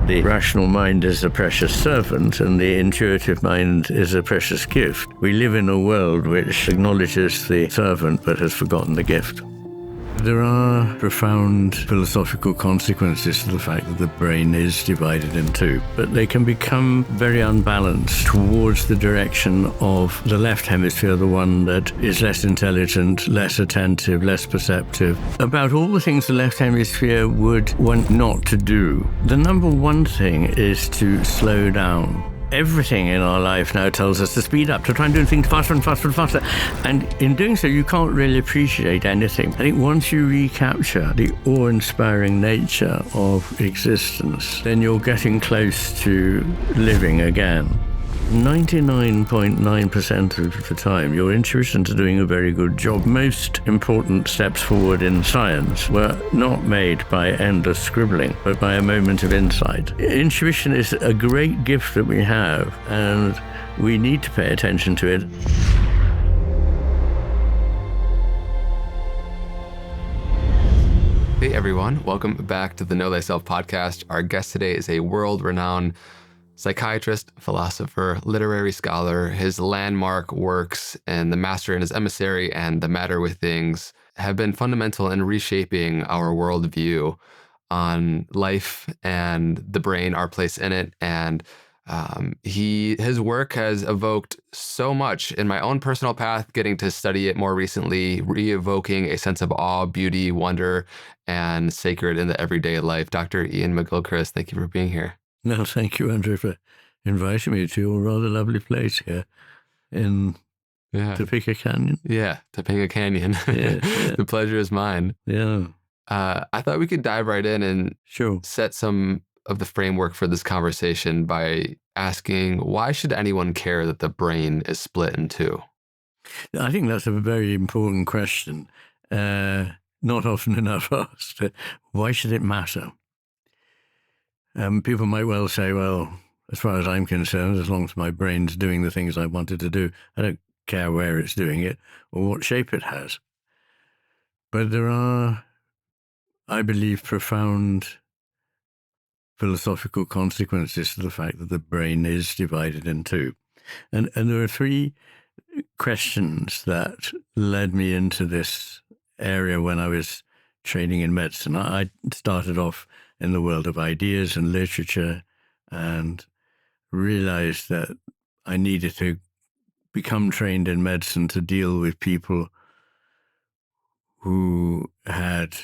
The rational mind is a precious servant and the intuitive mind is a precious gift. We live in a world which acknowledges the servant but has forgotten the gift. There are profound philosophical consequences to the fact that the brain is divided in two, but they can become very unbalanced towards the direction of the left hemisphere, the one that is less intelligent, less attentive, less perceptive, about all the things the left hemisphere would want not to do. The number one thing is to slow down. Everything in our life now tells us to speed up, to try and do things faster and faster and faster. And in doing so, you can't really appreciate anything. I think once you recapture the awe-inspiring nature of existence, then you're getting close to living again. 99.9% of the time, your intuitions are doing a very good job. Most important steps forward in science were not made by endless scribbling, but by a moment of insight. Intuition is a great gift that we have, and we need to pay attention to it. Hey everyone, welcome back to the Know Thyself podcast. Our guest today is a world-renowned psychiatrist, philosopher, literary scholar. His landmark works in The Master and His Emissary and The Matter with Things have been fundamental in reshaping our worldview on life and the brain, our place in it. And his work has evoked so much in my own personal path, getting to study it more recently, re-evoking a sense of awe, beauty, wonder, and sacred in the everyday life. Dr. Iain McGilchrist, thank you for being here. No, thank you, Andrew, for inviting me to your rather lovely place here in Topeka Canyon. Yeah, Topeka Canyon. The pleasure is mine. Yeah. I thought we could dive right in and set some of the framework for this conversation by asking, why should anyone care that the brain is split in two? I think that's a very important question. Not often enough asked. Why should it matter? People might well say, well, as far as I'm concerned, as long as my brain's doing the things I wanted to do, I don't care where it's doing it or what shape it has. But there are, I believe, profound philosophical consequences to the fact that the brain is divided in two. And there are three questions that led me into this area when I was training in medicine. I started off in the world of ideas and literature and realized that I needed to become trained in medicine to deal with people who had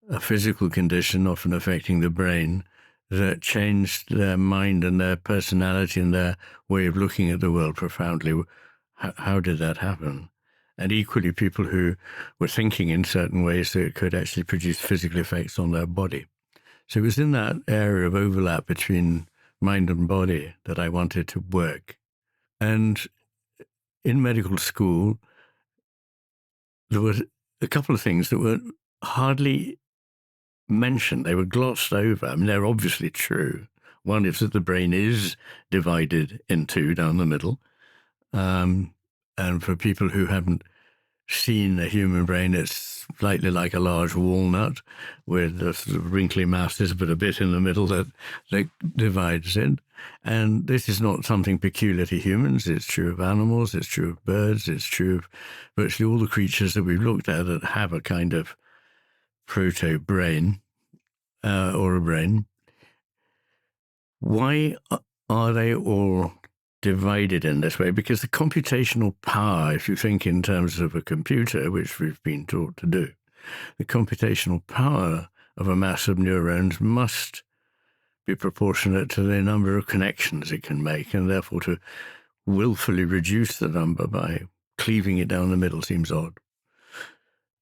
a physical condition, often affecting the brain, that changed their mind and their personality and their way of looking at the world profoundly. How did that happen? And equally, people who were thinking in certain ways that could actually produce physical effects on their body. So it was in that area of overlap between mind and body that I wanted to work. And in medical school, there were a couple of things that were hardly mentioned. They were glossed over. I mean, they're obviously true. One is that the brain is divided in two down the middle. And for people who haven't seen a human brain, it's slightly like a large walnut with the sort of wrinkly masses, but a bit in the middle that divides it. And this is not something peculiar to humans. It's true of animals, it's true of birds, it's true of virtually all the creatures that we've looked at that have a kind of proto-brain or a brain. Why are they all divided in this way? Because the computational power, if you think in terms of a computer, which we've been taught to do, the computational power of a mass of neurons must be proportionate to the number of connections it can make, and therefore to willfully reduce the number by cleaving it down the middle seems odd.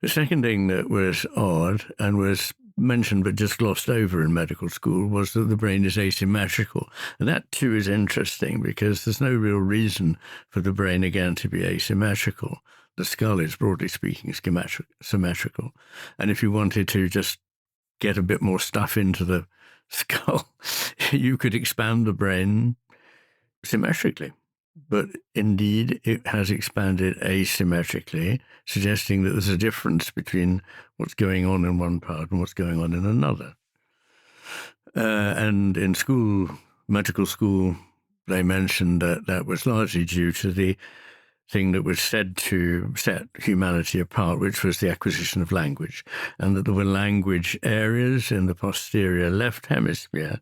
The second thing that was odd and was mentioned but just glossed over in medical school was that the brain is asymmetrical. And that too is interesting because there's no real reason for the brain again to be asymmetrical. The skull is, broadly speaking, symmetrical. And if you wanted to just get a bit more stuff into the skull, you could expand the brain symmetrically. But indeed, it has expanded asymmetrically, suggesting that there's a difference between what's going on in one part and what's going on in another. And in school, medical school, they mentioned that that was largely due to the thing that was said to set humanity apart, which was the acquisition of language, and that there were language areas in the posterior left hemisphere.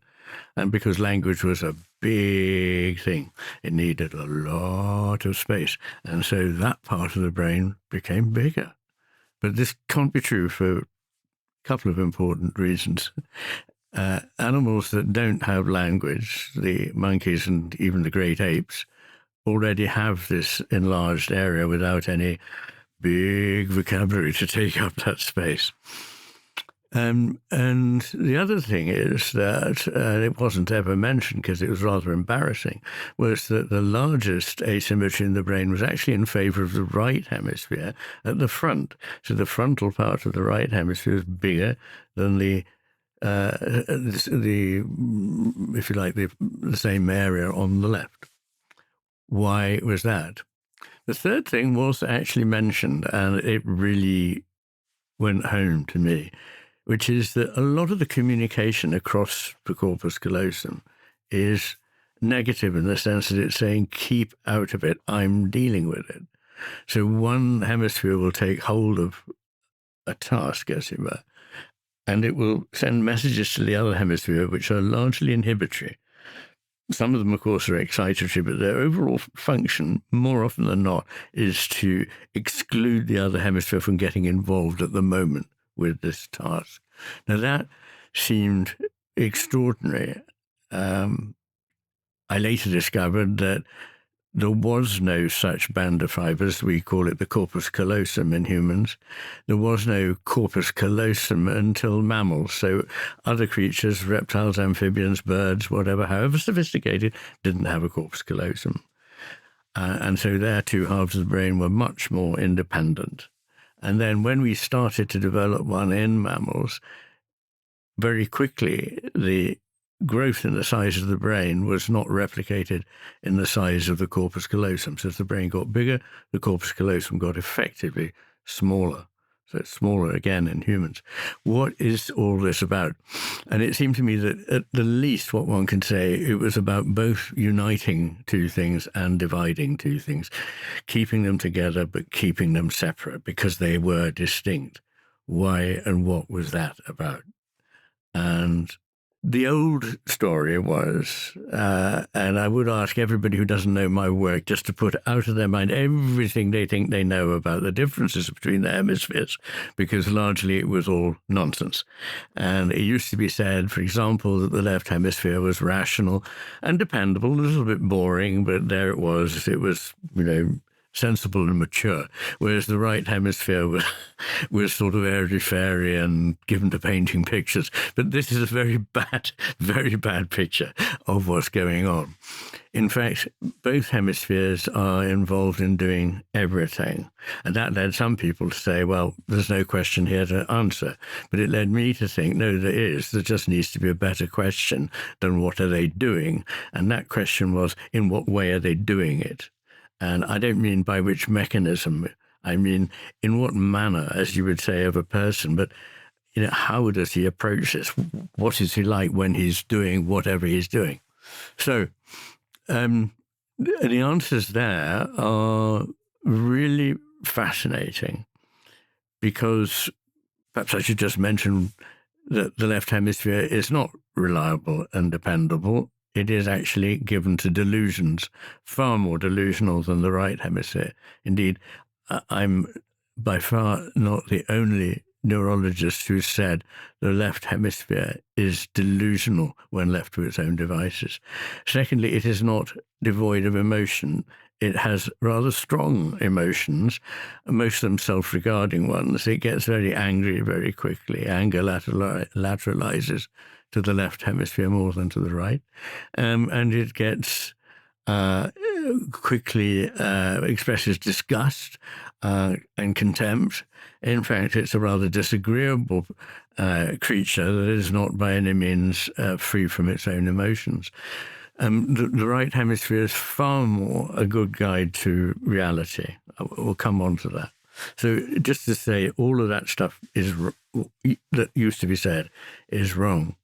And because language was a big thing, it needed a lot of space. And so that part of the brain became bigger. But this can't be true for a couple of important reasons. Animals that don't have language, the monkeys and even the great apes, already have this enlarged area without any big vocabulary to take up that space. And the other thing is that it wasn't ever mentioned because it was rather embarrassing, was that the largest asymmetry in the brain was actually in favor of the right hemisphere at the front. So the frontal part of the right hemisphere is bigger than the if you like, the same area on the left. Why was that? The third thing was actually mentioned, and it really went home to me, which is that a lot of the communication across the corpus callosum is negative in the sense that it's saying, keep out of it, I'm dealing with it. So one hemisphere will take hold of a task, as it were, and it will send messages to the other hemisphere, which are largely inhibitory. Some of them, of course, are excitatory, but their overall function, more often than not, is to exclude the other hemisphere from getting involved at the moment with this task. Now, that seemed extraordinary. I later discovered that there was no such band of fibers. We call it the corpus callosum in humans. There was no corpus callosum until mammals. So other creatures, reptiles, amphibians, birds, whatever, however sophisticated, didn't have a corpus callosum. And so their two halves of the brain were much more independent. And then when we started to develop one in mammals, very quickly the growth in the size of the brain was not replicated in the size of the corpus callosum. So as the brain got bigger, the corpus callosum got effectively smaller. So it's smaller again in humans. What is all this about? And it seemed to me that at the least what one can say, it was about both uniting two things and dividing two things, keeping them together but keeping them separate because they were distinct. Why and what was that about? And the old story was, and I would ask everybody who doesn't know my work just to put out of their mind everything they think they know about the differences between the hemispheres, because largely it was all nonsense. And it used to be said, for example, that the left hemisphere was rational and dependable, a little bit boring, but there it was, sensible and mature, whereas the right hemisphere was sort of airy-fairy and given to painting pictures. But this is a very bad picture of what's going on. In fact, both hemispheres are involved in doing everything. And that led some people to say, well, there's no question here to answer. But it led me to think, no, there is. There just needs to be a better question than what are they doing? And that question was, in what way are they doing it? And I don't mean by which mechanism. I mean, in what manner, as you would say of a person. But, how does he approach this? What is he like when he's doing whatever he's doing? So the answers there are really fascinating because perhaps I should just mention that the left hemisphere is not reliable and dependable. It is actually given to delusions, far more delusional than the right hemisphere. Indeed, I'm by far not the only neurologist who said the left hemisphere is delusional when left to its own devices. Secondly, it is not devoid of emotion. It has rather strong emotions, most of them self-regarding ones. It gets very angry very quickly. Anger lateralizes to the left hemisphere more than to the right. And it gets quickly expresses disgust and contempt. In fact, it's a rather disagreeable creature that is not by any means free from its own emotions. The right hemisphere is far more a good guide to reality. We'll come on to that. So just to say, all of that stuff that used to be said is wrong.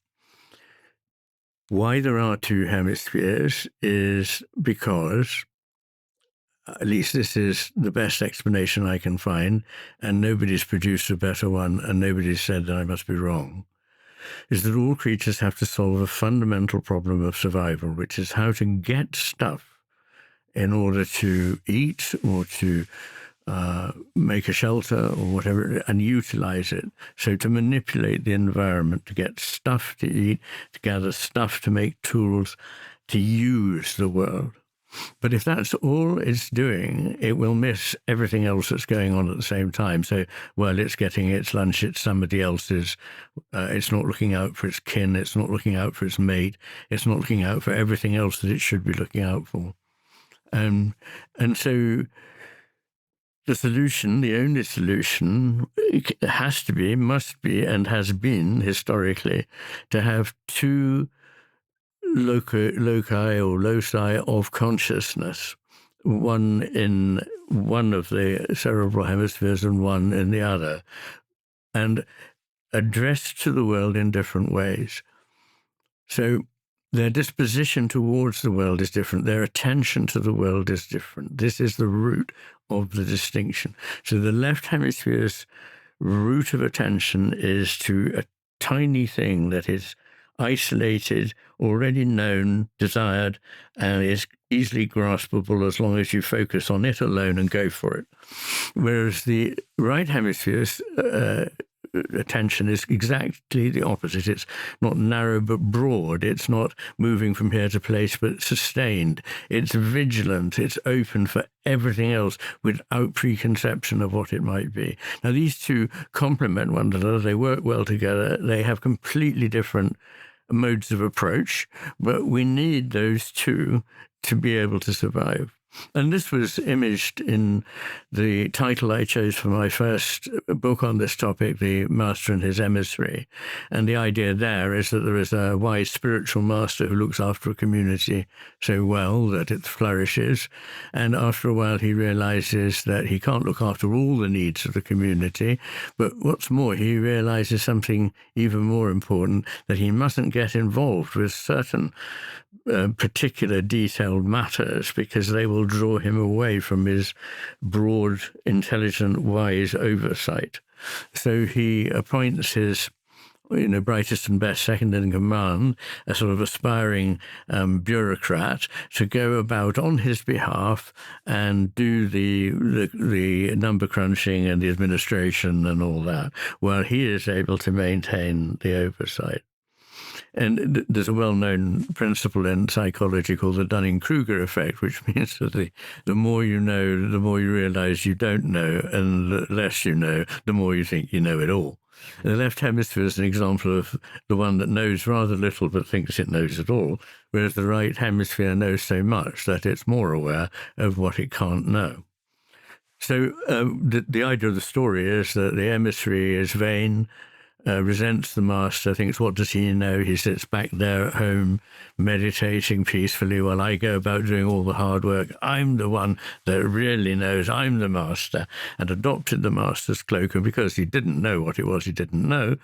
Why there are two hemispheres is because, at least this is the best explanation I can find, and nobody's produced a better one, and nobody's said that I must be wrong, is that all creatures have to solve a fundamental problem of survival, which is how to get stuff in order to eat or to make a shelter or whatever, and utilize it. So to manipulate the environment, to get stuff to eat, to gather stuff to make tools, to use the world. But if that's all it's doing, it will miss everything else that's going on at the same time. So, well, it's getting its lunch, it's somebody else's. It's not looking out for its kin. It's not looking out for its mate. It's not looking out for everything else that it should be looking out for. And so the solution, the only solution, has to be, must be, and has been historically to have two loci or loci of consciousness, one in one of the cerebral hemispheres and one in the other, and addressed to the world in different ways. So their disposition towards the world is different. Their attention to the world is different. This is the root of the distinction. So the left hemisphere's root of attention is to a tiny thing that is isolated, already known, desired, and is easily graspable as long as you focus on it alone and go for it. Whereas the right hemisphere's attention is exactly the opposite. It's not narrow but broad. It's not moving from here to place but sustained. It's vigilant. It's open for everything else without preconception of what it might be. Now, these two complement one another. They work well together. They have completely different modes of approach, but we need those two to be able to survive. And this was imaged in the title I chose for my first book on this topic, The Master and His Emissary. And the idea there is that there is a wise spiritual master who looks after a community so well that it flourishes. And after a while, he realizes that he can't look after all the needs of the community. But what's more, he realizes something even more important, that he mustn't get involved with certain particular detailed matters, because they will draw him away from his broad, intelligent, wise oversight. So he appoints his brightest and best second in command, a sort of aspiring bureaucrat, to go about on his behalf and do the number crunching and the administration and all that, while he is able to maintain the oversight. And there's a well-known principle in psychology called the Dunning-Kruger effect, which means that the more you know, the more you realize you don't know, and the less you know, the more you think you know it all. The left hemisphere is an example of the one that knows rather little but thinks it knows it all, whereas the right hemisphere knows so much that it's more aware of what it can't know. So the idea of the story is that the emissary is vain, resents the master, thinks, what does he know? He sits back there at home, meditating peacefully while I go about doing all the hard work. I'm the one that really knows. I'm the master, and adopted the master's cloak. And because he didn't know what it was he didn't know,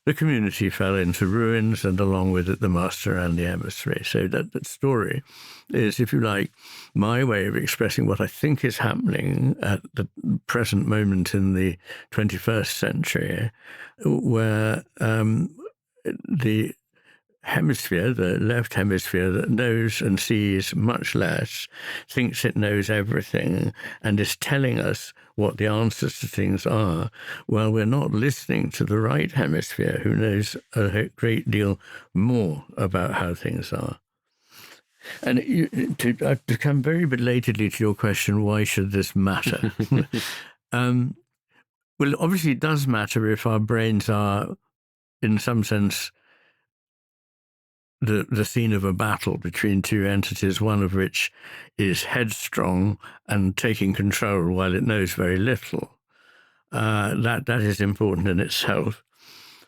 the community fell into ruins, and along with it, the master and the emissary. So that story is, if you like, my way of expressing what I think is happening at the present moment in the 21st century, where the hemisphere, the left hemisphere that knows and sees much less, thinks it knows everything, and is telling us what the answers to things are, while we're not listening to the right hemisphere, who knows a great deal more about how things are. And to come very belatedly to your question, why should this matter? Well, obviously it does matter if our brains are, in some sense, the scene of a battle between two entities, one of which is headstrong and taking control while it knows very little. That is important in itself.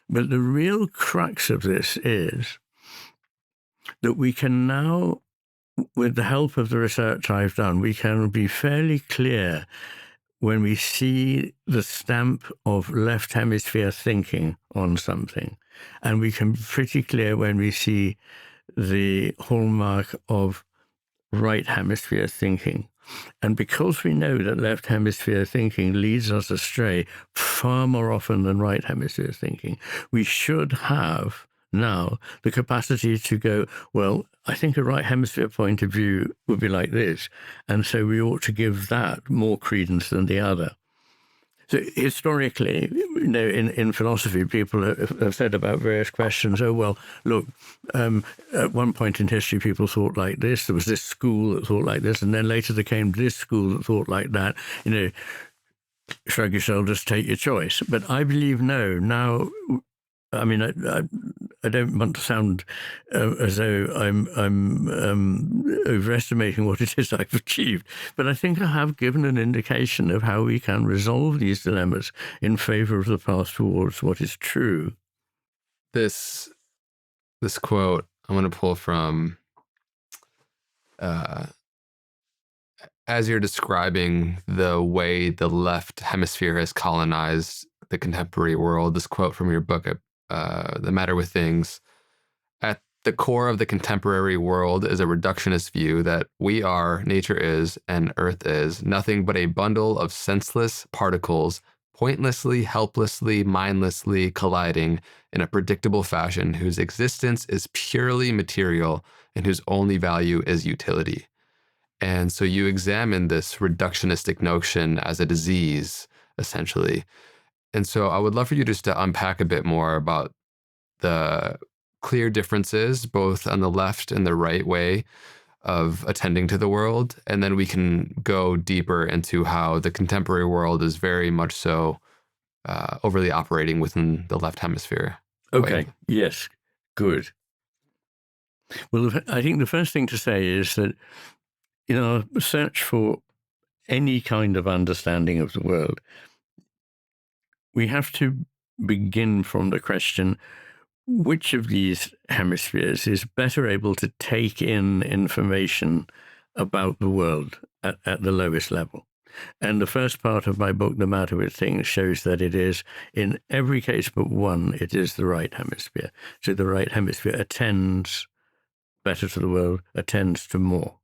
But the real crux of this is that we can now, with the help of the research I've done, we can be fairly clear when we see the stamp of left hemisphere thinking on something. And we can be pretty clear when we see the hallmark of right hemisphere thinking. And because we know that left hemisphere thinking leads us astray far more often than right hemisphere thinking, we should have now the capacity to go, well, I think a right hemisphere point of view would be like this. And so we ought to give that more credence than the other. So historically, in philosophy, people have said about various questions, oh, well, look, at one point in history, people thought like this. There was this school that thought like this. And then later there came this school that thought like that. Shrug your shoulders, take your choice. But I believe no. Now, I mean, I don't want to sound as though I'm overestimating what it is I've achieved, but I think I have given an indication of how we can resolve these dilemmas in favor of the path towards what is true. This quote I'm going to pull from as you're describing the way the left hemisphere has colonized the contemporary world. This quote from your book, The Matter with Things. At the core of the contemporary world is a reductionist view that we are, nature is, and Earth is nothing but a bundle of senseless particles, pointlessly, helplessly, mindlessly colliding in a predictable fashion, whose existence is purely material and whose only value is utility. And so you examine this reductionistic notion as a disease, essentially. And so I would love for you just to unpack a bit more about the clear differences, both on the left and the right way of attending to the world. And then we can go deeper into how the contemporary world is very much so overly operating within the left hemisphere. Okay, yes, good. Well, I think the first thing to say is that in our search for any kind of understanding of the world, we have to begin from the question, which of these hemispheres is better able to take in information about the world at the lowest level? And the first part of my book, The Matter with Things, shows that it is, in every case but one, it is the right hemisphere. So the right hemisphere attends better to the world, attends to more.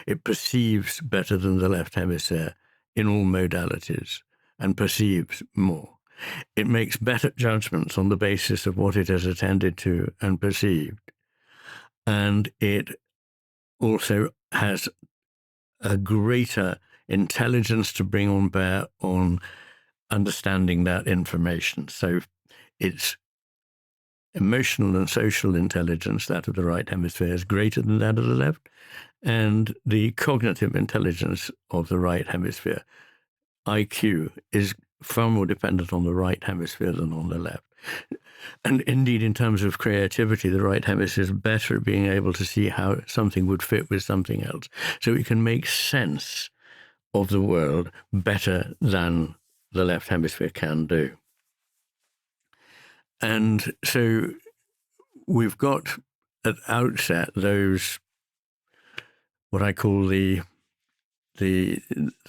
It perceives better than the left hemisphere in all modalities and perceives more. It makes better judgments on the basis of what it has attended to and perceived. And it also has a greater intelligence to bring on bear on understanding that information. So it's emotional and social intelligence, that of the right hemisphere, is greater than that of the left. And the cognitive intelligence of the right hemisphere, IQ, is far more dependent on the right hemisphere than on the left. And indeed, in terms of creativity, the right hemisphere is better at being able to see how something would fit with something else. So it can make sense of the world better than the left hemisphere can do. And so we've got at outset those, what I call the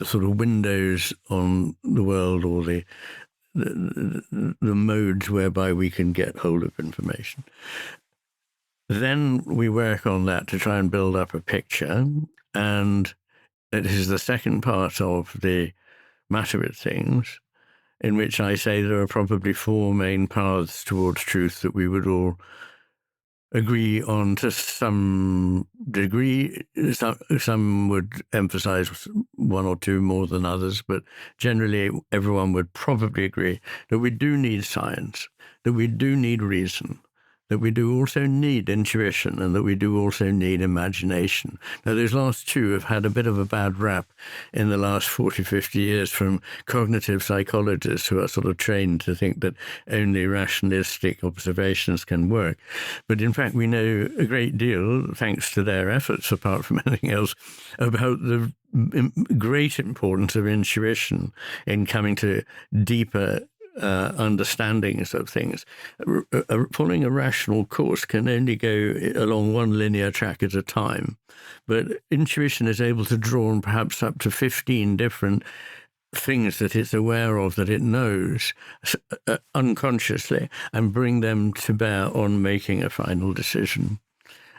sort of windows on the world, or the modes whereby we can get hold of information. Then we work on that to try and build up a picture, and it is the second part of the Matter with Things, in which I say there are probably four main paths towards truth that we would all agree on to some degree. Some would emphasize one or two more than others, but generally everyone would probably agree that we do need science, that we do need reason, that we do also need intuition, and that we do also need imagination. Now, those last two have had a bit of a bad rap in the last 40, 50 years from cognitive psychologists who are sort of trained to think that only rationalistic observations can work. But in fact, we know a great deal, thanks to their efforts, apart from anything else, about the great importance of intuition in coming to deeper understandings of things. Following a rational course can only go along one linear track at a time, but intuition is able to draw on perhaps up to 15 different things that it's aware of, that it knows unconsciously, and bring them to bear on making a final decision.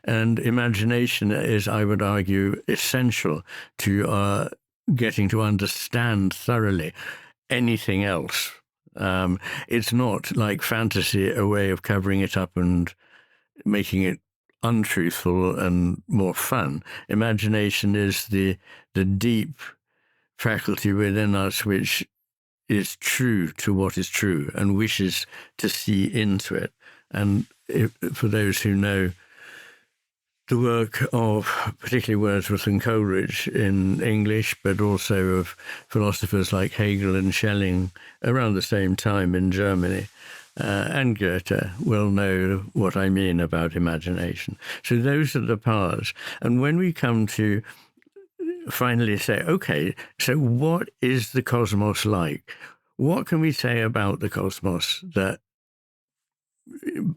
And imagination is, I would argue, essential to getting to understand thoroughly anything else. It's not like fantasy, a way of covering it up and making it untruthful and more fun. Imagination is the deep faculty within us which is true to what is true and wishes to see into it. And for those who know the work of particularly Wordsworth and Coleridge in English, but also of philosophers like Hegel and Schelling around the same time in Germany, and Goethe will know what I mean about imagination. So those are the paths. And when we come to finally say, okay, so what is the cosmos like? What can we say about the cosmos that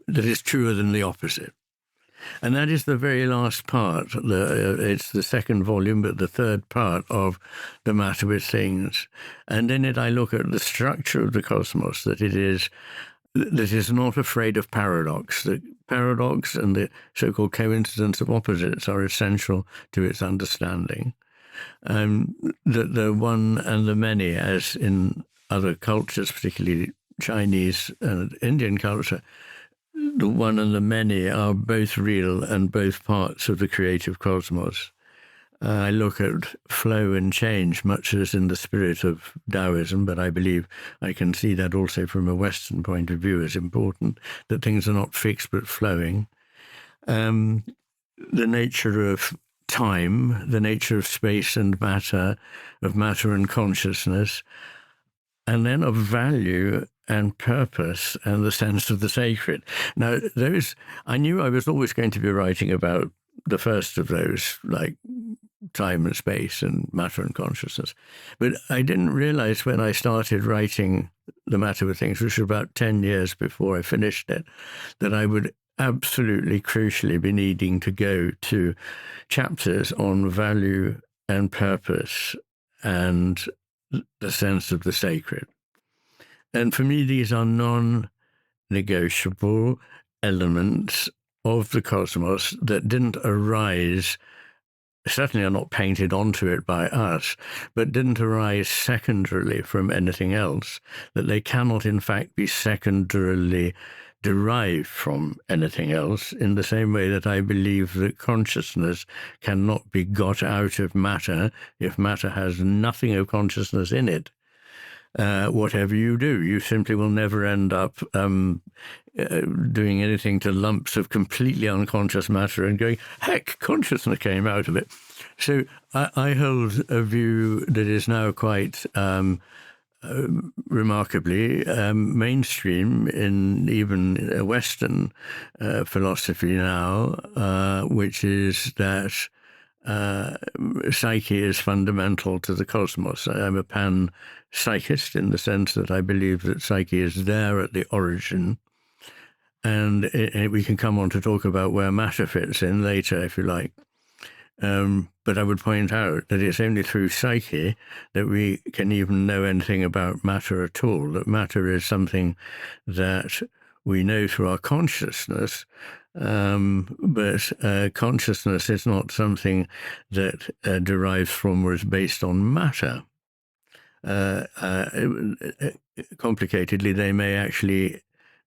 is truer than the opposite? And that is the very last part. It's the second volume, but the third part of The Matter with Things. And in it I look at the structure of the cosmos, that it is not afraid of paradox. The paradox and the so-called coincidence of opposites are essential to its understanding. The one and the many, as in other cultures, particularly Chinese and Indian culture, the one and the many are both real and both parts of the creative cosmos. I look at flow and change, much as in the spirit of Taoism, but I believe I can see that also from a Western point of view as important, that things are not fixed but flowing. The nature of time, the nature of space and matter, of matter and consciousness, and then of value and purpose and the sense of the sacred. Now, I knew I was always going to be writing about the first of those, like time and space and matter and consciousness. But I didn't realize when I started writing The Matter with Things, which was about 10 years before I finished it, that I would absolutely crucially be needing to go to chapters on value and purpose and the sense of the sacred. And for me, these are non-negotiable elements of the cosmos that didn't arise, certainly are not painted onto it by us, but didn't arise secondarily from anything else, that they cannot in fact be secondarily derived from anything else, in the same way that I believe that consciousness cannot be got out of matter if matter has nothing of consciousness in it. Whatever you do, you simply will never end up doing anything to lumps of completely unconscious matter and going, heck, consciousness came out of it. So I hold a view that is now quite remarkably mainstream in even Western philosophy now, which is that psyche is fundamental to the cosmos. I'm a pan-psychist in the sense that I believe that psyche is there at the origin. And we can come on to talk about where matter fits in later, if you like. But I would point out that it's only through psyche that we can even know anything about matter at all, that matter is something that we know through our consciousness, but consciousness is not something that derives from or is based on matter. Complicatedly, they may actually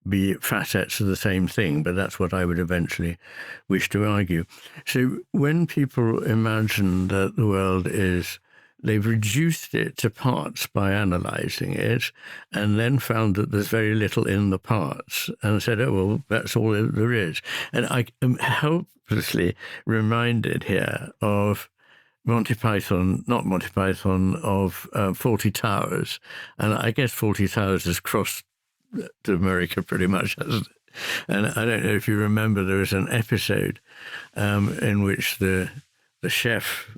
be facets of the same thing, but that's what I would eventually wish to argue. So when people imagine that the world is, they've reduced it to parts by analysing it, and then found that there's very little in the parts, and said, oh, well, that's all there is. And I am helplessly reminded here of Monty Python, not Monty Python, of Fawlty Towers. And I guess Fawlty Towers has crossed to America pretty much, hasn't it? And I don't know if you remember, there was an episode in which the chef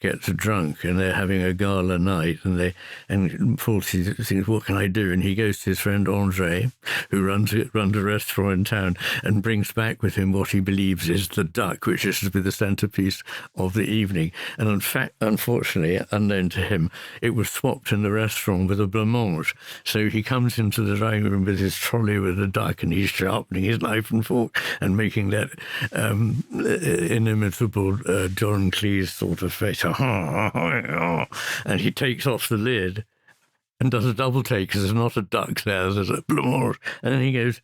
gets drunk and they're having a gala night, and Forty thinks, what can I do? And he goes to his friend Andre, who runs a restaurant in town, and brings back with him what he believes is the duck, which is to be the centerpiece of the evening. And in fact, unfortunately, unknown to him, it was swapped in the restaurant with a blancmange. So he comes into the dining room with his trolley with a duck, and he's sharpening his knife and fork and making that inimitable John Cleese sort of face. And he takes off the lid and does a double take, because there's not a duck there, there's a blancmange. And then he goes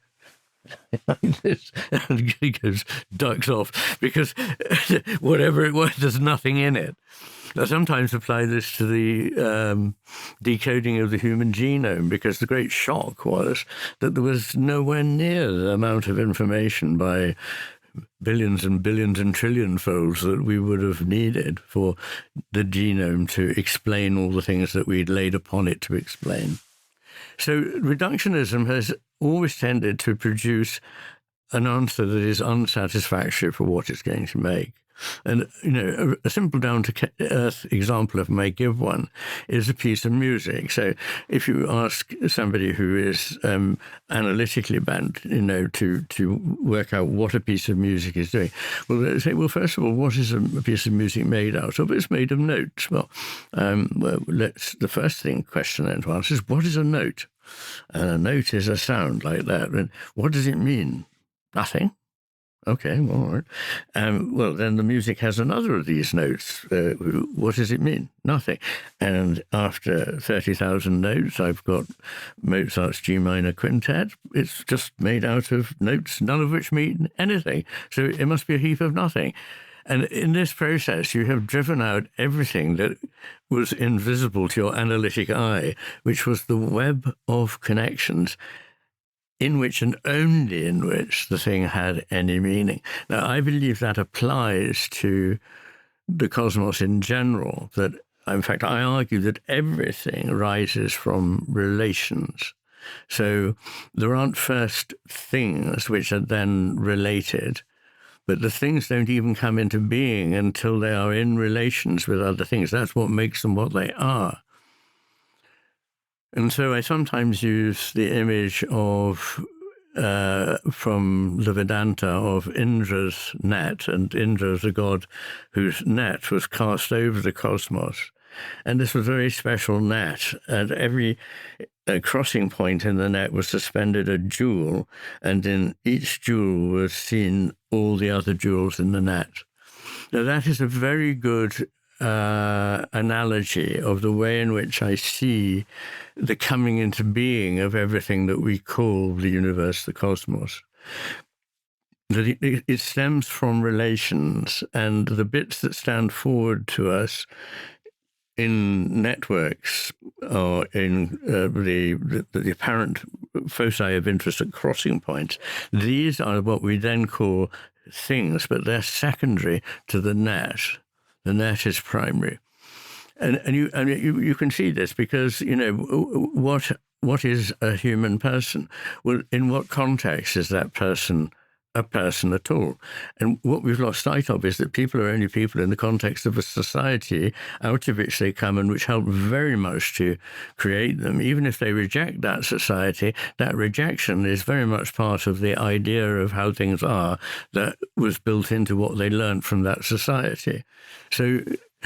like this, and he goes, ducks off, because whatever it was, there's nothing in it. I sometimes apply this to the decoding of the human genome, because the great shock was that there was nowhere near the amount of information by billions and billions and trillion folds that we would have needed for the genome to explain all the things that we'd laid upon it to explain. So reductionism has always tended to produce an answer that is unsatisfactory for what it's going to make. And, a simple down-to-earth example, if I may give one, is a piece of music. So if you ask somebody who is analytically bent, to work out what a piece of music is doing, well, they say, well, first of all, what is a piece of music made out of? It's made of notes. Well, the first question then to answer is, what is a note? And a note is a sound like that. And what does it mean? Nothing. Okay, well, all right. Well, then the music has another of these notes. What does it mean? Nothing. And after 30,000 notes, I've got Mozart's G minor quintet. It's just made out of notes, none of which mean anything. So it must be a heap of nothing. And in this process, you have driven out everything that was invisible to your analytic eye, which was the web of connections in which and only in which the thing had any meaning. Now, I believe that applies to the cosmos in general, that, in fact, I argue that everything rises from relations. So there aren't first things which are then related, but the things don't even come into being until they are in relations with other things. That's what makes them what they are. And so I sometimes use the image of, from the Vedanta, of Indra's net, and Indra is a god whose net was cast over the cosmos. And this was a very special net. At every crossing point in the net was suspended a jewel, and in each jewel was seen all the other jewels in the net. Now, that is a very good analogy of the way in which I see the coming into being of everything that we call the universe, the cosmos. That it stems from relations, and the bits that stand forward to us in networks or in the apparent foci of interest at crossing points, these are what we then call things, but they're secondary to the net. The net is primary. And you can see this because, what is a human person? Well, in what context is that person a person at all? And what we've lost sight of is that people are only people in the context of a society out of which they come and which help very much to create them. Even if they reject that society, that rejection is very much part of the idea of how things are that was built into what they learned from that society. So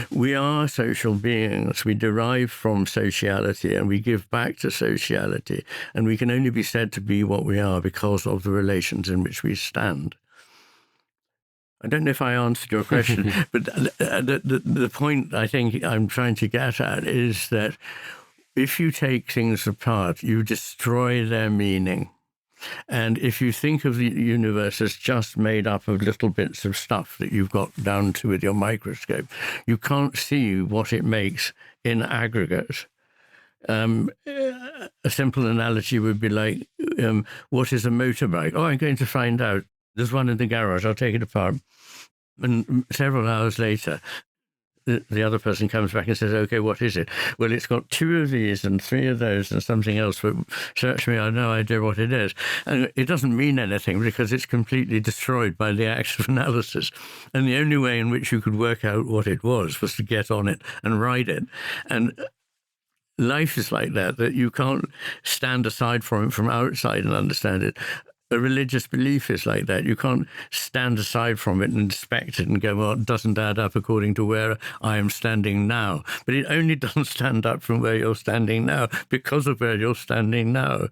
we are social beings. We derive from sociality and we give back to sociality. And we can only be said to be what we are because of the relations in which we stand. I don't know if I answered your question, but the point I think I'm trying to get at is that if you take things apart, you destroy their meaning. And if you think of the universe as just made up of little bits of stuff that you've got down to with your microscope, you can't see what it makes in aggregate. A simple analogy would be like, what is a motorbike? Oh, I'm going to find out. There's one in the garage. I'll take it apart. And several hours later, the other person comes back and says, okay, what is it? Well, it's got 2 of these and 3 of those and something else, but search me, I have no idea what it is. And it doesn't mean anything because it's completely destroyed by the act of analysis. And the only way in which you could work out what it was to get on it and ride it. And life is like that you can't stand aside from it from outside and understand it. A religious belief is like that. You can't stand aside from it and inspect it and go, well, it doesn't add up according to where I am standing now. But it only doesn't stand up from where you're standing now because of where you're standing now.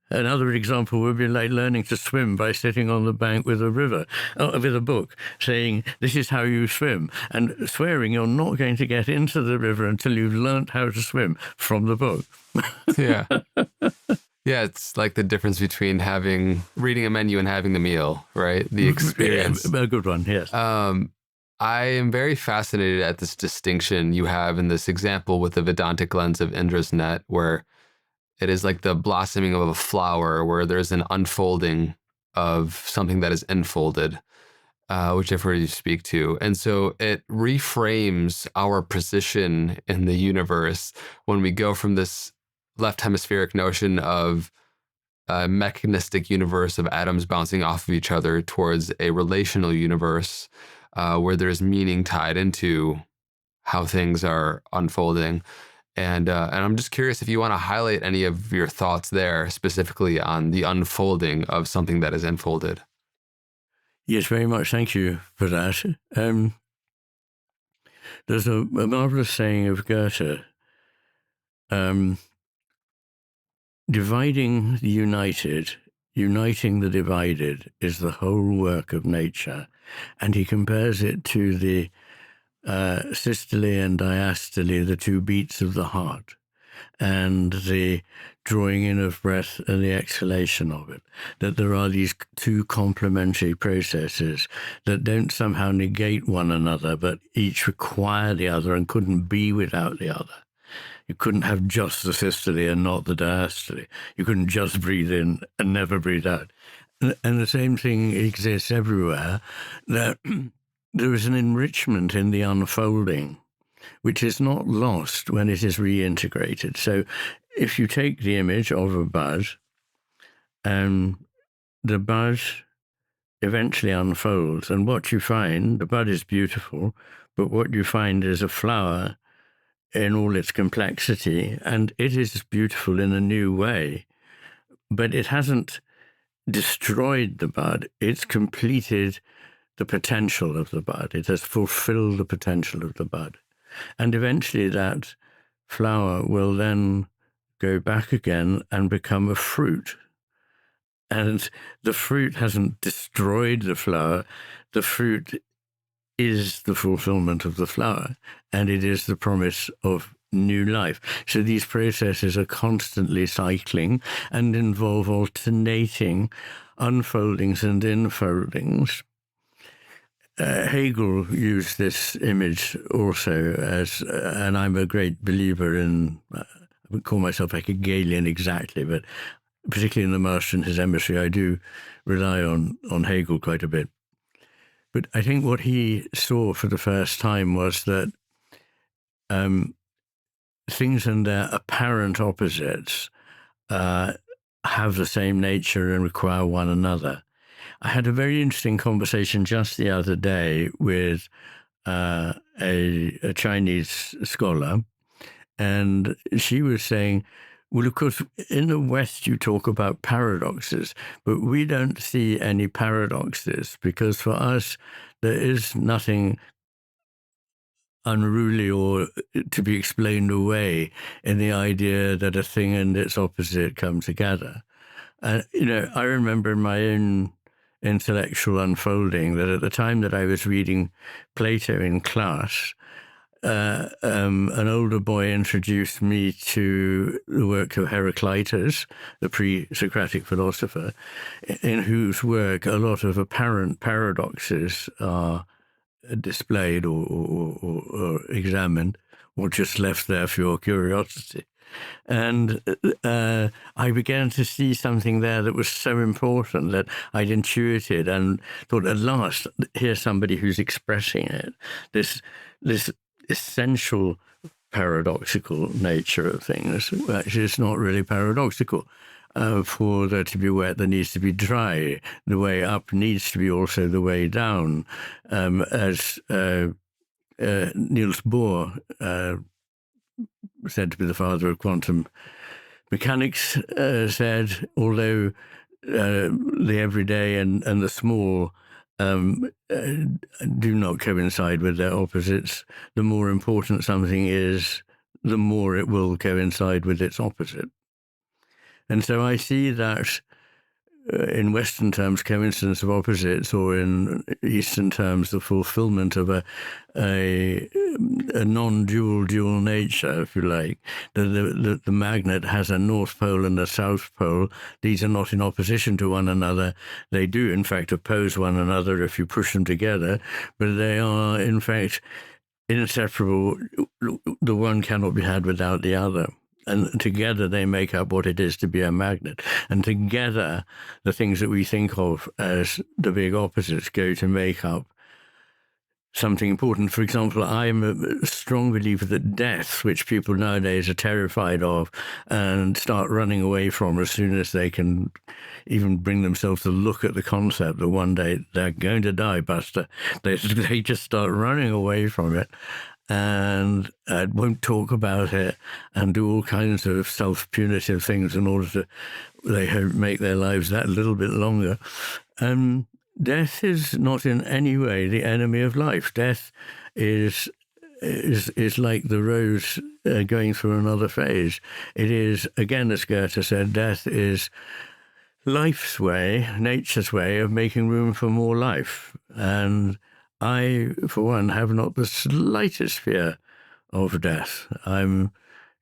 Another example would be like learning to swim by sitting on the bank with a book, saying, this is how you swim. And swearing you're not going to get into the river until you've learned how to swim from the book. Yeah. Yeah, it's like the difference between reading a menu and having the meal, right? The experience. A good one, yes. I am very fascinated at this distinction you have in this example with the Vedantic lens of Indra's net, where it is like the blossoming of a flower, where there's an unfolding of something that is enfolded, which I've heard you speak to. And so it reframes our position in the universe when we go from this left hemispheric notion of a mechanistic universe of atoms bouncing off of each other towards a relational universe where there's meaning tied into how things are unfolding. And I'm just curious if you want to highlight any of your thoughts there, specifically on the unfolding of something that is enfolded. Yes, very much. Thank you for that. There's a marvelous saying of Goethe, dividing the united, uniting the divided is the whole work of nature. And he compares it to the systole and diastole, the 2 beats of the heart, and the drawing in of breath and the exhalation of it, that there are these 2 complementary processes that don't somehow negate one another, but each require the other and couldn't be without the other. You couldn't have just the systole and not the diastole. You couldn't just breathe in and never breathe out. And the same thing exists everywhere, that there is an enrichment in the unfolding, which is not lost when it is reintegrated. So if you take the image of a bud, the bud eventually unfolds, and what you find, the bud is beautiful, but what you find is a flower in all its complexity, and it is beautiful in a new way, but it hasn't destroyed the bud. It's completed the potential of the bud. It has fulfilled the potential of the bud. And eventually that flower will then go back again and become a fruit. And the fruit hasn't destroyed the flower. The fruit is the fulfillment of the flower, and it is the promise of new life. So these processes are constantly cycling and involve alternating unfoldings and infoldings. Hegel used this image also as, and I'm a great believer in, I wouldn't call myself like a Hegelian exactly, but particularly in the Master and his Hemisphere, I do rely on Hegel quite a bit. But I think what he saw for the first time was that things and their apparent opposites have the same nature and require one another. I had a very interesting conversation just the other day with a Chinese scholar, and she was saying, well, of course, in the West, you talk about paradoxes, but we don't see any paradoxes because for us, there is nothing unruly or to be explained away in the idea that a thing and its opposite come together. And, I remember in my own intellectual unfolding that at the time that I was reading Plato in class, an older boy introduced me to the work of Heraclitus, the pre-Socratic philosopher, in whose work a lot of apparent paradoxes are displayed or examined, or just left there for your curiosity. And I began to see something there that was so important that I'd intuited and thought, at last, here's somebody who's expressing it. This essential paradoxical nature of things. Actually, it's not really paradoxical. For there to be wet, there needs to be dry. The way up needs to be also the way down. As Niels Bohr, said to be the father of quantum mechanics, said, although the everyday and the small do not coincide with their opposites, the more important something is, the more it will coincide with its opposite. And so I see that in Western terms, coincidence of opposites, or in Eastern terms, the fulfillment of a non-dual dual nature, if you like. The magnet has a north pole and a south pole. These are not in opposition to one another. They do, in fact, oppose one another if you push them together, but they are, in fact, inseparable. The one cannot be had without the other. And together they make up what it is to be a magnet. And together, the things that we think of as the big opposites go to make up something important. For example, I'm a strong believer that death, which people nowadays are terrified of and start running away from as soon as they can even bring themselves to look at the concept that one day they're going to die, Buster. They just start running away from it and won't talk about it and do all kinds of self-punitive things in order to, they hope, make their lives that little bit longer. Death is not in any way the enemy of life. Death is like the rose going through another phase. It is, again, as Goethe said, death is life's way, nature's way of making room for more life. And I, for one, have not the slightest fear of death. I'm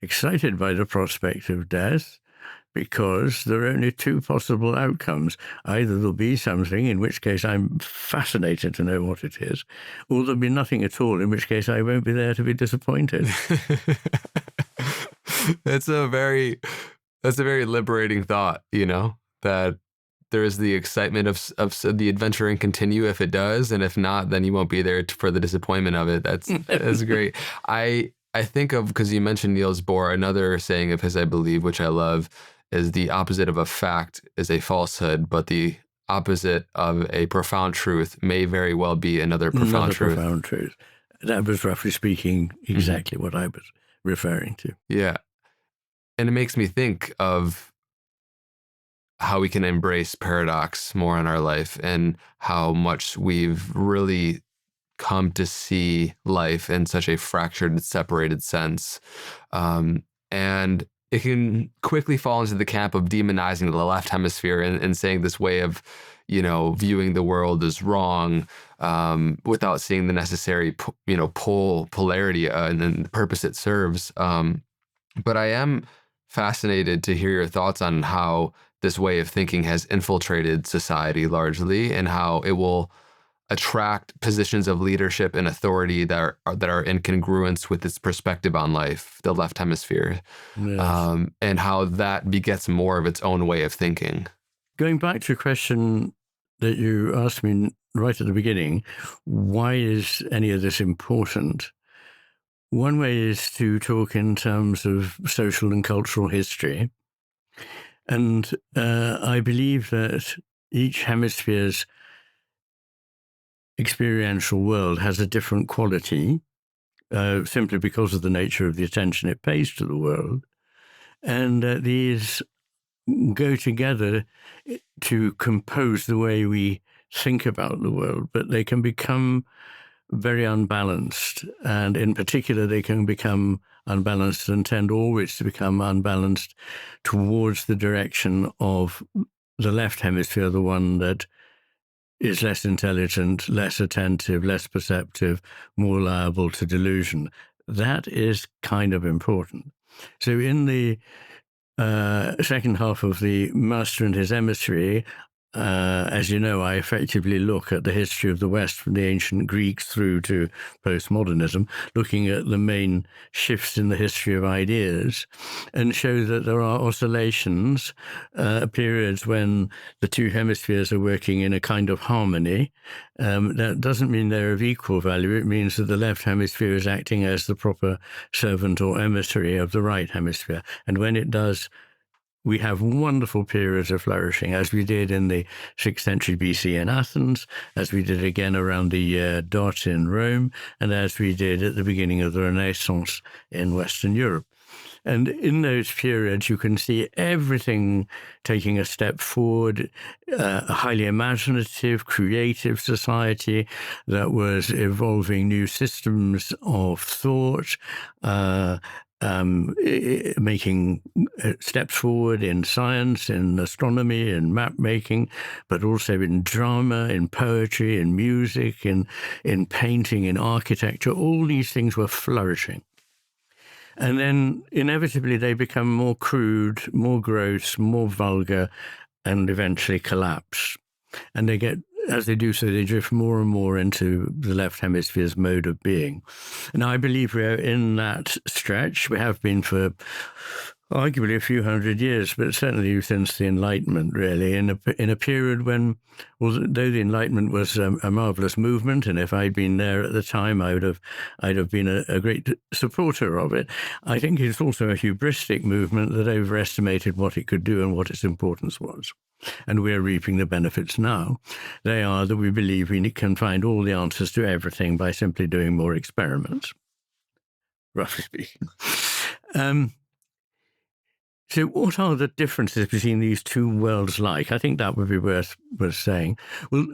excited by the prospect of death because there are only two possible outcomes. Either there'll be something, in which case I'm fascinated to know what it is, or there'll be nothing at all, in which case I won't be there to be disappointed. That's a very liberating thought, that there is the excitement of the adventure and continue if it does, and if not, then you won't be there for the disappointment of it. That's great. I think of, because you mentioned Niels Bohr, another saying of his, I believe, which I love, is the opposite of a fact is a falsehood, but the opposite of a profound truth may very well be another profound truth. That was, roughly speaking, exactly what I was referring to. Yeah. And it makes me think of how we can embrace paradox more in our life and how much we've really come to see life in such a fractured and separated sense. And it can quickly fall into the camp of demonizing the left hemisphere and saying this way of, viewing the world as wrong, without seeing the necessary, polarity and the purpose it serves. But I am fascinated to hear your thoughts on how this way of thinking has infiltrated society largely, and how it will attract positions of leadership and authority that are in congruence with its perspective on life, the left hemisphere. Yes. And how that begets more of its own way of thinking. Going back to a question that you asked me right at the beginning, why is any of this important? One way is to talk in terms of social and cultural history. And I believe that each hemisphere's experiential world has a different quality, simply because of the nature of the attention it pays to the world. And these go together to compose the way we think about the world, but they can become very unbalanced. And in particular, they can become unbalanced and tend always to become unbalanced towards the direction of the left hemisphere, the one that is less intelligent, less attentive, less perceptive, more liable to delusion. That is kind of important. So in the second half of the Master and His Emissary, as you know, I effectively look at the history of the West from the ancient Greeks through to postmodernism, looking at the main shifts in the history of ideas, and show that there are oscillations, periods when the two hemispheres are working in a kind of harmony. That doesn't mean they're of equal value. It means that the left hemisphere is acting as the proper servant or emissary of the right hemisphere. And when it does, we have wonderful periods of flourishing, as we did in the 6th century BC in Athens, as we did again around the year dot in Rome, and as we did at the beginning of the Renaissance in Western Europe. And in those periods, you can see everything taking a step forward, a highly imaginative, creative society that was evolving new systems of thought, making steps forward in science, in astronomy, in map making, but also in drama, in poetry, in music, in painting, in architecture. All these things were flourishing. And then inevitably they become more crude, more gross, more vulgar, and eventually collapse. And they get, as they do so, they drift more and more into the left hemisphere's mode of being. And I believe we're in that stretch. We have been for arguably a few hundred years, but certainly since the Enlightenment, really, in a period when, although the Enlightenment was a marvelous movement, and if I'd been there at the time, I'd have been a great supporter of it. I think it's also a hubristic movement that overestimated what it could do and what its importance was. And we're reaping the benefits now. They are that we believe we can find all the answers to everything by simply doing more experiments, roughly speaking. So what are the differences between these two worlds like? I think that would be worth saying. Well,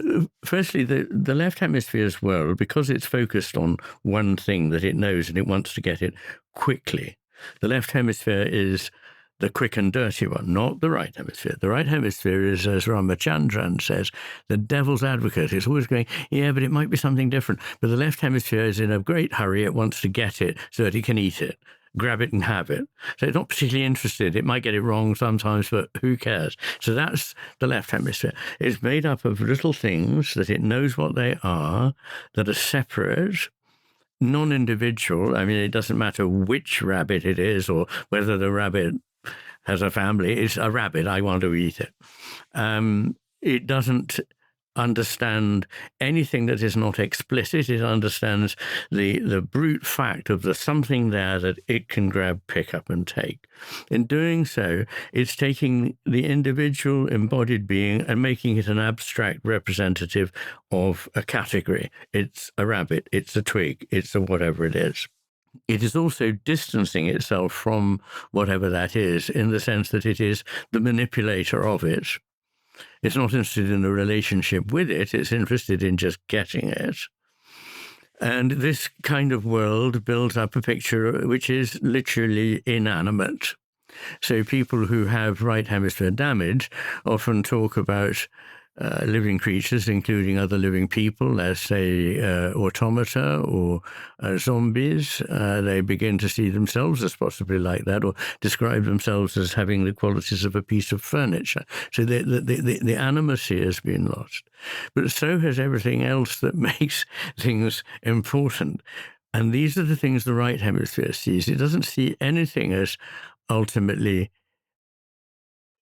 firstly, the left hemisphere's world, because it's focused on one thing that it knows and it wants to get it quickly, the left hemisphere is the quick and dirty one, not the right hemisphere. The right hemisphere is, as Ramachandran says, the devil's advocate. It's always going, yeah, but it might be something different. But the left hemisphere is in a great hurry. It wants to get it so that it can eat it, grab it and have it. So it's not particularly interested. It might get it wrong sometimes, but who cares? So that's the left hemisphere. It's made up of little things that it knows what they are, that are separate, non-individual. I mean, it doesn't matter which rabbit it is or whether the rabbit has a family. It's a rabbit. I want to eat it. It doesn't understand anything that is not explicit. It understands the brute fact of there's something there that it can grab, pick up, and take. In doing so, it's taking the individual embodied being and making it an abstract representative of a category. It's a rabbit, it's a twig, it's a whatever it is. It is also distancing itself from whatever that is, in the sense that it is the manipulator of it. It's not interested in a relationship with it, it's interested in just getting it. And this kind of world builds up a picture which is literally inanimate. So people who have right hemisphere damage often talk about living creatures, including other living people, as, say, automata or zombies. They begin to see themselves as possibly like that, or describe themselves as having the qualities of a piece of furniture. So the animacy has been lost. But so has everything else that makes things important. And these are the things the right hemisphere sees. It doesn't see anything as ultimately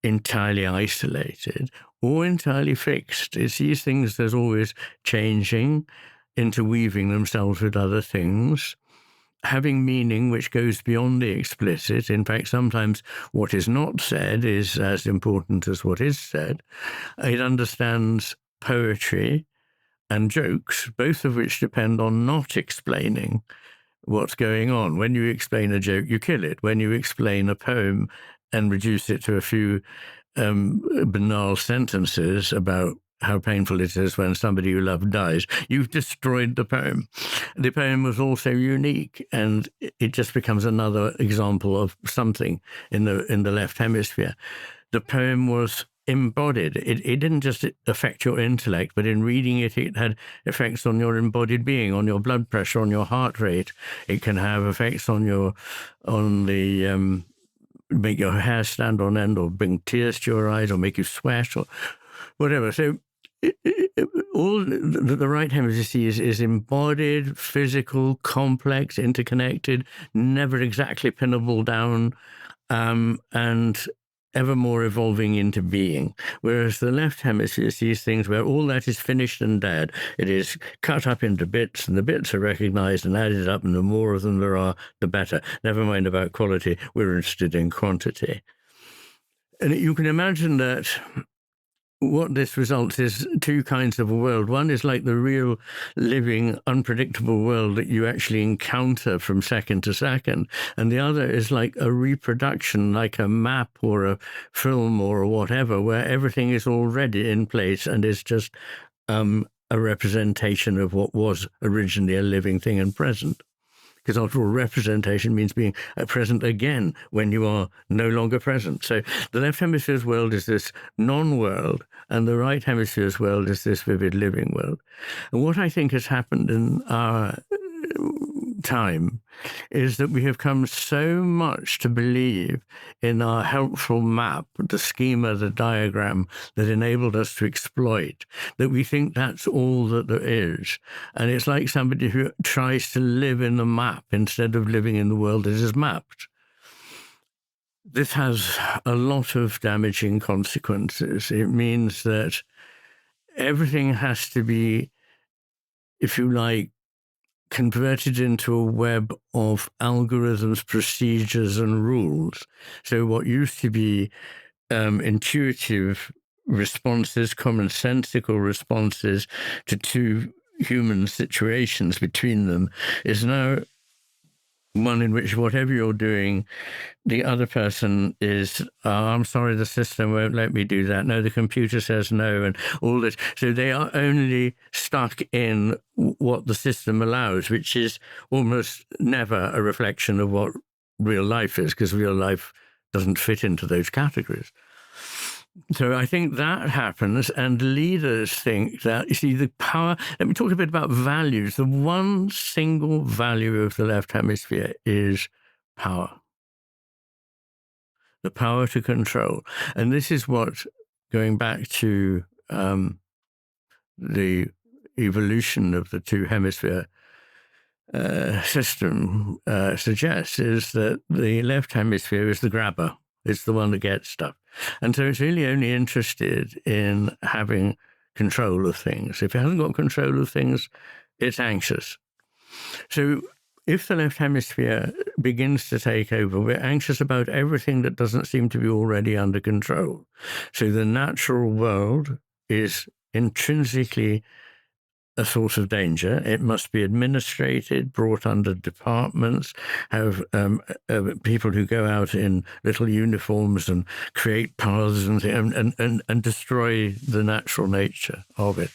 entirely isolated or entirely fixed. It sees things as always changing, interweaving themselves with other things, having meaning which goes beyond the explicit. In fact, sometimes what is not said is as important as what is said. It understands poetry and jokes, both of which depend on not explaining what's going on. When you explain a joke, you kill it. When you explain a poem and reduce it to a few banal sentences about how painful it is when somebody you love dies, you've destroyed the poem. The poem was also unique, and it just becomes another example of something in the left hemisphere. The poem was embodied. It didn't just affect your intellect, but in reading it, it had effects on your embodied being, on your blood pressure, on your heart rate. It can have effects on make your hair stand on end, or bring tears to your eyes, or make you sweat, or whatever. So all the right hemisphere is embodied, physical, complex, interconnected, never exactly pinnable down, and ever more evolving into being. Whereas the left hemisphere sees things where all that is finished and dead. It is cut up into bits, and the bits are recognized and added up, and the more of them there are, the better. Never mind about quality, we're interested in quantity. And you can imagine that what this results is two kinds of a world. One is like the real, living, unpredictable world that you actually encounter from second to second. And the other is like a reproduction, like a map or a film or whatever, where everything is already in place and is just a representation of what was originally a living thing and present. Because after all, representation means being present again when you are no longer present. So the left hemisphere's world is this non-world, and the right hemisphere's world is this vivid living world. And what I think has happened in our time is that we have come so much to believe in our helpful map, the schema, the diagram that enabled us to exploit, that we think that's all that there is. And it's like somebody who tries to live in the map instead of living in the world that is mapped. This has a lot of damaging consequences. It means that everything has to be, if you like, converted into a web of algorithms, procedures, and rules. So what used to be intuitive responses, commonsensical responses to two human situations between them is now one in which whatever you're doing, the other person is, oh, I'm sorry, the system won't let me do that. No, the computer says no, and all this. So they are only stuck in what the system allows, which is almost never a reflection of what real life is, because real life doesn't fit into those categories. So I think that happens, and leaders think that, you see, the power, let me talk a bit about values. The one single value of the left hemisphere is power. The power to control. And this is what, going back to the evolution of the two hemisphere system suggests, is that the left hemisphere is the grabber. It's the one that gets stuff. And so it's really only interested in having control of things. If it hasn't got control of things, it's anxious. So if the left hemisphere begins to take over, we're anxious about everything that doesn't seem to be already under control. So the natural world is intrinsically a source of danger. It must be administrated, brought under departments, have people who go out in little uniforms and create paths and destroy the natural nature of it.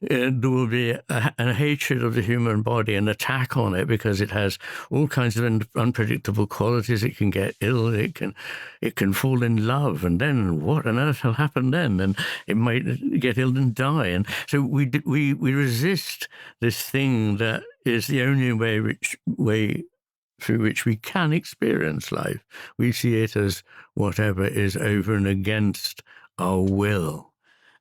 There will be a hatred of the human body, an attack on it, because it has all kinds of unpredictable qualities. It can get ill, it can fall in love, and then what on earth will happen then? And it might get ill and die. And so we resist this thing that is the only way through which we can experience life. We see it as whatever is over and against our will.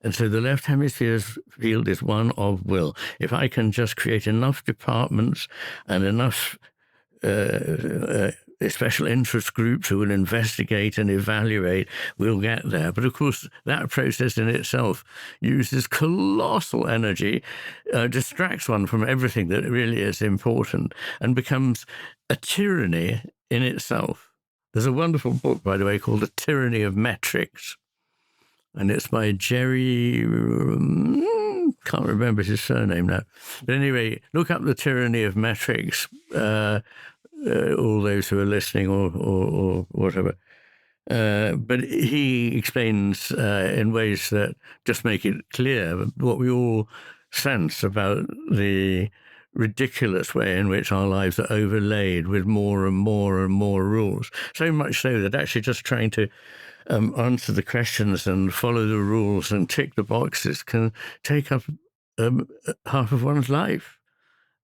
And so the left hemisphere's field is one of will. If I can just create enough departments and enough special interest groups who will investigate and evaluate, we'll get there. But of course, that process in itself uses colossal energy, distracts one from everything that really is important, and becomes a tyranny in itself. There's a wonderful book, by the way, called The Tyranny of Metrics. And it's by Jerry, can't remember his surname now. But anyway, look up The Tyranny of Metrics, all those who are listening or whatever. But he explains in ways that just make it clear what we all sense about the ridiculous way in which our lives are overlaid with more and more and more rules. So much so that actually just trying to answer the questions and follow the rules and tick the boxes can take up half of one's life.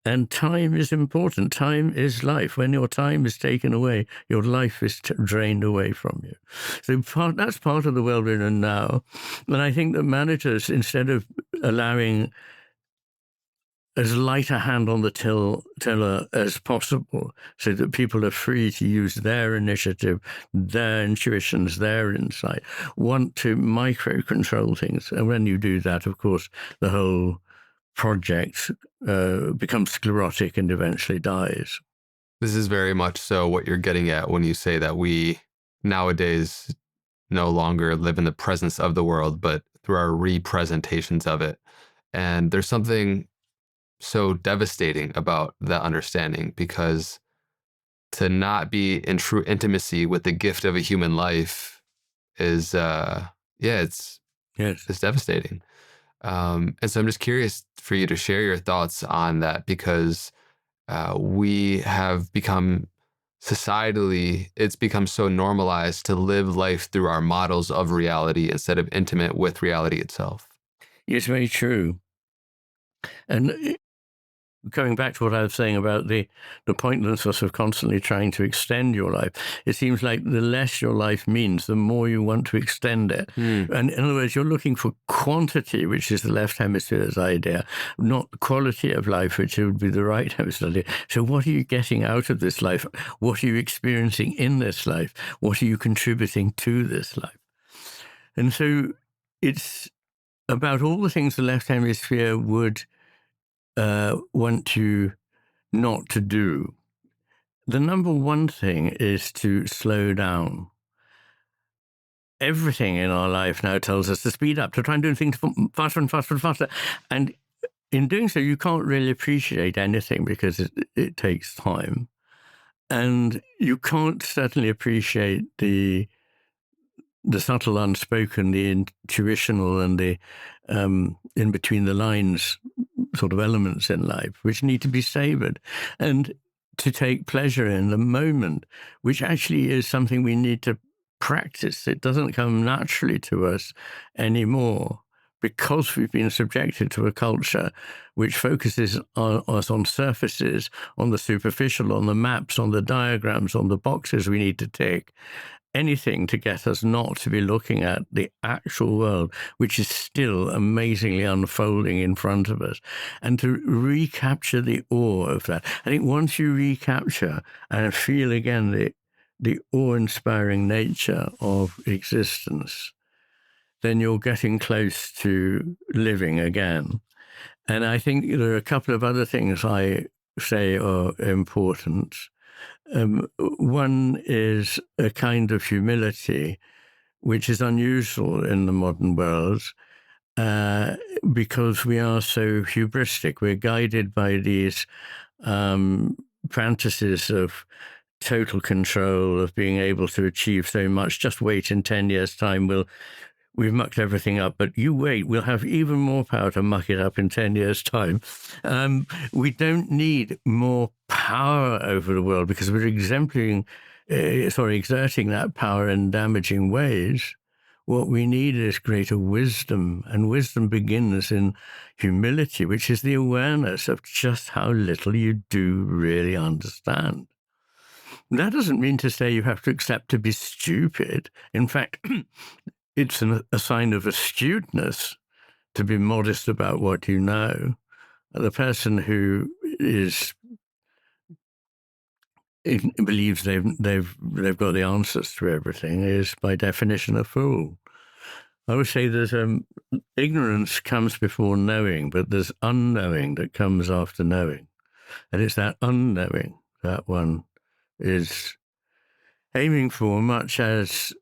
And time is important. Time is life. When your time is taken away, your life is drained away from you. So that's part of the world we're in now. And I think that managers, instead of allowing as light a hand on the tiller as possible, so that people are free to use their initiative, their intuitions, their insight, want to micro-control things. And when you do that, of course, the whole project becomes sclerotic and eventually dies. This is very much so what you're getting at when you say that we nowadays no longer live in the presence of the world, but through our representations of it. And there's something so devastating about that understanding, because to not be in true intimacy with the gift of a human life is, it's Yes. devastating. And so I'm just curious for you to share your thoughts on that, because we have become societally, it's become so normalized to live life through our models of reality instead of intimate with reality itself. It's very true. And going back to what I was saying about the pointlessness of constantly trying to extend your life, it seems like the less your life means, the more you want to extend it. And in other words, you're looking for quantity, which is the left hemisphere's idea, not quality of life, which would be the right hemisphere's idea. So what are you getting out of this life? What are you experiencing in this life? What are you contributing to this life? And so it's about all the things the left hemisphere would want you not to do. The number one thing is to slow down. Everything in our life now tells us to speed up, to try and do things faster and faster and faster. And in doing so, you can't really appreciate anything because it takes time. And you can't certainly appreciate the subtle unspoken, the intuitional, and the in between the lines sort of elements in life, which need to be savored, and to take pleasure in the moment, which actually is something we need to practice. It doesn't come naturally to us anymore because we've been subjected to a culture which focuses on us on surfaces, on the superficial, on the maps, on the diagrams, on the boxes we need to tick. Anything to get us not to be looking at the actual world, which is still amazingly unfolding in front of us, and to recapture the awe of that. I think once you recapture and feel again the awe-inspiring nature of existence, then you're getting close to living again. And I think there are a couple of other things I say are important. One is a kind of humility, which is unusual in the modern world because we are so hubristic. We're guided by these fantasies of total control, of being able to achieve so much. Just wait, in 10 years' time, we've mucked everything up, but you wait, we'll have even more power to muck it up in 10 years' time. We don't need more power over the world because we're exerting that power in damaging ways. What we need is greater wisdom, and wisdom begins in humility, which is the awareness of just how little you do really understand. That doesn't mean to say you have to accept to be stupid. In fact, it's a sign of astuteness to be modest about what you know. The person who believes they've got the answers to everything is by definition a fool. I would say that ignorance comes before knowing, but there's unknowing that comes after knowing, and it's that unknowing that one is aiming for, much as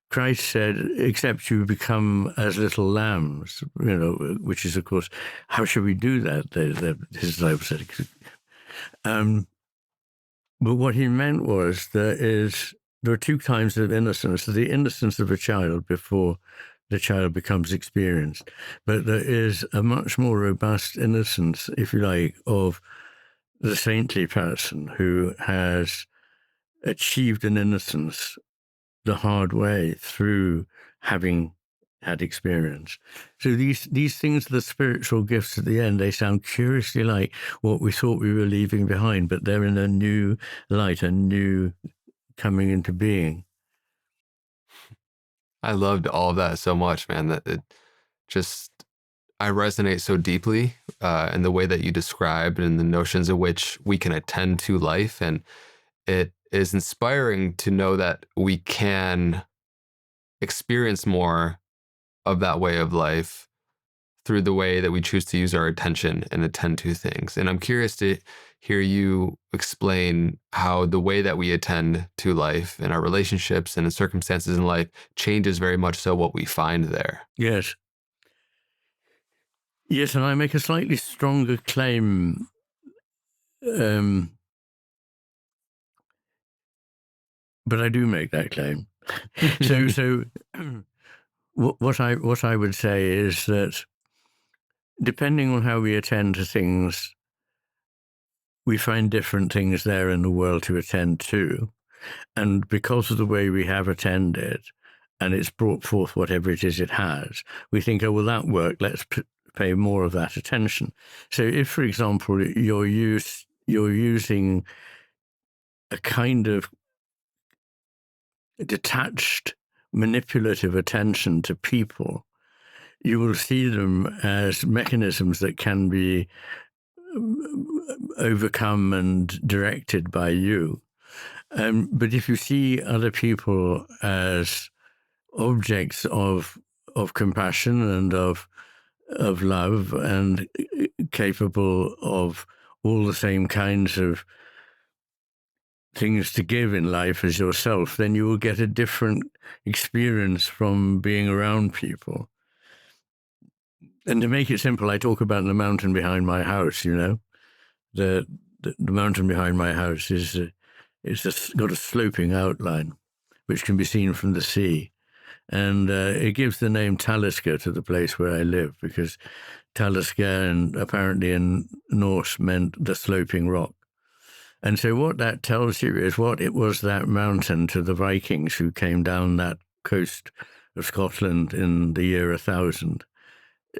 Christ said, except you become as little lambs, which is, of course, how should we do that? His disciples said. But what he meant was there are two kinds of innocence. The innocence of a child before the child becomes experienced. But there is a much more robust innocence, if you like, of the saintly person who has achieved an innocence the hard way through having had experienced. So these things are the spiritual gifts at the end. They sound curiously like what we thought we were leaving behind, but they're in a new light, a new coming into being. I loved all of that so much, man, that it just, I resonate so deeply in the way that you described and the notions of which we can attend to life. And it is inspiring to know that we can experience more of that way of life through the way that we choose to use our attention and attend to things. And I'm curious to hear you explain how the way that we attend to life and our relationships and the circumstances in life changes very much so what we find there. Yes. Yes, and I make a slightly stronger claim. But I do make that claim. So what I would say is that depending on how we attend to things, we find different things there in the world to attend to. And because of the way we have attended, and it's brought forth whatever it is it has, we think, oh, well, that worked, let's pay more of that attention. So if, for example, you're using a kind of detached, manipulative attention to people, you will see them as mechanisms that can be overcome and directed by you. But if you see other people as objects of compassion and of love and capable of all the same kinds of things to give in life as yourself, then you will get a different experience from being around people. And to make it simple, I talk about the mountain behind my house, The mountain behind my house is got a sloping outline, which can be seen from the sea. And it gives the name Talisker to the place where I live, because Talisker, and apparently in Norse, meant the sloping rock. And so what that tells you is what it was that mountain to the Vikings who came down that coast of Scotland in the year 1000.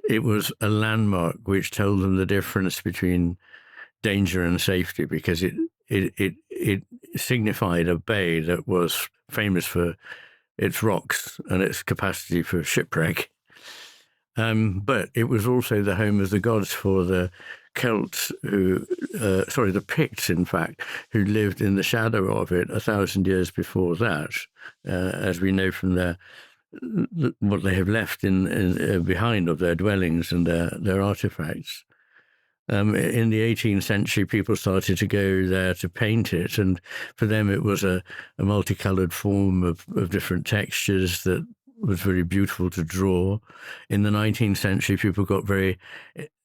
It was a landmark which told them the difference between danger and safety, because it signified a bay that was famous for its rocks and its capacity for shipwreck. But it was also the home of the gods for the Celts the Picts, in fact, who lived in the shadow of it 1,000 years before that, as we know from what they have left in behind of their dwellings and their artifacts. In the 18th century, people started to go there to paint it, and for them it was a multicolored form of different textures that was very beautiful to draw. In the 19th century, people got very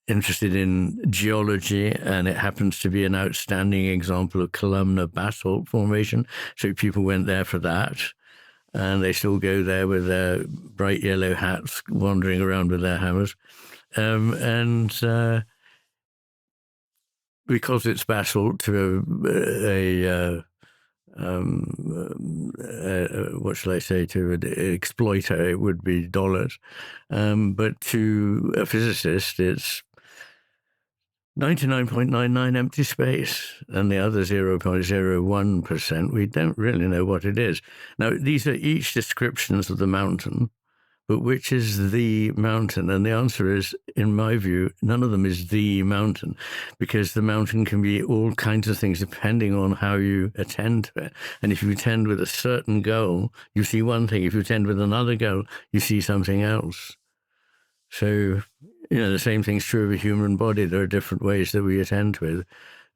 interested in geology, and it happens to be an outstanding example of columnar basalt formation, so people went there for that. And they still go there with their bright yellow hats, wandering around with their hammers. Because it's basalt to what shall I say, to an exploiter, it would be dollars. But to a physicist, it's 99.99 empty space, and the other 0.01%, we don't really know what it is. Now, these are each descriptions of the mountain, but which is the mountain? And the answer is, in my view, none of them is the mountain, because the mountain can be all kinds of things depending on how you attend to it. And if you attend with a certain goal, you see one thing. If you attend with another goal, you see something else. So, the same thing's true of a human body. There are different ways that we attend to it.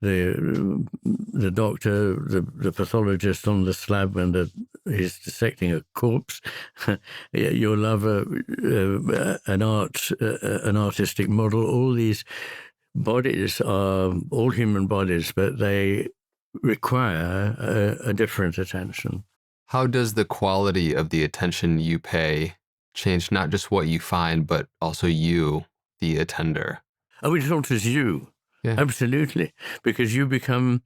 The doctor, the pathologist on the slab when he's dissecting a corpse, your lover, an artistic model. All these bodies are all human bodies, but they require a different attention. How does the quality of the attention you pay change not just what you find, but also you, the attender? Oh, it alters you. Yeah. Absolutely. Because you become,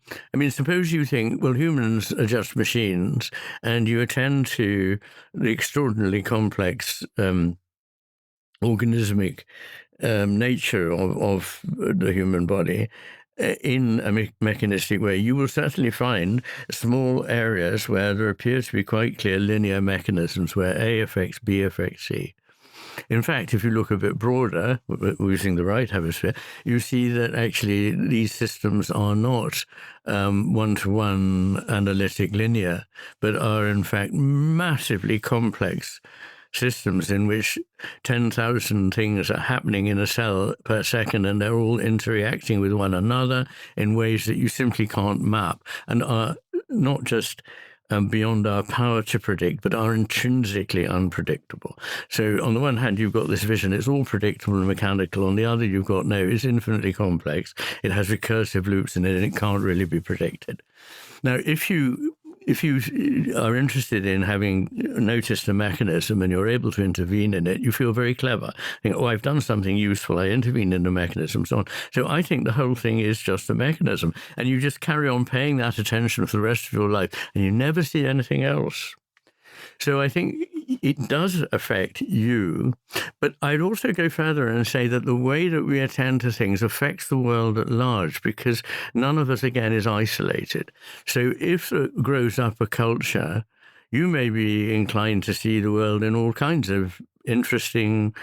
suppose you think, well, humans are just machines, and you attend to the extraordinarily complex organismic nature of the human body in a mechanistic way, you will certainly find small areas where there appears to be quite clear linear mechanisms where A affects B affects C. In fact, if you look a bit broader, using the right hemisphere, you see that actually these systems are not one-to-one analytic linear, but are in fact massively complex systems in which 10,000 things are happening in a cell per second, and they're all interacting with one another in ways that you simply can't map, and are not just beyond our power to predict, but are intrinsically unpredictable. So on the one hand, you've got this vision, it's all predictable and mechanical. On the other, you've got, no, it's infinitely complex. It has recursive loops in it, and it can't really be predicted. Now, if you are interested in having noticed a mechanism and you're able to intervene in it, you feel very clever. You think, oh, I've done something useful. I intervened in the mechanism, so on. So I think the whole thing is just a mechanism. And you just carry on paying that attention for the rest of your life, and you never see anything else. So I think it does affect you, but I'd also go further and say that the way that we attend to things affects the world at large, because none of us, again, is isolated. So if there grows up a culture, you may be inclined to see the world in all kinds of interesting,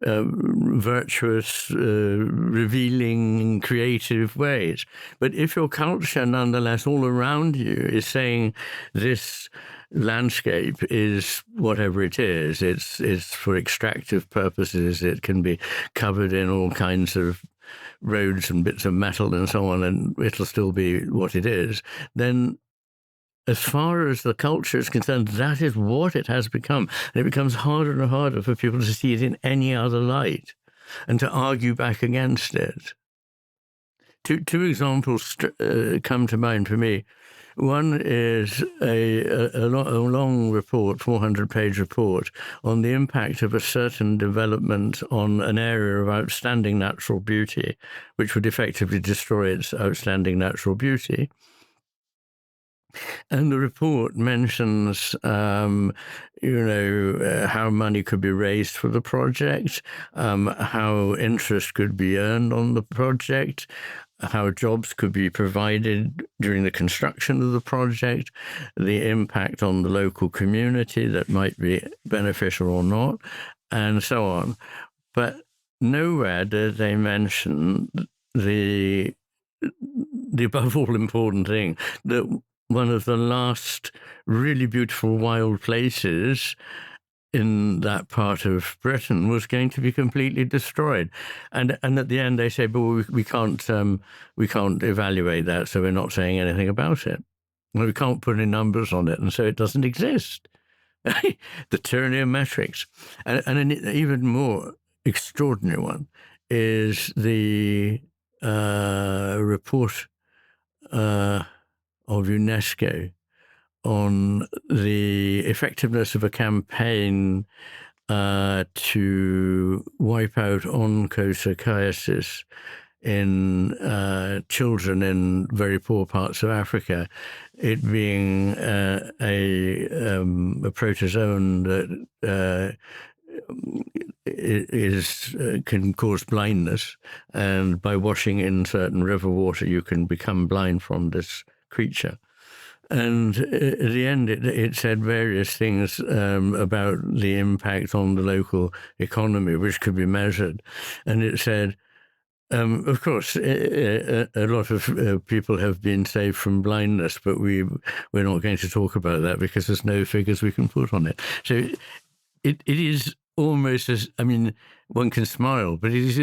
virtuous, revealing, creative ways. But if your culture, nonetheless, all around you is saying this landscape is whatever it is, it's for extractive purposes, it can be covered in all kinds of roads and bits of metal and so on, and it'll still be what it is, then as far as the culture is concerned, that is what it has become. And it becomes harder and harder for people to see it in any other light and to argue back against it. Two examples come to mind for me. One is a long report, 400-page report, on the impact of a certain development on an area of outstanding natural beauty, which would effectively destroy its outstanding natural beauty. And the report mentions, how money could be raised for the project, how interest could be earned on the project, how jobs could be provided during the construction of the project, the impact on the local community that might be beneficial or not, and so on. But nowhere did they mention the above all important thing, that one of the last really beautiful wild places in that part of Britain was going to be completely destroyed, and at the end they say, but we can't evaluate that, so we're not saying anything about it. Well, we can't put any numbers on it, and so it doesn't exist. The tyranny of metrics, and an even more extraordinary one is the report of UNESCO on the effectiveness of a campaign to wipe out onchocerciasis in children in very poor parts of Africa, it being a protozoan that can cause blindness, and by washing in certain river water you can become blind from this creature. And at the end, it said various things about the impact on the local economy, which could be measured. And it said, of course, a lot of people have been saved from blindness, but we're not going to talk about that because there's no figures we can put on it. So it is almost as, one can smile, but it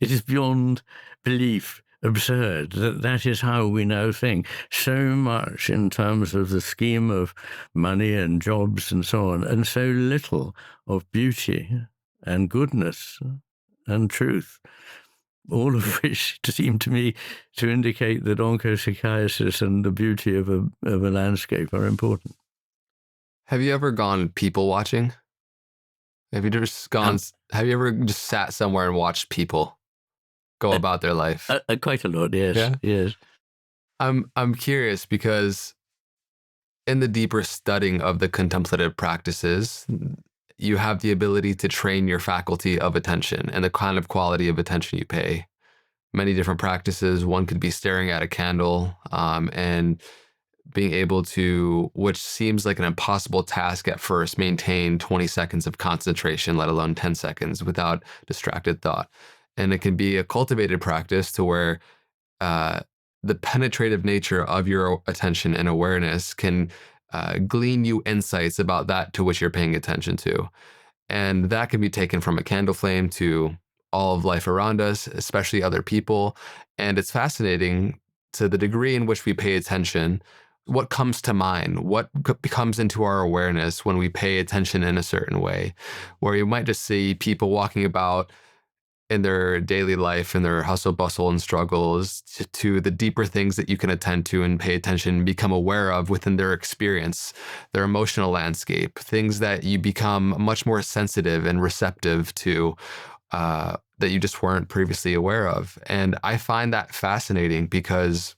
is beyond belief absurd that is how we now think so much in terms of the scheme of money and jobs and so on, and so little of beauty and goodness and truth, all of which seem to me to indicate that onchocerciasis and the beauty of a landscape are important. Have you ever gone people watching? Have you ever just sat somewhere and watched people go about their life? Quite a lot, yes. Yeah? Yes. I'm curious because in the deeper studying of the contemplative practices, you have the ability to train your faculty of attention and the kind of quality of attention you pay. Many different practices. One could be staring at a candle, and being able to, which seems like an impossible task at first, maintain 20 seconds of concentration, let alone 10 seconds without distracted thought. And it can be a cultivated practice to where uh, the penetrative nature of your attention and awareness can glean you insights about that to which you're paying attention to. And that can be taken from a candle flame to all of life around us, especially other people. And it's fascinating to the degree in which we pay attention, what comes to mind, what comes into our awareness when we pay attention in a certain way, where you might just see people walking about in their daily life and their hustle, bustle, and struggles to the deeper things that you can attend to and pay attention and become aware of within their experience, their emotional landscape, things that you become much more sensitive and receptive to that you just weren't previously aware of. And I find that fascinating because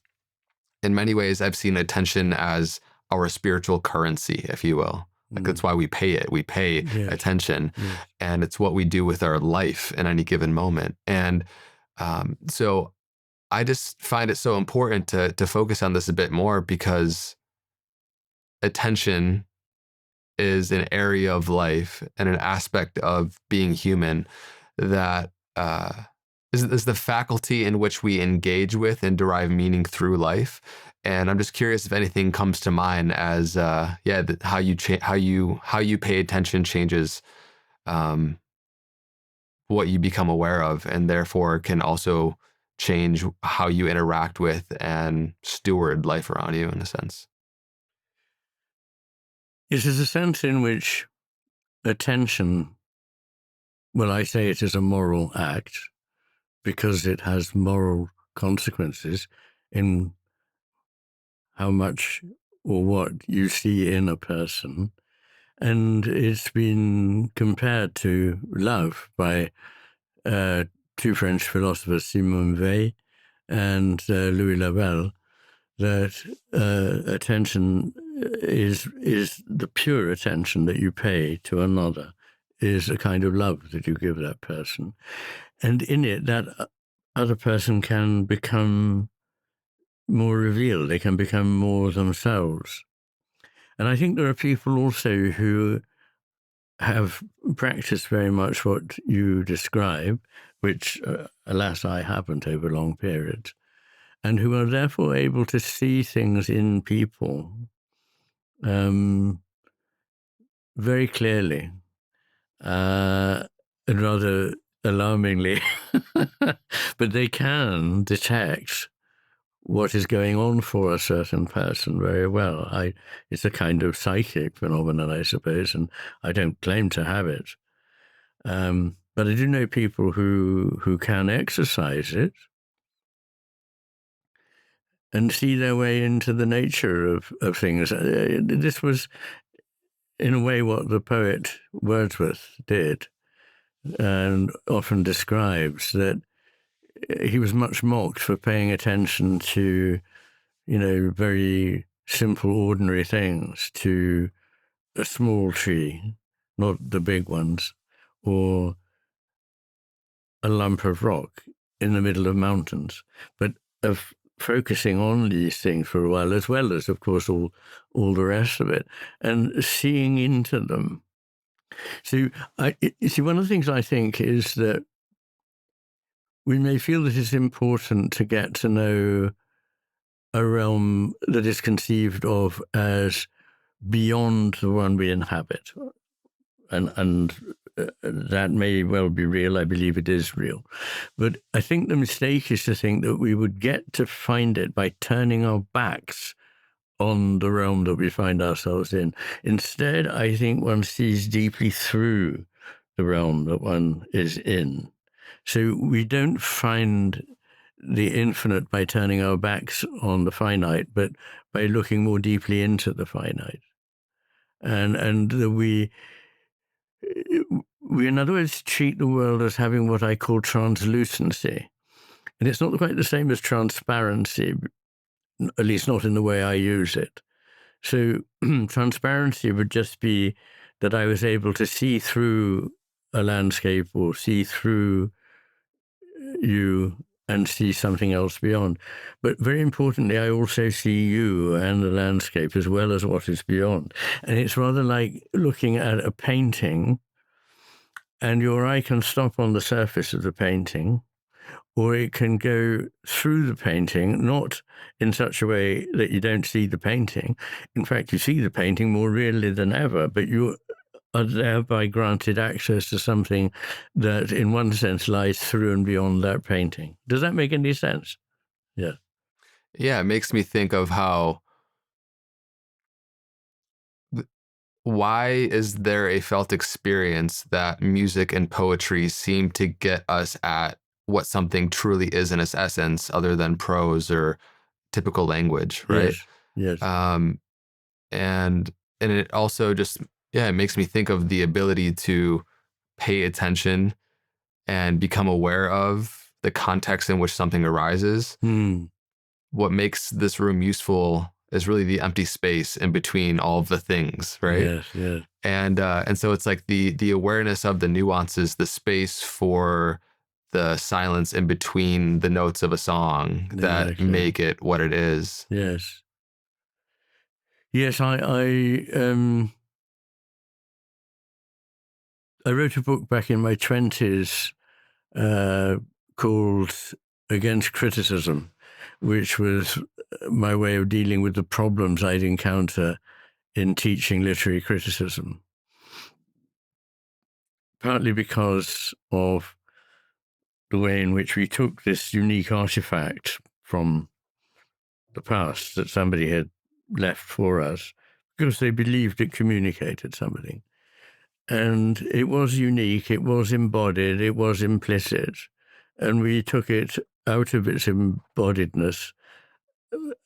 in many ways, I've seen attention as our spiritual currency, if you will. Like that's why we pay it. We pay attention, and it's what we do with our life in any given moment. And so I just find it so important to focus on this a bit more because attention is an area of life and an aspect of being human that is the faculty in which we engage with and derive meaning through life. And I'm just curious if anything comes to mind as how you pay attention changes what you become aware of, and therefore can also change how you interact with and steward life around you in a sense. It is a sense in which attention, well, I say it is a moral act because it has moral consequences in how much or what you see in a person. And it's been compared to love by two French philosophers, Simone Weil and Louis Lavelle, that attention is the pure attention that you pay to another, is a kind of love that you give that person. And in it, that other person can become more revealed. They can become more themselves. And I think there are people also who have practiced very much what you describe, which, alas, I haven't over long periods, and who are therefore able to see things in people very clearly, and rather alarmingly. But they can detect what is going on for a certain person very well. It's a kind of psychic phenomenon, I suppose, and I don't claim to have it. But I do know people who can exercise it and see their way into the nature of things. This was, in a way, what the poet Wordsworth did, and often describes that he was much mocked for paying attention to, very simple, ordinary things, to a small tree, not the big ones, or a lump of rock in the middle of mountains, but of focusing on these things for a while, as well as, of course, all the rest of it, and seeing into them. So, one of the things I think is that we may feel that it's important to get to know a realm that is conceived of as beyond the one we inhabit. And that may well be real. I believe it is real. But I think the mistake is to think that we would get to find it by turning our backs on the realm that we find ourselves in. Instead, I think one sees deeply through the realm that one is in. So we don't find the infinite by turning our backs on the finite, but by looking more deeply into the finite. And we, in other words, treat the world as having what I call translucency. And it's not quite the same as transparency, at least not in the way I use it. So transparency would just be that I was able to see through a landscape or see through you and see something else beyond. But very importantly, I also see you and the landscape as well as what is beyond. And it's rather like looking at a painting, and your eye can stop on the surface of the painting, or it can go through the painting, not in such a way that you don't see the painting. In fact, you see the painting more really than ever, but you are thereby granted access to something that, in one sense, lies through and beyond that painting. Does that make any sense? Yeah. Yeah, it makes me think of how, why is there a felt experience that music and poetry seem to get us at what something truly is in its essence, other than prose or typical language, right? Yes. Yes. Um, and and it also just, yeah, it makes me think of the ability to pay attention and become aware of the context in which something arises. Hmm. What makes this room useful is really the empty space in between all of the things, right? Yes. Yes. And so it's like the awareness of the nuances, the space for the silence in between the notes of a song that Exactly. make it what it is. Yes. Yes. I wrote a book back in my 20s called Against Criticism, which was my way of dealing with the problems I'd encounter in teaching literary criticism, partly because of the way in which we took this unique artifact from the past that somebody had left for us because they believed it communicated something. And it was unique, it was embodied, it was implicit. And we took it out of its embodiedness,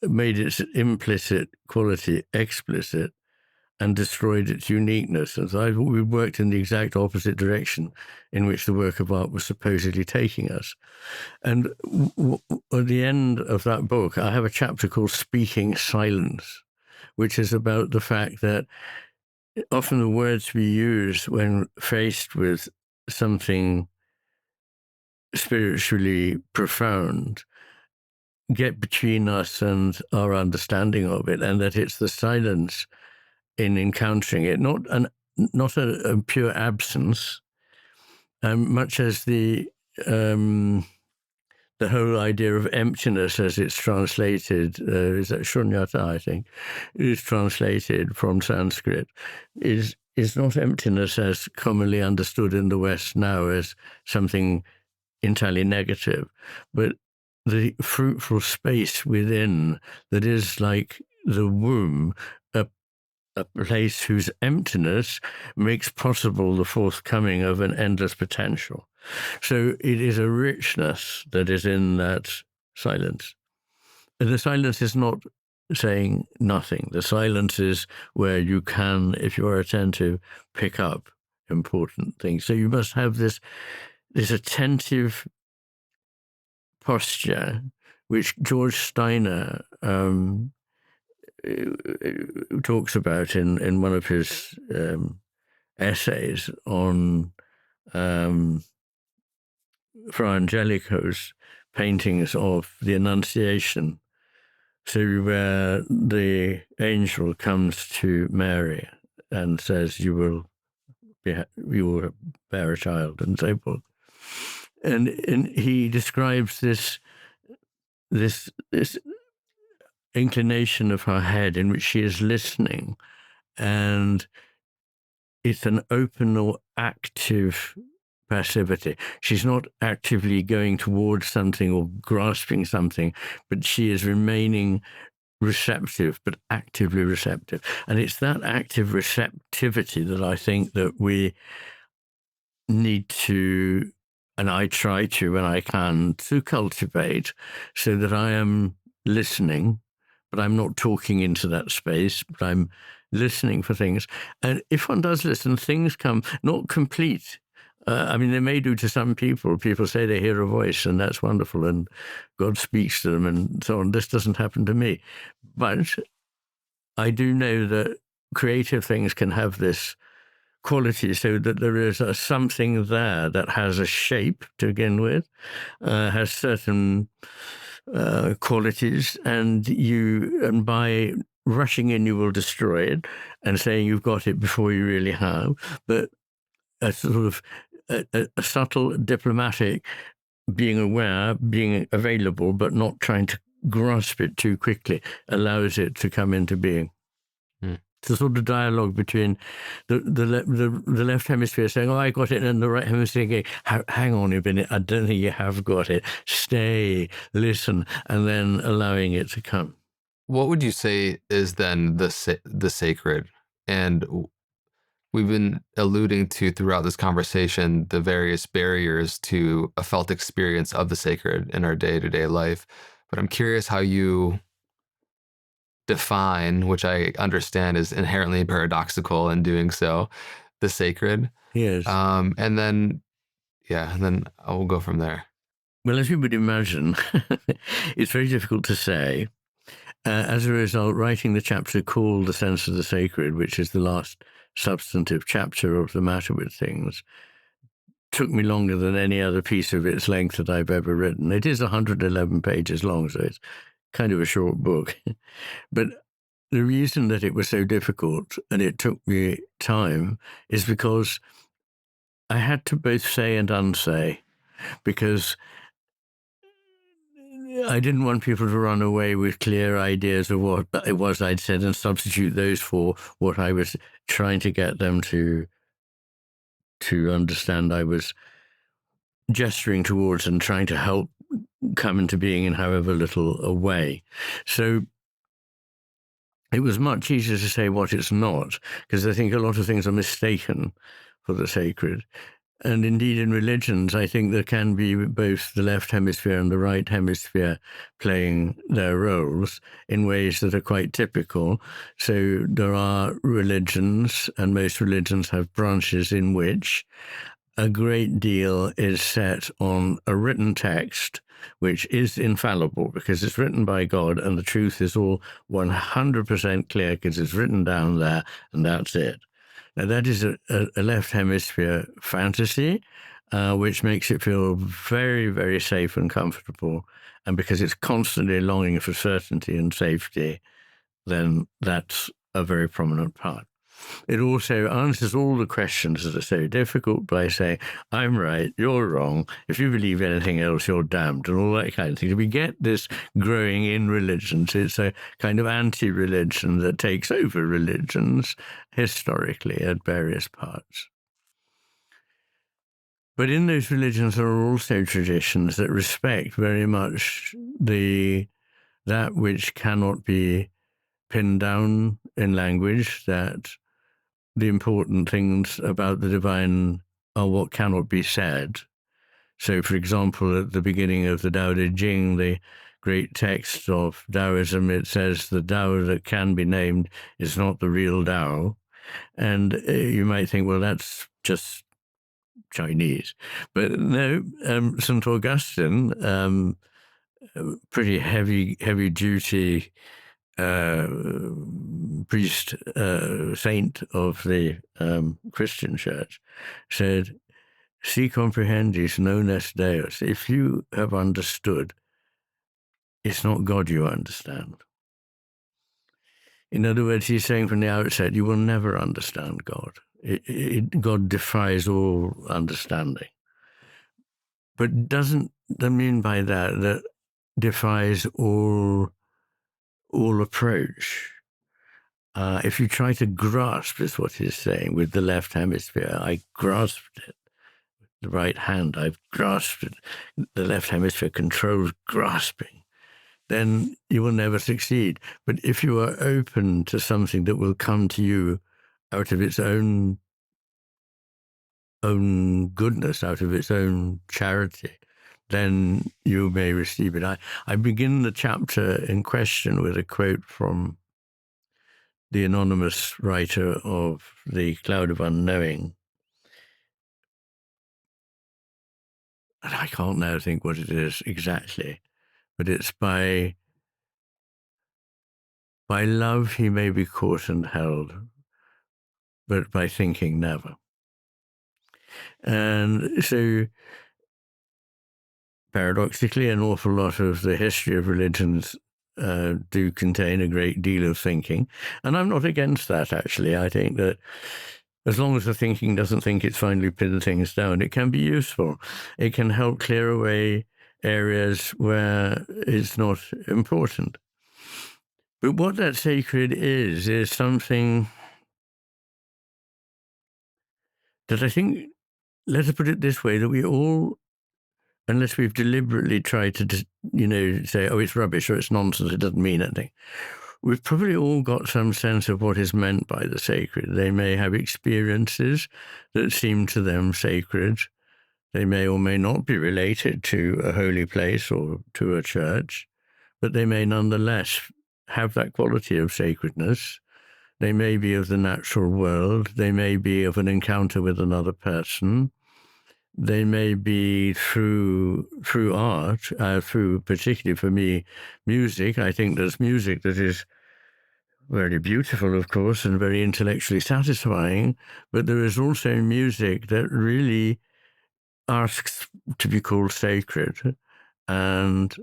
made its implicit quality explicit, and destroyed its uniqueness. And so we worked in the exact opposite direction in which the work of art was supposedly taking us. And at the end of that book, I have a chapter called Speaking Silence, which is about the fact that often the words we use when faced with something spiritually profound get between us and our understanding of it, and that it's the silence in encountering it, not a pure absence, much as the whole idea of emptiness, as it's translated, is that shunyata, I think, is translated from Sanskrit, is not emptiness as commonly understood in the West now as something entirely negative, but the fruitful space within that is like the womb, a place whose emptiness makes possible the forthcoming of an endless potential. So it is a richness that is in that silence. And the silence is not saying nothing. The silence is where you can, if you are attentive, pick up important things. So you must have this attentive posture, which George Steiner talks about in one of his essays on Fra Angelico's paintings of the Annunciation. So where the angel comes to Mary and says, you will bear a child, and so forth. And he describes this inclination of her head in which she is listening, and it's an open or active passivity. She's not actively going towards something or grasping something, but she is remaining receptive, but actively receptive. And it's that active receptivity that I think that we need to, and I try to, when I can, to cultivate, so that I am listening, but I'm not talking into that space, but I'm listening for things. And if one does listen, things come, not complete. I mean, they may do to some people. People say they hear a voice, and that's wonderful, and God speaks to them, and so on. This doesn't happen to me. But I do know that creative things can have this quality, so that there is something there that has a shape to begin with, has certain qualities, and by rushing in, you will destroy it, and saying you've got it before you really have. But a sort of a subtle diplomatic being aware, being available, but not trying to grasp it too quickly, allows it to come into being. It's a sort of dialogue between the left hemisphere saying, "Oh, I got it," and the right hemisphere going, "Hang on a minute, I don't think you have got it. Stay, listen," and then allowing it to come. What would you say is then the sacred? And we've been alluding to throughout this conversation the various barriers to a felt experience of the sacred in our day-to-day life. But I'm curious how you define, which I understand is inherently paradoxical in doing so, the sacred. Yes. And then I will go from there. Well, as you would imagine, it's very difficult to say. As a result, writing the chapter called The Sense of the Sacred, which is the last substantive chapter of The Matter with Things, took me longer than any other piece of its length that I've ever written. It is 111 pages long, so it's kind of a short book. But the reason that it was so difficult and it took me time is because I had to both say and unsay, because I didn't want people to run away with clear ideas of what it was I'd said and substitute those for what I was trying to get them to understand I was gesturing towards and trying to help come into being in however little a way. So it was much easier to say what it's not, because I think a lot of things are mistaken for the sacred. And indeed, in religions, I think there can be both the left hemisphere and the right hemisphere playing their roles in ways that are quite typical. So there are religions, and most religions have branches in which a great deal is set on a written text, which is infallible because it's written by God, and the truth is all 100% clear because it's written down there, and that's it. Now, that is a left hemisphere fantasy, which makes it feel very, very safe and comfortable. And because it's constantly longing for certainty and safety, then that's a very prominent part. It also answers all the questions that are so difficult by saying, I'm right, you're wrong. If you believe anything else, you're damned, and all that kind of thing. We get this growing in religions. It's a kind of anti-religion that takes over religions historically at various parts. But in those religions, there are also traditions that respect very much that which cannot be pinned down in language, that the important things about the divine are what cannot be said. So, for example, at the beginning of the Tao Te Ching, the great text of Taoism, it says the Tao that can be named is not the real Tao. And you might think, well, that's just Chinese. But no, St. Augustine, pretty heavy duty priest, saint of the Christian church, said, "Si comprehendis non est Deus." If you have understood, it's not God you understand. In other words, he's saying from the outset, you will never understand God. God defies all understanding. But doesn't that mean by that defies all approach? If you try to grasp, is what he's saying, with the left hemisphere, I grasped it. The right hand, I've grasped it. The left hemisphere controls grasping. Then you will never succeed. But if you are open to something that will come to you out of its own goodness, out of its own charity, then you may receive it. I begin the chapter in question with a quote from the anonymous writer of The Cloud of Unknowing. And I can't now think what it is exactly, but it's by love he may be caught and held, but by thinking, never. And so, paradoxically, an awful lot of the history of religions do contain a great deal of thinking. And I'm not against that, actually. I think that as long as the thinking doesn't think it's finally pinned things down, it can be useful. It can help clear away areas where it's not important. But what that sacred is something that I think, let's put it this way, that we all, unless we've deliberately tried to, say, oh, it's rubbish or it's nonsense, it doesn't mean anything, we've probably all got some sense of what is meant by the sacred. They may have experiences that seem to them sacred. They may or may not be related to a holy place or to a church, but they may nonetheless have that quality of sacredness. They may be of the natural world. They may be of an encounter with another person. They may be through art, through, particularly for me, music. I think there's music that is very beautiful, of course, and very intellectually satisfying, but there is also music that really asks to be called sacred. And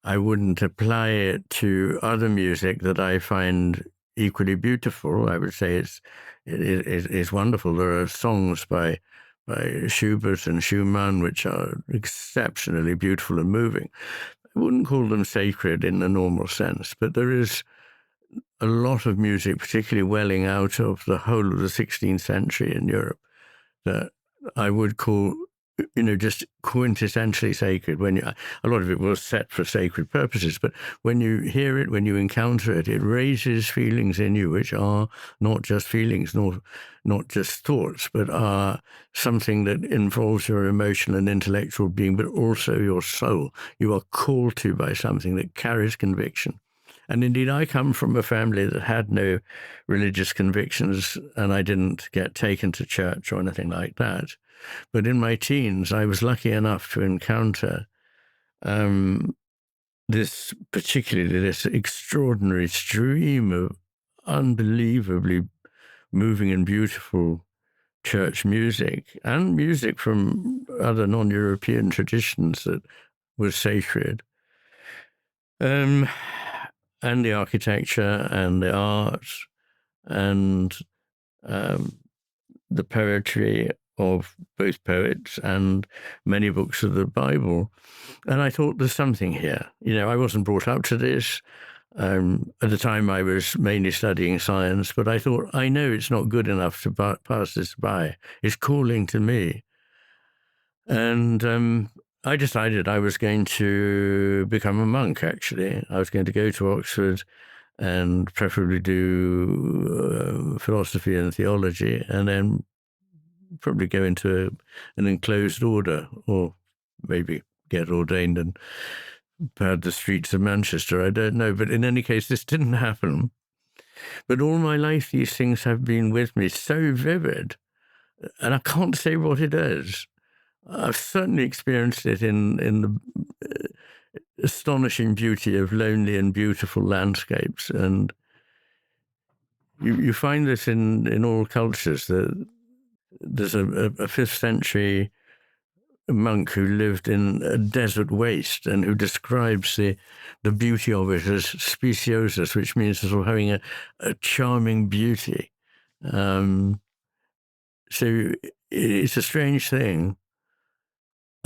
I wouldn't apply it to other music that I find equally beautiful. I would say it's wonderful. There are songs by Schubert and Schumann which are exceptionally beautiful and moving. I wouldn't call them sacred in the normal sense, but there is a lot of music, particularly welling out of the whole of the 16th century in Europe, that I would call, just quintessentially sacred. A lot of it was set for sacred purposes, but when you hear it, when you encounter it, it raises feelings in you which are not just feelings, nor not just thoughts, but are something that involves your emotional and intellectual being, but also your soul. You are called to by something that carries conviction. And indeed, I come from a family that had no religious convictions, and I didn't get taken to church or anything like that. But in my teens, I was lucky enough to encounter this extraordinary stream of unbelievably moving and beautiful church music, and music from other non-European traditions that was sacred. And the architecture and the art and the poetry of both poets and many books of the Bible. And I thought there's something here. I wasn't brought up to this. At the time, I was mainly studying science, but I thought, I know it's not good enough to pass this by. It's calling to me. And I decided I was going to become a monk, actually. I was going to go to Oxford and preferably do philosophy and theology, and then probably go into an enclosed order, or maybe get ordained and pad the streets of Manchester. I don't know. But in any case, this didn't happen. But all my life, these things have been with me, so vivid, and I can't say what it is. I've certainly experienced it in the astonishing beauty of lonely and beautiful landscapes. And you find this in all cultures. There's a 5th century monk who lived in a desert waste and who describes the beauty of it as speciosus, which means sort of having a charming beauty. So it's a strange thing.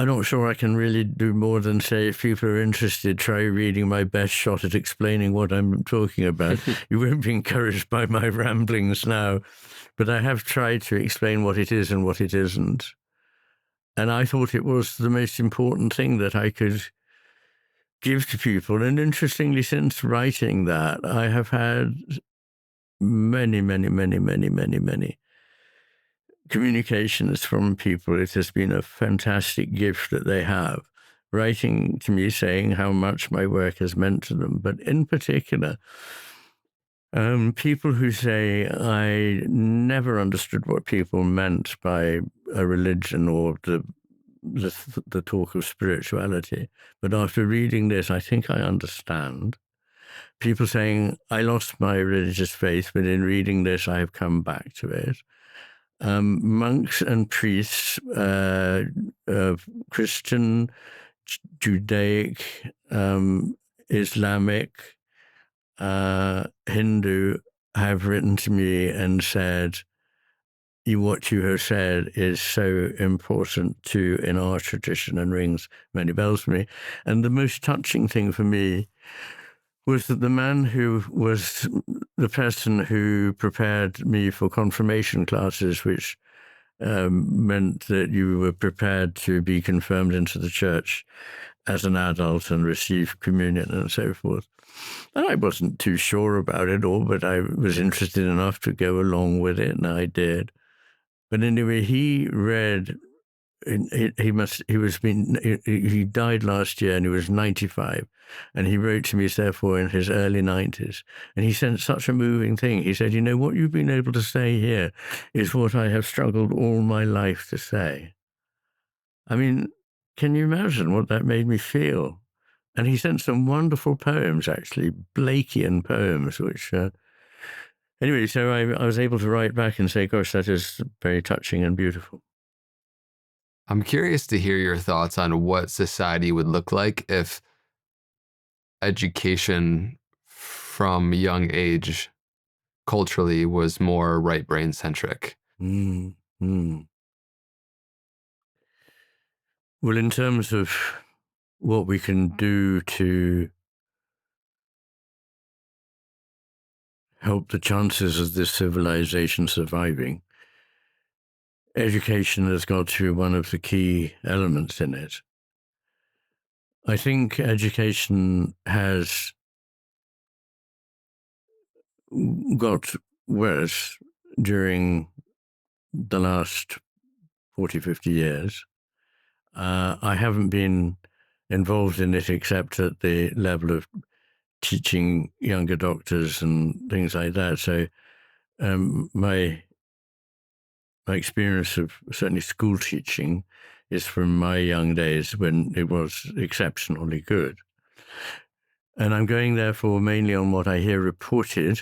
I'm not sure I can really do more than say, if people are interested, try reading my best shot at explaining what I'm talking about. You won't be encouraged by my ramblings now, but I have tried to explain what it is and what it isn't. And I thought it was the most important thing that I could give to people. And interestingly, since writing that, I have had many, many, many, many, many, many communications from people. It has been a fantastic gift that they have, writing to me saying how much my work has meant to them. But in particular, people who say, I never understood what people meant by a religion or the talk of spirituality, but after reading this, I think I understand. people saying, I lost my religious faith, but in reading this, I have come back to it. Monks and priests, Christian, Judaic, Islamic, Hindu, have written to me and said, what you have said is so important too in our tradition and rings many bells for me. And the most touching thing for me was that the man who was the person who prepared me for confirmation classes, which meant that you were prepared to be confirmed into the church as an adult and receive communion and so forth. And I wasn't too sure about it all, but I was interested enough to go along with it, and I did. But anyway, he read. He died last year, and he was 95, and he wrote to me, therefore, in his early 90s, and he sent such a moving thing. He said, what you've been able to say here is what I have struggled all my life to say. I mean, can you imagine what that made me feel? And he sent some wonderful poems, actually, Blakean poems, which... Anyway, so I was able to write back and say, gosh, that is very touching and beautiful. I'm curious to hear your thoughts on what society would look like if education from a young age culturally was more right brain centric. Well, in terms of what we can do to help the chances of this civilization surviving, education has got to be one of the key elements in it. I think education has got worse during the last 40, 50 years. I haven't been involved in it except at the level of teaching younger doctors and things like that. So my experience of certainly school teaching is from my young days when it was exceptionally good. And I'm going, therefore, mainly on what I hear reported.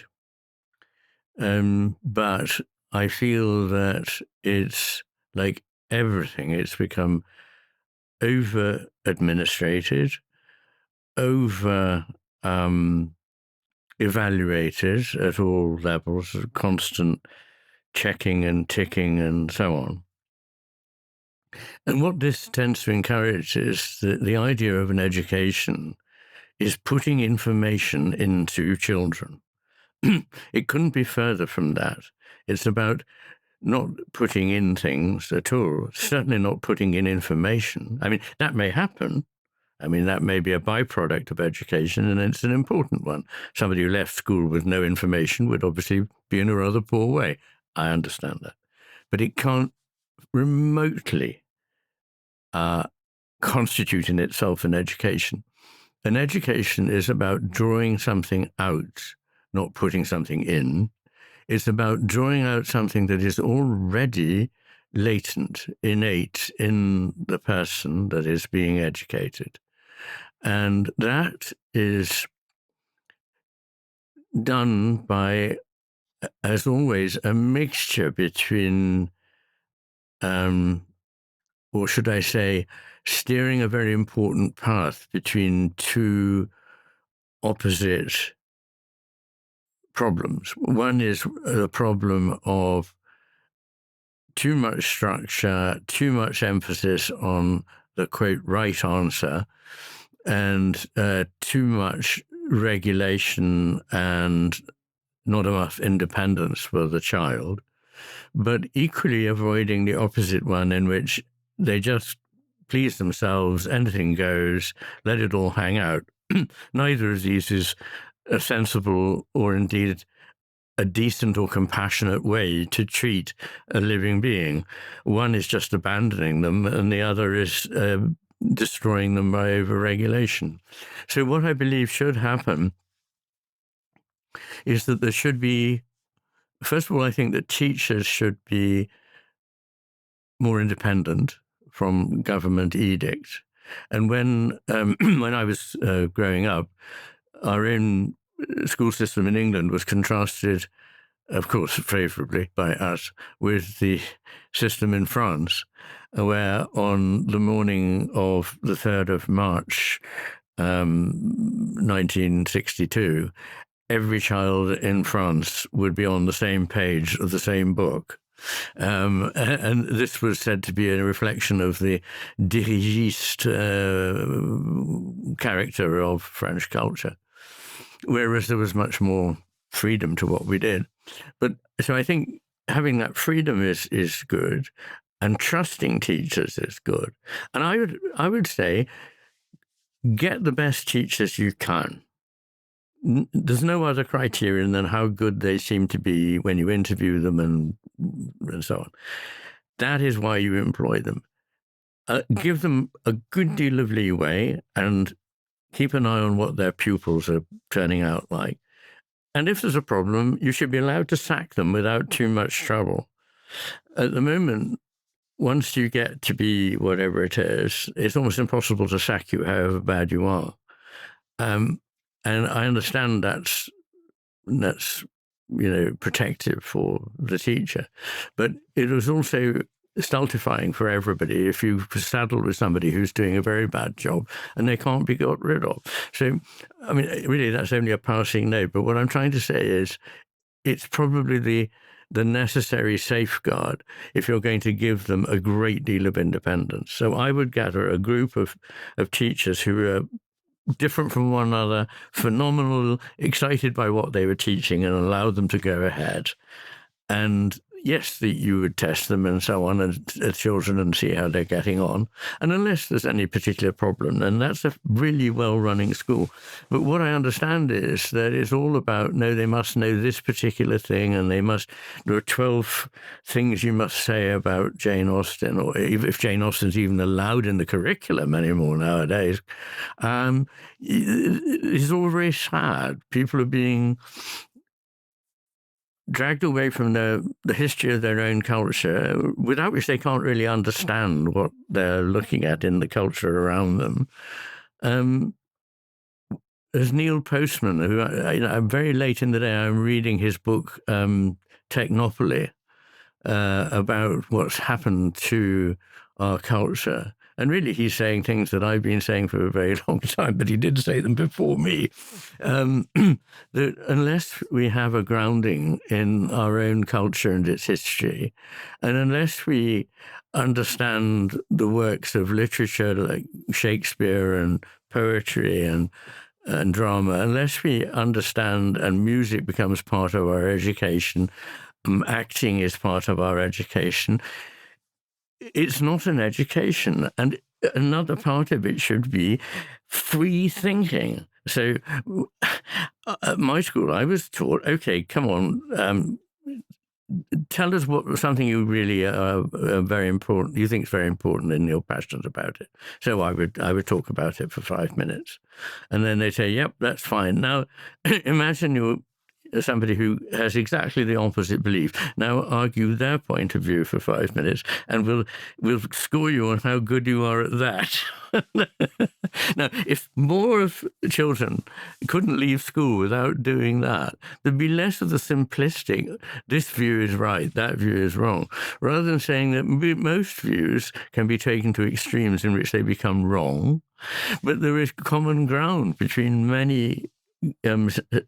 But I feel that it's like everything, it's become over-administrated, evaluated at all levels, constant checking and ticking and so on. And what this tends to encourage is that the idea of an education is putting information into children. It couldn't be further from that. It's about not putting in things at all, certainly not putting in information. I mean, that may happen. I mean, that may be a byproduct of education, and it's an important one. Somebody who left school with no information would obviously be in a rather poor way. I understand that. But it can't remotely constitute in itself an education. An education is about drawing something out, not putting something in. It's about drawing out something that is already latent, innate in the person that is being educated. And that is done by, as always, a mixture between, or should I say, steering a very important path between two opposite problems. One is the problem of too much structure, too much emphasis on the, quote, right answer, and too much regulation and not enough independence for the child, but equally avoiding the opposite one in which they just please themselves, anything goes, let it all hang out. Neither of these is a sensible or indeed a decent or compassionate way to treat a living being. One is just abandoning them, and the other is destroying them by overregulation. So what I believe should happen is that there should be, first of all, I think that teachers should be more independent from government edict. And when when I was growing up, our own school system in England was contrasted, of course, favourably by us, with the system in France, where on the morning of the 3rd of March, 1962, every child in France would be on the same page of the same book. And this was said to be a reflection of the dirigiste character of French culture, whereas there was much more freedom to what we did. But so I think having that freedom is good, and trusting teachers is good. And I would say, get the best teachers you can. There's no other criterion than how good they seem to be when you interview them and so on. That is why you employ them. Give them a good deal of leeway and keep an eye on what their pupils are turning out like. And if there's a problem, you should be allowed to sack them without too much trouble. At the moment, once you get to be whatever it is, it's almost impossible to sack you however bad you are. And I understand that's protective for the teacher, but it was also stultifying for everybody if you saddle with somebody who's doing a very bad job and they can't be got rid of. So, I mean, really, that's only a passing note. But what I'm trying to say is, it's probably the necessary safeguard if you're going to give them a great deal of independence. So I would gather a group of teachers who are different from one another, phenomenal, excited by what they were teaching, and allow them to go ahead. And yes, you would test them and so on, and children, and see how they're getting on. And unless there's any particular problem, then that's a really well-running school. But what I understand is that it's all about, no, they must know this particular thing, and there are 12 things you must say about Jane Austen, or if Jane Austen's even allowed in the curriculum anymore nowadays. It's all very sad. People are being dragged away from the history of their own culture, without which they can't really understand what they're looking at in the culture around them. There's Neil Postman, who I'm very late in the day, I'm reading his book, Technopoly, about what's happened to our culture. And really, he's saying things that I've been saying for a very long time, but he did say them before me. That unless we have a grounding in our own culture and its history, and unless we understand the works of literature like Shakespeare and poetry and drama, unless we understand, and music becomes part of our education, acting is part of our education, it's not an education. And another part of it should be free thinking. So at my school, I was taught, okay, come on, tell us something you really are very important, you think is very important, and you're passionate about it. So I would talk about it for 5 minutes, and then they say, "Yep, that's fine." Now, imagine you're somebody who has exactly the opposite belief. Now argue their point of view for 5 minutes, and we'll score you on how good you are at that. Now, if more of children couldn't leave school without doing that, there'd be less of the simplistic, this view is right, that view is wrong, rather than saying that most views can be taken to extremes in which they become wrong, but there is common ground between many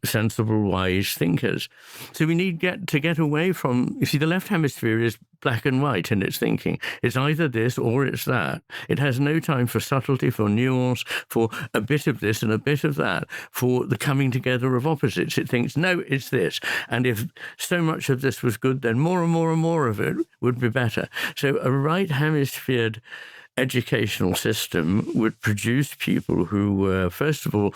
sensible, wise thinkers. So we need to get away from, you see, the left hemisphere is black and white in its thinking. It's either this or it's that. It has no time for subtlety, for nuance, for a bit of this and a bit of that, for the coming together of opposites. It thinks, no, it's this. And if so much of this was good, then more and more and more of it would be better. So a right hemisphered educational system would produce people who were, first of all,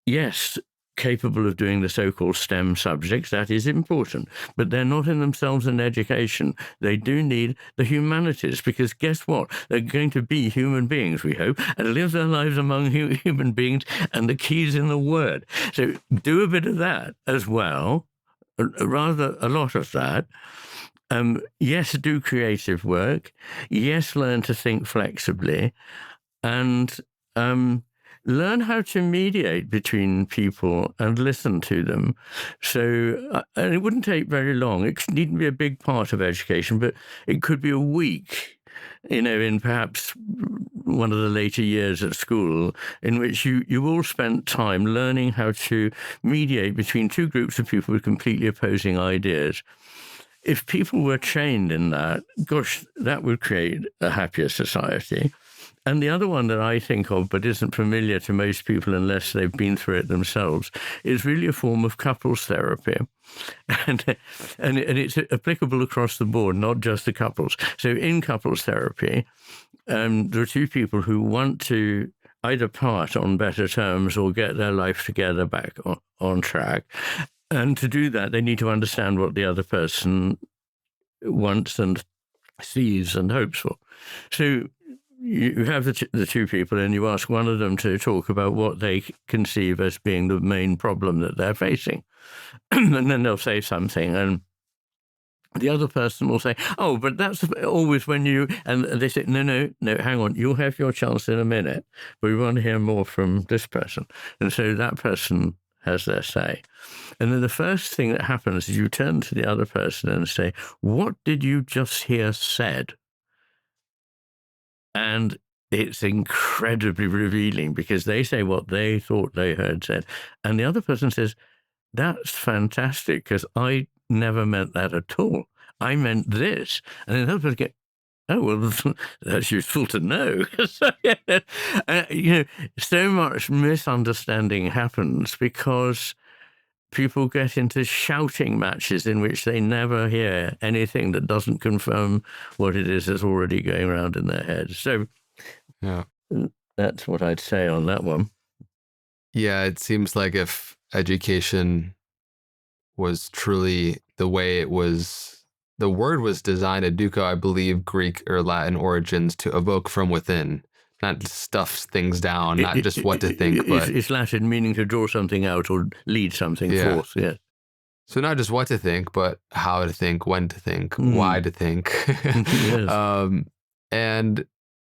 yes, capable of doing the so-called STEM subjects. That is important, but they're not in themselves an education. They do need the humanities, because guess what? They're going to be human beings, we hope, and live their lives among human beings, and the key's in the word. So do a bit of that as well, rather a lot of that. Yes, do creative work. Yes, learn to think flexibly, and learn how to mediate between people and listen to them. So, and it wouldn't take very long. It needn't be a big part of education, but it could be a week, in perhaps one of the later years at school, in which you all spent time learning how to mediate between two groups of people with completely opposing ideas. If people were trained in that, gosh, that would create a happier society. And the other one that I think of, but isn't familiar to most people unless they've been through it themselves, is really a form of couples therapy. And it's applicable across the board, not just the couples. So in couples therapy, there are two people who want to either part on better terms or get their life together back on track. And to do that, they need to understand what the other person wants and sees and hopes for. So you have the two people and you ask one of them to talk about what they conceive as being the main problem that they're facing. And then they'll say something and the other person will say, oh, but that's always when you, and they say, no, hang on, you'll have your chance in a minute, but we want to hear more from this person. And so that person has their say. And then the first thing that happens is you turn to the other person and say, what did you just hear said? And it's incredibly revealing because they say what they thought they heard said. And the other person says, that's fantastic because I never meant that at all. I meant this. And then the other person goes, oh, well, that's useful to know. So much misunderstanding happens because people get into shouting matches in which they never hear anything that doesn't confirm what it is that's already going around in their heads. So Yeah, that's what I'd say on that one. Yeah, it seems like if education was truly the way it was, the word was designed, educo, I believe, Greek or Latin origins, to evoke from within, not stuff things down, not just what to think, but it's Latin meaning to draw something out or lead something forth. Yes. So not just what to think, but how to think, when to think, why to think. Yes. And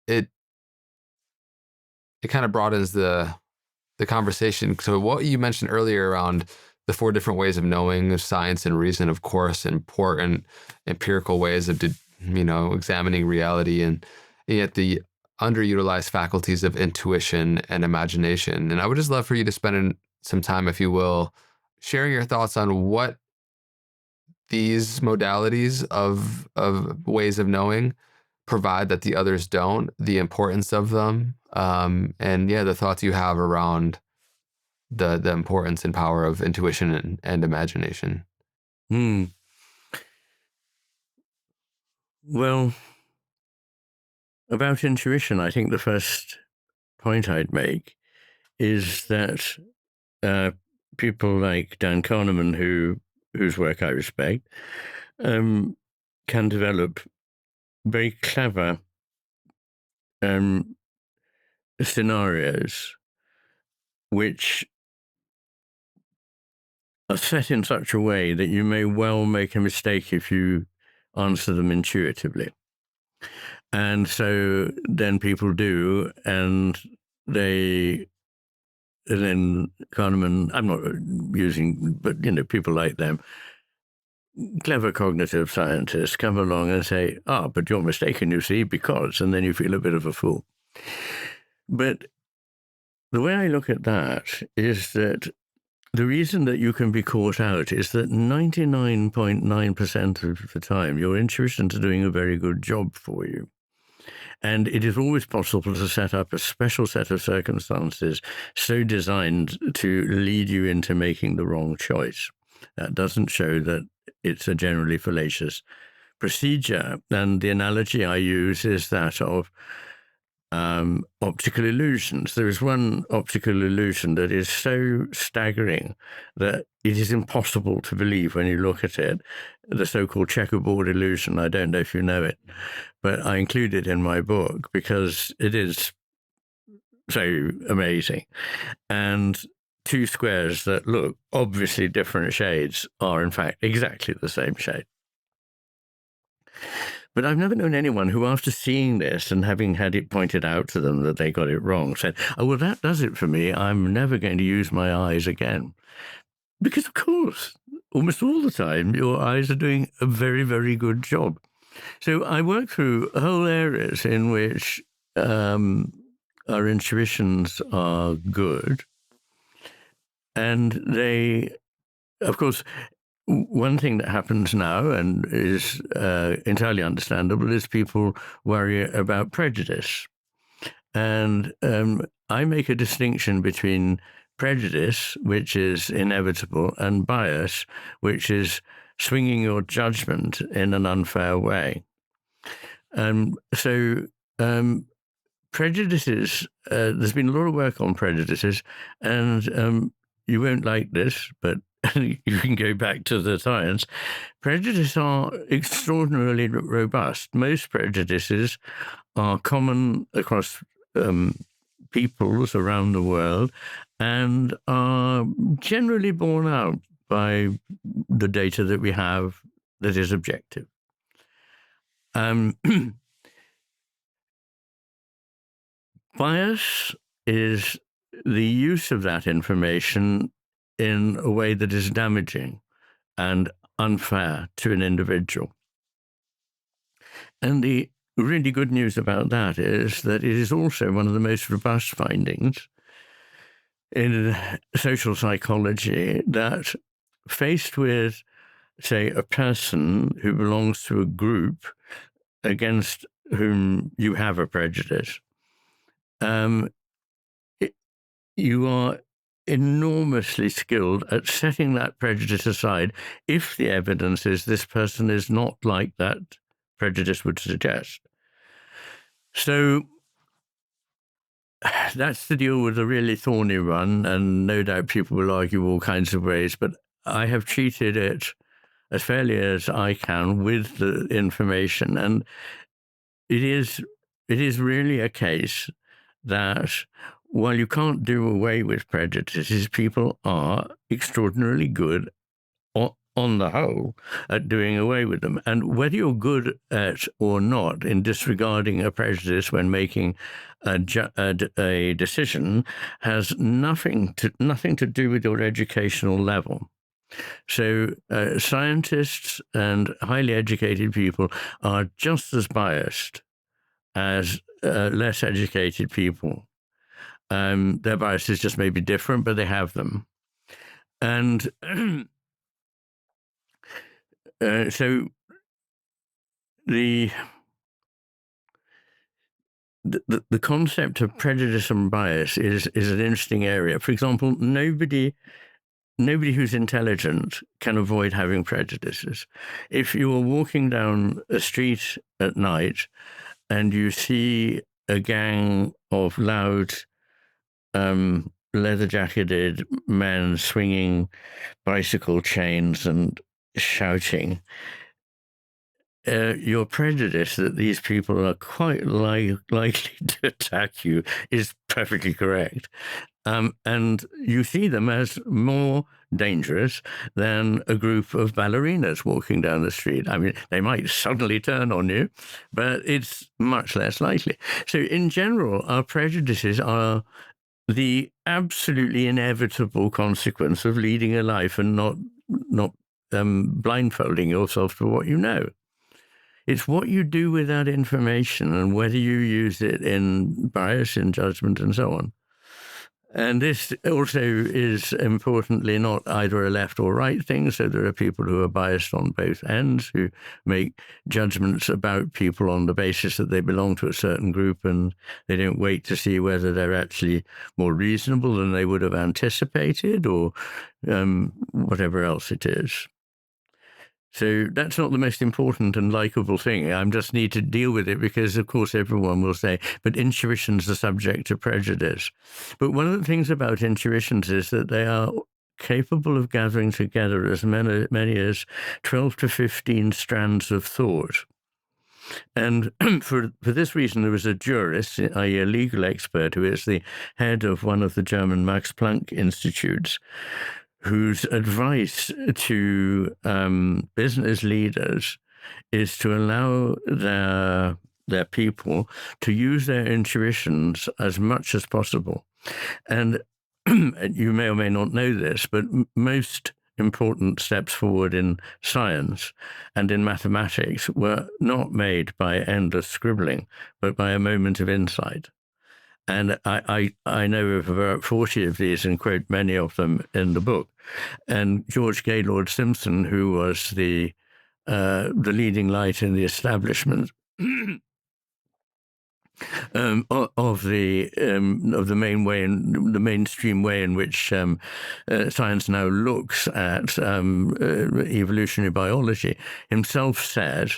it kind of broadens the conversation. So what you mentioned earlier around the 4 different ways of knowing, science and reason, of course, important empirical ways of examining reality, and yet the underutilized faculties of intuition and imagination. And I would just love for you to spend some time, if you will, sharing your thoughts on what these modalities of ways of knowing provide that the others don't, the importance of them, and the thoughts you have around the importance and power of intuition and imagination. Well, about intuition, I think the first point I'd make is that people like Dan Kahneman, whose work I respect, can develop very clever scenarios which are set in such a way that you may well make a mistake if you answer them intuitively. And so then people do, and then Kahneman, I'm not using, but people like them, clever cognitive scientists come along and say, but you're mistaken, you see, because, and then you feel a bit of a fool. But the way I look at that is that the reason that you can be caught out is that 99.9% of the time, your intuition is doing a very good job for you. And it is always possible to set up a special set of circumstances so designed to lead you into making the wrong choice. That doesn't show that it's a generally fallacious procedure. And the analogy I use is that of optical illusions. There is one optical illusion that is so staggering that it is impossible to believe when you look at it, the so-called checkerboard illusion. I don't know if you know it, but I include it in my book because it is so amazing. And 2 squares that look obviously different shades are in fact exactly the same shade. But I've never known anyone who, after seeing this and having had it pointed out to them that they got it wrong, said, oh, well, that does it for me. I'm never going to use my eyes again. Because, of course, almost all the time, your eyes are doing a very, very good job. So I work through whole areas in which our intuitions are good. And they, of course, one thing that happens now and is entirely understandable is people worry about prejudice. And I make a distinction between prejudice, which is inevitable, and bias, which is swinging your judgment in an unfair way. So prejudices, there's been a lot of work on prejudices, and you won't like this, but you can go back to the science. Prejudices are extraordinarily robust. Most prejudices are common across peoples around the world and are generally borne out by the data that we have that is objective. Bias is the use of that information in a way that is damaging and unfair to an individual. And the really good news about that is that it is also one of the most robust findings in social psychology, that faced with, say, a person who belongs to a group against whom you have a prejudice, you are enormously skilled at setting that prejudice aside if the evidence is this person is not like that prejudice would suggest. So that's to deal with a really thorny one, and no doubt people will argue all kinds of ways, but I have treated it as fairly as I can with the information. And it is really a case that while you can't do away with prejudices, people are extraordinarily good on the whole at doing away with them. And whether you're good at or not in disregarding a prejudice when making a decision has nothing to do with your educational level. So scientists and highly educated people are just as biased as less educated people. Their biases just may be different, but they have them. And so the concept of prejudice and bias is an interesting area. For example, nobody who's intelligent can avoid having prejudices. If you are walking down a street at night and you see a gang of loud, leather-jacketed men swinging bicycle chains and shouting, your prejudice that these people are quite likely to attack you is perfectly correct. And you see them as more dangerous than a group of ballerinas walking down the street. I mean, they might suddenly turn on you, but it's much less likely. So in general, our prejudices are the absolutely inevitable consequence of leading a life and not blindfolding yourself to what you know. It's what you do with that information and whether you use it in bias, in judgment, and so on. And this also is importantly not either a left or right thing. So there are people who are biased on both ends, who make judgments about people on the basis that they belong to a certain group, and they don't wait to see whether they're actually more reasonable than they would have anticipated, or whatever else it is. So that's not the most important and likable thing. I just need to deal with it because, of course, everyone will say, but intuition's the subject to prejudice. But one of the things about intuitions is that they are capable of gathering together as many as 12 to 15 strands of thought. And for this reason, there was a jurist, i.e. a legal expert, who is the head of one of the German Max Planck Institutes, whose advice to business leaders is to allow their people to use their intuitions as much as possible. And you may or may not know this, but most important steps forward in science and in mathematics were not made by endless scribbling, but by a moment of insight. And I know of about 40 of these and quote many of them in the book. And George Gaylord Simpson, who was the leading light in the establishment of the mainstream way in which science now looks at evolutionary biology, himself said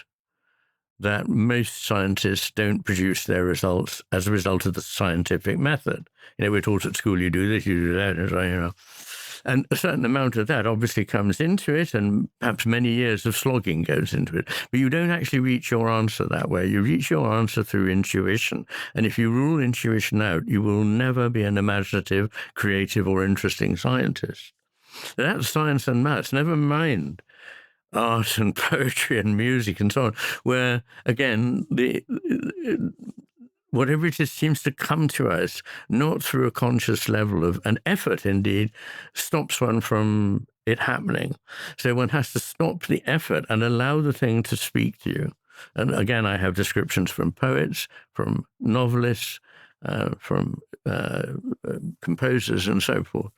that most scientists don't produce their results as a result of the scientific method. We're taught at school, you do this, you do that, And a certain amount of that obviously comes into it, and perhaps many years of slogging goes into it. But you don't actually reach your answer that way. You reach your answer through intuition. And if you rule intuition out, you will never be an imaginative, creative, or interesting scientist. That's science and maths, never mind art and poetry and music and so on, where, again, whatever it is seems to come to us, not through a conscious level of an effort, indeed, stops one from it happening. So one has to stop the effort and allow the thing to speak to you. And again, I have descriptions from poets, from novelists, from composers and so forth.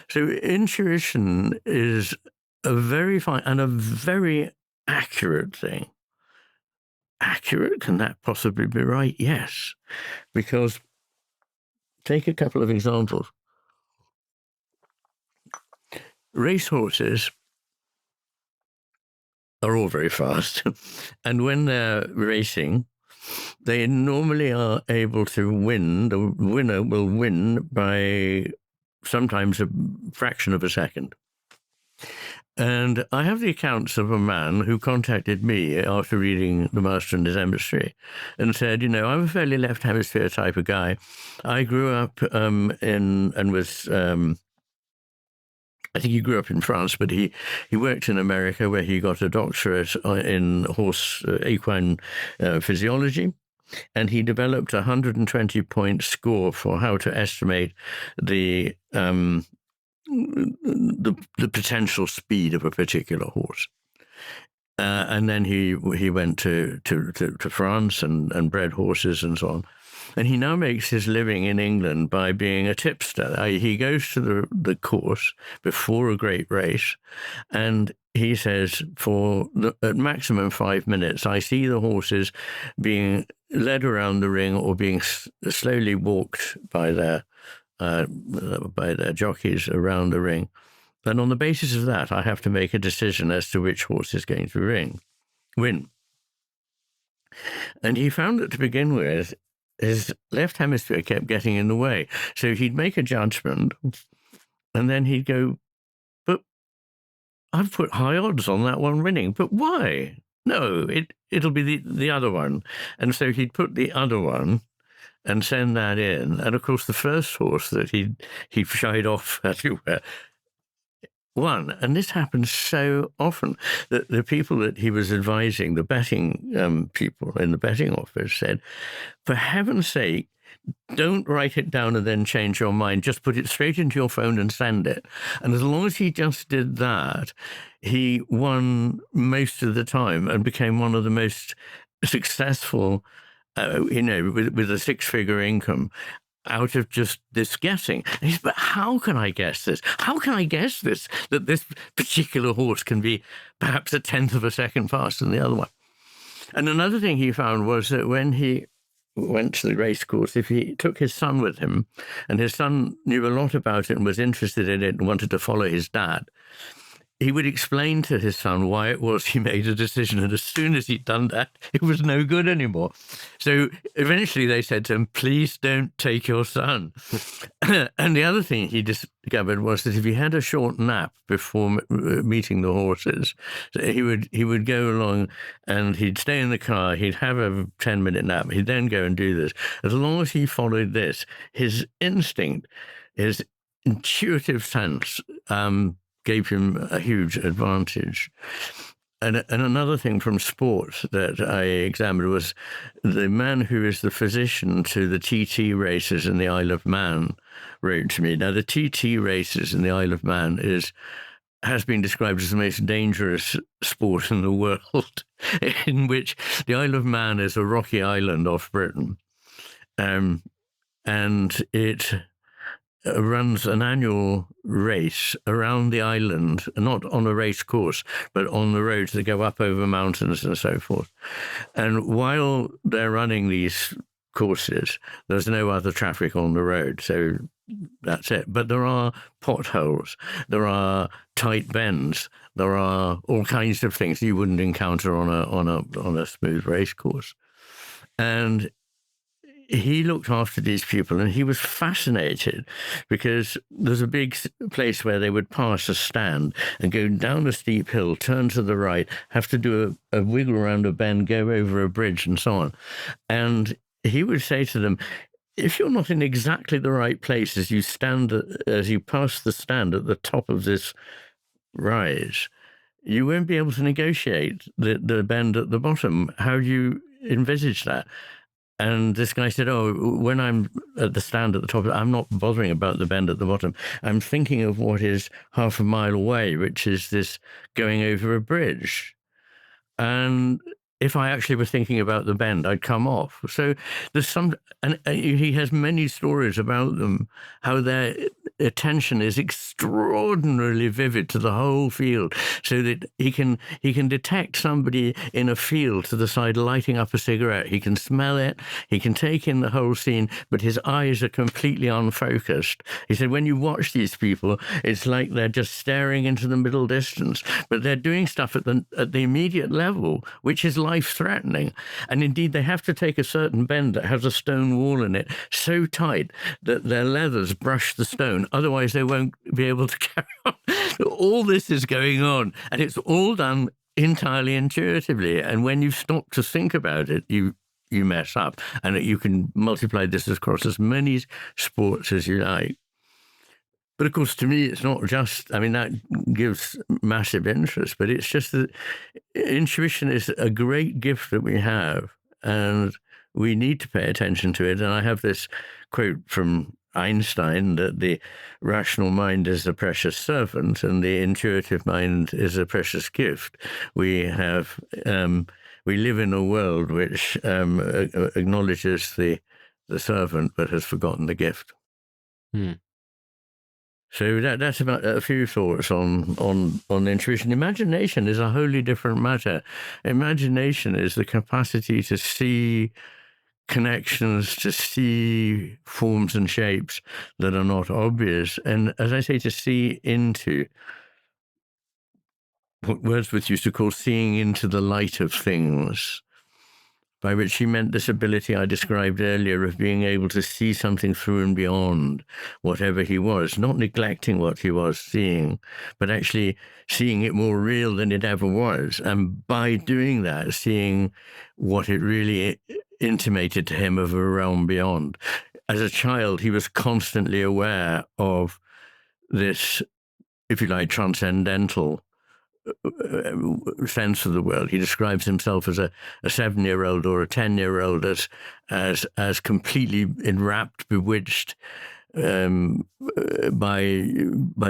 So intuition is a very fine and a very accurate thing. Accurate? Can that possibly be right? Yes. Because take a couple of examples. Racehorses are all very fast. And when they're racing, they normally are able to win. The winner will win by sometimes a fraction of a second. And I have the accounts of a man who contacted me after reading The Master and His Hemisphere and said, I'm a fairly left hemisphere type of guy. I grew up and was, I think he grew up in France, but he worked in America where he got a doctorate in equine physiology. And he developed a 120-point score for how to estimate the potential speed of a particular horse. And then he went to France and bred horses and so on. And he now makes his living in England by being a tipster. He goes to the course before a great race, and he says, at maximum 5 minutes, I see the horses being led around the ring or being slowly walked by their jockeys around the ring. And on the basis of that, I have to make a decision as to which horse is going to win. And he found that to begin with, his left hemisphere kept getting in the way. So he'd make a judgment, and then he'd go, but I've put high odds on that one winning. But why? No, it'll be the other one. And so he'd put the other one and send that in. And of course, the first horse that he shied off everywhere won. And this happens so often that the people that he was advising, the betting people in the betting office, said, for heaven's sake, don't write it down and then change your mind. Just put it straight into your phone and send it. And as long as he just did that, he won most of the time and became one of the most successful, with a six-figure income out of just this guessing. And he said, but how can I guess this? How can I guess this, that this particular horse can be perhaps a tenth of a second faster than the other one? And another thing he found was that when he went to the race course, if he took his son with him, and his son knew a lot about it and was interested in it and wanted to follow his dad, he would explain to his son why it was he made a decision. And as soon as he'd done that, it was no good anymore. So eventually they said to him, please don't take your son. And the other thing he discovered was that if he had a short nap before meeting the horses, he would go along and he'd stay in the car, he'd have a 10-minute nap, he'd then go and do this. As long as he followed this, his instinct, his intuitive sense, gave him a huge advantage. And another thing from sport that I examined was the man who is the physician to the TT races in the Isle of Man wrote to me. Now, the TT races in the Isle of Man has been described as the most dangerous sport in the world, in which the Isle of Man is a rocky island off Britain. And it runs an annual race around the island, not on a race course, but on the roads that go up over mountains and so forth. And while they're running these courses, there's no other traffic on the road, so that's it. But there are potholes, there are tight bends, there are all kinds of things you wouldn't encounter on a smooth race course. And he looked after these people, and he was fascinated because there's a big place where they would pass a stand and go down a steep hill, turn to the right, have to do a wiggle around a bend, go over a bridge and so on. And he would say to them, if you're not in exactly the right place as you pass the stand at the top of this rise, you won't be able to negotiate the bend at the bottom. How do you envisage that? And this guy said, when I'm at the stand at the top, I'm not bothering about the bend at the bottom. I'm thinking of what is half a mile away, which is this going over a bridge. And if I actually were thinking about the bend, I'd come off. So there's and he has many stories about them, how their attention is extraordinarily vivid to the whole field, so that he can detect somebody in a field to the side lighting up a cigarette. He can smell it. He can take in the whole scene, but his eyes are completely unfocused. He said, when you watch these people, it's like they're just staring into the middle distance, but they're doing stuff at the immediate level, which is life-threatening. And indeed, they have to take a certain bend that has a stone wall in it so tight that their leathers brush the stone. Otherwise, they won't be able to carry on. All this is going on, and it's all done entirely intuitively. And when you stop to think about it, you mess up. And you can multiply this across as many sports as you like. But of course, to me, it's not just, that gives massive interest, but it's just that intuition is a great gift that we have, and we need to pay attention to it. And I have this quote from Einstein that the rational mind is a precious servant and the intuitive mind is a precious gift. We live in a world which acknowledges the servant but has forgotten the gift. So that's about a few thoughts on intuition. Imagination is a wholly different matter. Imagination is the capacity to see connections, to see forms and shapes that are not obvious. And as I say, to see into what Wordsworth used to call seeing into the light of things, by which he meant this ability I described earlier of being able to see something through and beyond whatever he was, not neglecting what he was seeing, but actually seeing it more real than it ever was. And by doing that, seeing what it really intimated to him of a realm beyond. As a child, he was constantly aware of this, if you like, transcendental sense of the world. He describes himself as a 7-year-old or a 10-year-old as completely enwrapped, bewitched by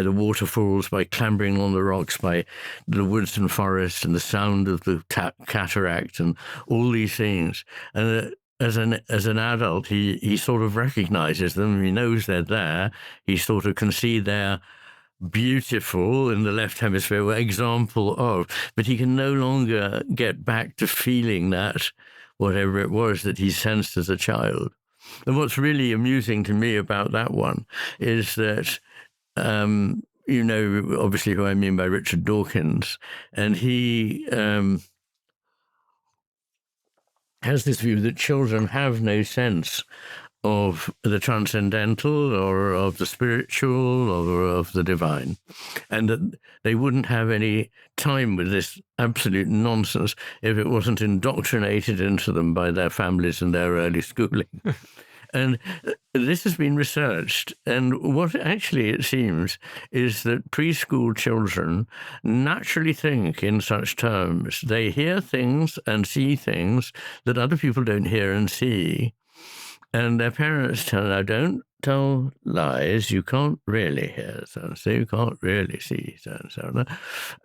the waterfalls, by clambering on the rocks, by the woods and forests and the sound of the cataract and all these things. And as an adult, he sort of recognizes them. He knows they're there. He sort of can see they're beautiful in the left hemisphere, example of, but he can no longer get back to feeling that, whatever it was that he sensed as a child. And what's really amusing to me about that one is that, obviously who I mean by Richard Dawkins, and he has this view that children have no sense of the transcendental or of the spiritual or of the divine, and that they wouldn't have any time with this absolute nonsense if it wasn't indoctrinated into them by their families and their early schooling. And this has been researched. And what actually it seems is that preschool children naturally think in such terms. They hear things and see things that other people don't hear and see. And their parents tell them, now, don't tell lies. You can't really hear so you can't really see so.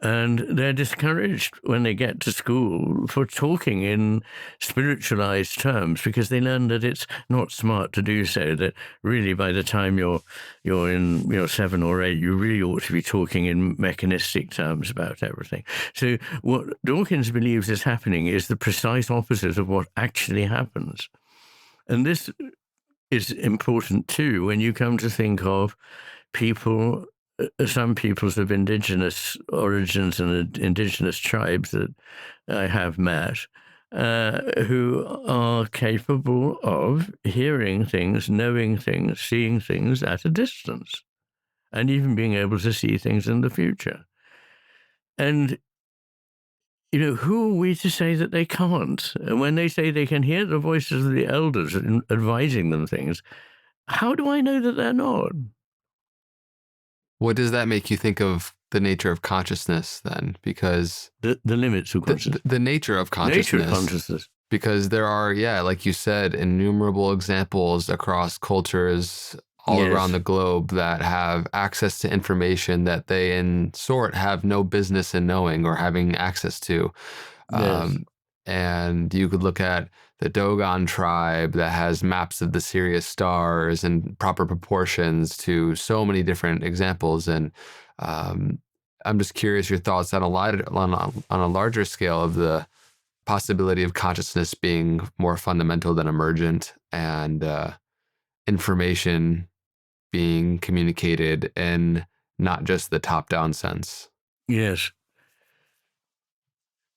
And they're discouraged when they get to school for talking in spiritualized terms, because they learn that it's not smart to do so, that really by the time you're in 7 or 8, you really ought to be talking in mechanistic terms about everything. So what Dawkins believes is happening is the precise opposite of what actually happens. And this is important too when you come to think of people, some peoples of indigenous origins and indigenous tribes that I have met, who are capable of hearing things, knowing things, seeing things at a distance, and even being able to see things in the future. And who are we to say that they can't? And when they say they can hear the voices of the elders advising them things, how do I know that they're not? What does that make you think of the nature of consciousness then? Because The limits of consciousness. the nature of consciousness. Nature of consciousness. Because there are, like you said, innumerable examples across cultures all around the globe that have access to information that they in sort have no business in knowing or having access to. Yes. And you could look at the Dogon tribe that has maps of the Sirius stars and proper proportions to so many different examples. And I'm just curious your thoughts on a larger scale of the possibility of consciousness being more fundamental than emergent, and information being communicated in not just the top-down sense. Yes.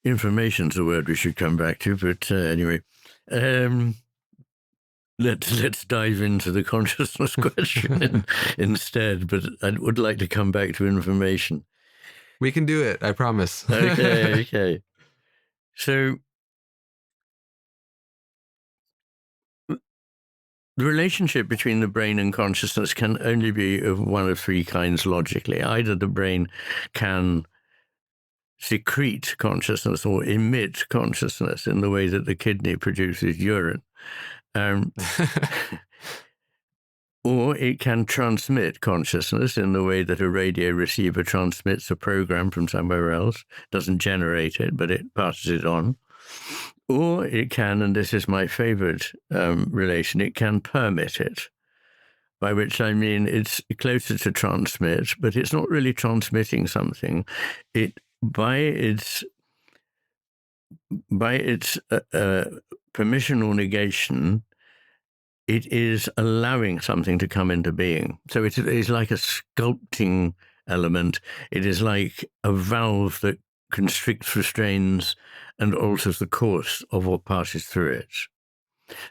Information's a word we should come back to, but anyway. Let's dive into the consciousness question instead, but I would like to come back to information. We can do it, I promise. Okay. So the relationship between the brain and consciousness can only be of one of three kinds logically. Either the brain can secrete consciousness or emit consciousness in the way that the kidney produces urine. Or it can transmit consciousness in the way that a radio receiver transmits a program from somewhere else, doesn't generate it, but it passes it on. Or it can, and this is my favorite relation, it can permit it, by which I mean it's closer to transmit, but it's not really transmitting something. By its permission or negation, it is allowing something to come into being. So it is like a sculpting element. It is like a valve that constricts, restrains, and alters the course of what passes through it.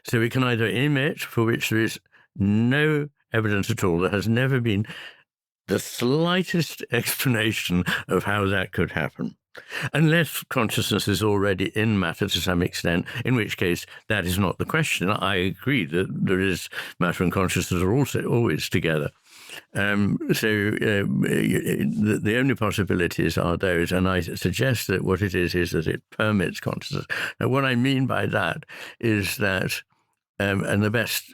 So it can either emit, for which there is no evidence at all. There has never been the slightest explanation of how that could happen, unless consciousness is already in matter to some extent, in which case that is not the question. I agree that there is matter and consciousness are also always together. The only possibilities are those, and I suggest that what it is that it permits consciousness. Now, what I mean by that is that, and the best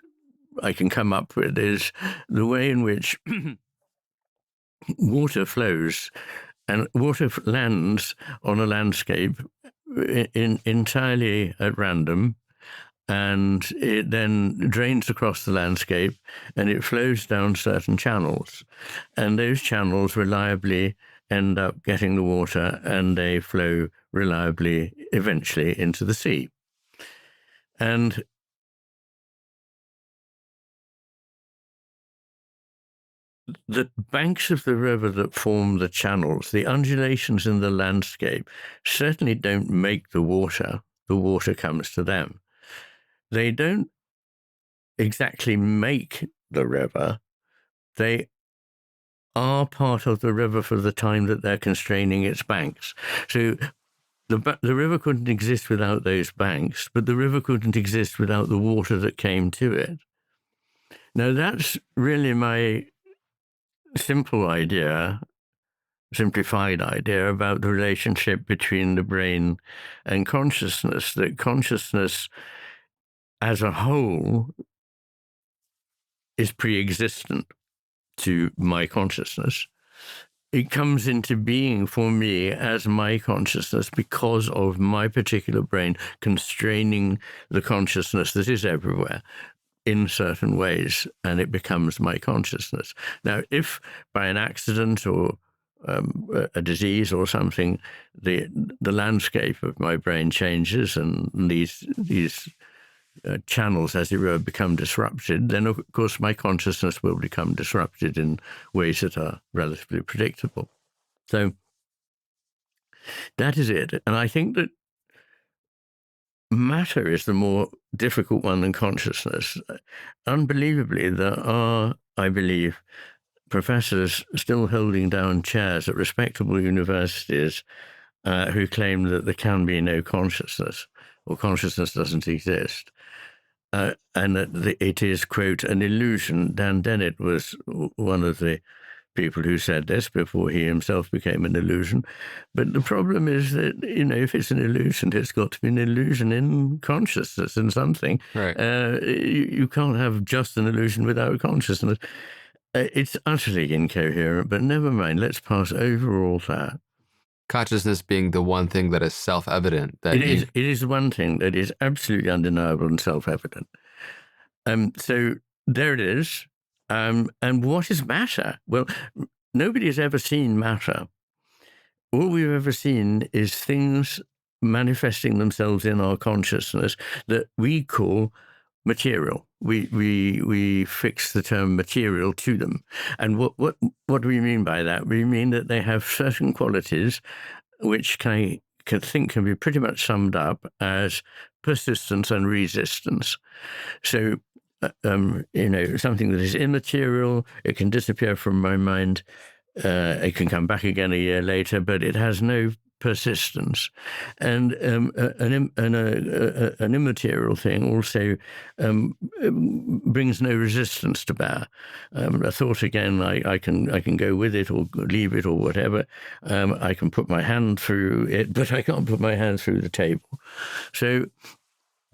I can come up with is the way in which water flows, and water lands on a landscape entirely at random, and it then drains across the landscape, and it flows down certain channels. And those channels reliably end up getting the water, and they flow reliably eventually into the sea. And the banks of the river that form the channels, the undulations in the landscape, certainly don't make the water. The water comes to them. They don't exactly make the river. They are part of the river for the time that they're constraining its banks. So the river couldn't exist without those banks, but the river couldn't exist without the water that came to it. Now, that's really my simplified idea about the relationship between the brain and consciousness, that consciousness as a whole is pre-existent to my consciousness. It comes into being for me as my consciousness because of my particular brain constraining the consciousness that is everywhere in certain ways, and it becomes my consciousness. Now, if by an accident or a disease or something, the landscape of my brain changes and these channels, as it were, become disrupted, then of course my consciousness will become disrupted in ways that are relatively predictable. So that is it. And I think that matter is the more difficult one than consciousness. Unbelievably, there are, I believe, professors still holding down chairs at respectable universities who claim that there can be no consciousness, or consciousness doesn't exist. And that it is, quote, an illusion. Dan Dennett was one of the people who said this before he himself became an illusion. But the problem is that, if it's an illusion, it's got to be an illusion in consciousness and something. Right. You can't have just an illusion without consciousness. It's utterly incoherent, but never mind. Let's pass over all that. Consciousness being the one thing that is self-evident. It is one thing that is absolutely undeniable and self-evident. So there it is. And what is matter? Well, nobody has ever seen matter. All we've ever seen is things manifesting themselves in our consciousness that we call material. We fix the term material to them. And what do we mean by that? We mean that they have certain qualities which can be pretty much summed up as persistence and resistance. So, something that is immaterial, it can disappear from my mind, it can come back again a year later, but it has no persistence. And an immaterial thing also brings no resistance to bear. A thought, again, I can go with it or leave it or whatever. I can put my hand through it, but I can't put my hand through the table. So,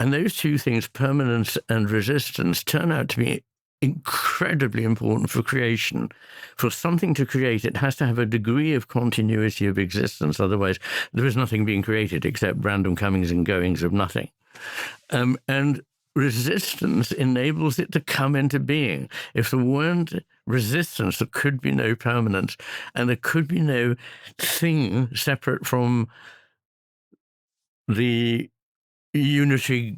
and those two things, permanence and resistance, turn out to be incredibly important for creation. For something to create, it has to have a degree of continuity of existence. Otherwise, there is nothing being created except random comings and goings of nothing. And resistance enables it to come into being. If there weren't resistance, there could be no permanence, and there could be no thing separate from the unitary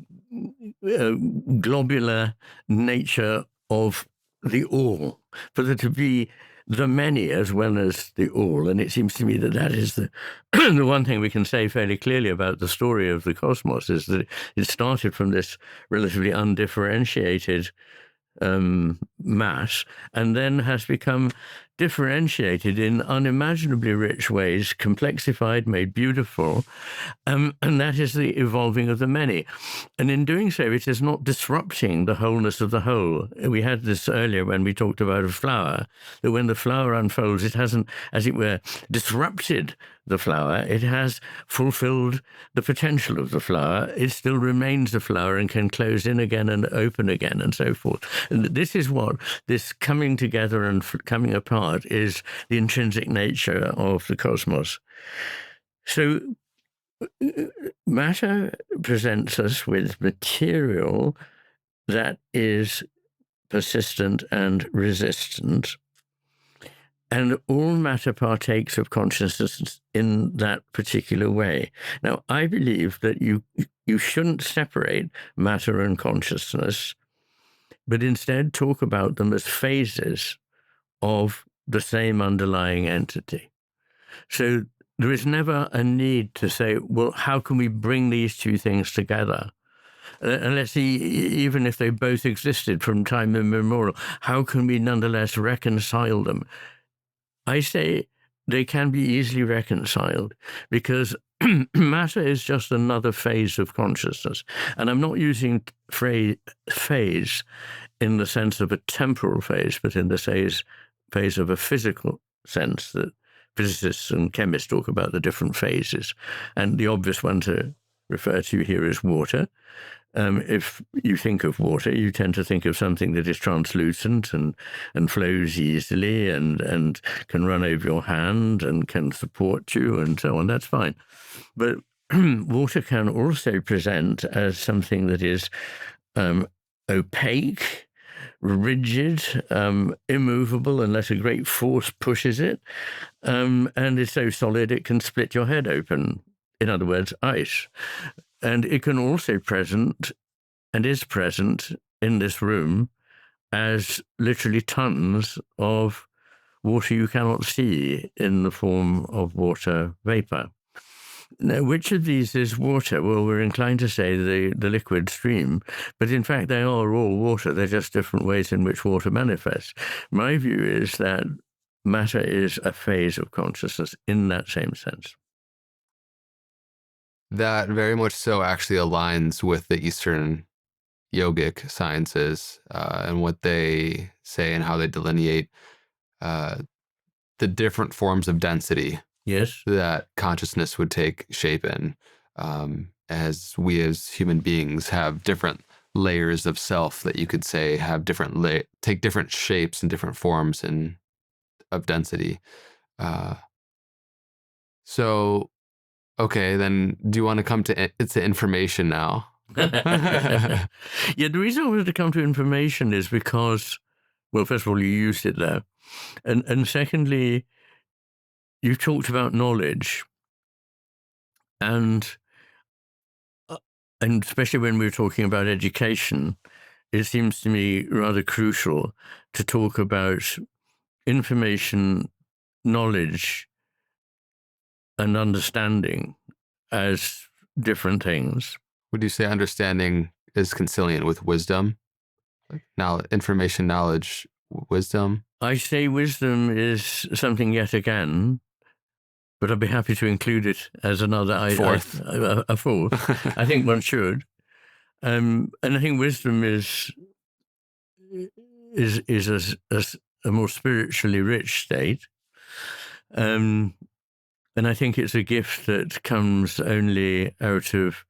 globular nature of the all, for there to be the many as well as the all. And it seems to me that that is the the one thing we can say fairly clearly about the story of the cosmos, is that it started from this relatively undifferentiated mass, and then has become differentiated in unimaginably rich ways, complexified, made beautiful, and that is the evolving of the many. And in doing so, it is not disrupting the wholeness of the whole. We had this earlier when we talked about a flower, that when the flower unfolds, it hasn't, as it were, disrupted the flower. It has fulfilled the potential of the flower. It still remains a flower and can close in again and open again and so forth. And this is what this coming together and coming apart is, the intrinsic nature of the cosmos. So matter presents us with material that is persistent and resistant, and all matter partakes of consciousness in that particular way. Now, I believe that you shouldn't separate matter and consciousness, but instead talk about them as phases of the same underlying entity. So there is never a need to say, well, how can we bring these two things together? And let's see, even if they both existed from time immemorial, how can we nonetheless reconcile them? I say they can be easily reconciled, because matter is just another phase of consciousness. And I'm not using phase in the sense of a temporal phase, but in the phase of a physical sense that physicists and chemists talk about the different phases. And the obvious one to refer to here is water. If you think of water, you tend to think of something that is translucent and flows easily and can run over your hand and can support you and so on. That's fine. But water can also present as something that is opaque, rigid, immovable unless a great force pushes it, and it's so solid it can split your head open. In other words, ice. And it can also present, and is present in this room, as literally tons of water you cannot see in the form of water vapor. Now, which of these is water? Well, we're inclined to say the liquid stream, but in fact they are all water. They're just different ways in which water manifests. My view is that matter is a phase of consciousness in that same sense. That very much so actually aligns with the Eastern yogic sciences and what they say and how they delineate the different forms of density. Yes. That consciousness would take shape in, as we as human beings have different layers of self that you could say have take different shapes and different forms of density. So, okay, then do you want to come to information now? Yeah, the reason I wanted to come to information is because, well, first of all, you used it there. And secondly, you talked about knowledge. And especially when we were talking about education, it seems to me rather crucial to talk about information, knowledge, and understanding as different things. Would you say understanding is consilient with wisdom? Now, information, knowledge, wisdom? I say wisdom is something yet again, but I'd be happy to include it as another Fourth. A fourth. I think one should. And I think wisdom is a more spiritually rich state. And I think it's a gift that comes only out of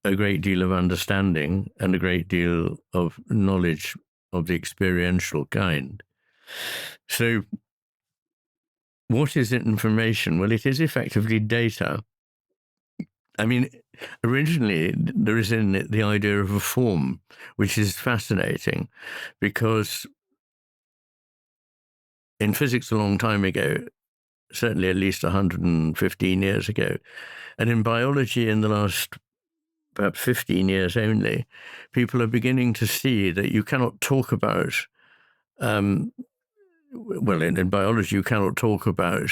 a great deal of understanding and a great deal of knowledge of the experiential kind. So what is information? Well, it is effectively data. I mean, originally there is in it the idea of a form, which is fascinating because in physics a long time ago, certainly at least 115 years ago, and in biology in the last perhaps 15 years only, people are beginning to see that you cannot talk about, well, in biology, you cannot talk about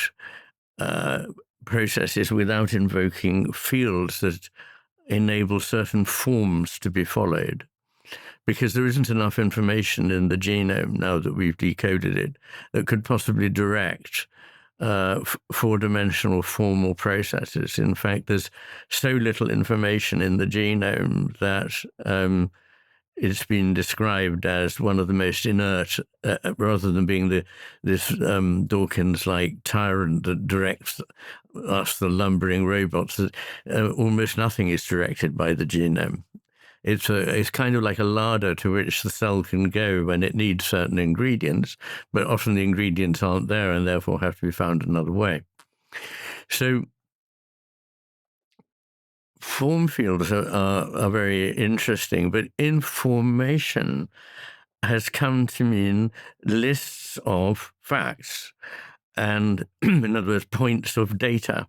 processes without invoking fields that enable certain forms to be followed. Because there isn't enough information in the genome, now that we've decoded it, that could possibly direct four-dimensional formal processes. In fact, there's so little information in the genome that it's been described as one of the most inert, rather than being this Dawkins-like tyrant that directs us, the lumbering robots. Almost nothing is directed by the genome. It's kind of like a larder to which the cell can go when it needs certain ingredients, but often the ingredients aren't there and therefore have to be found another way. So form fields are very interesting, but information has come to mean lists of facts and, in other words, points of data.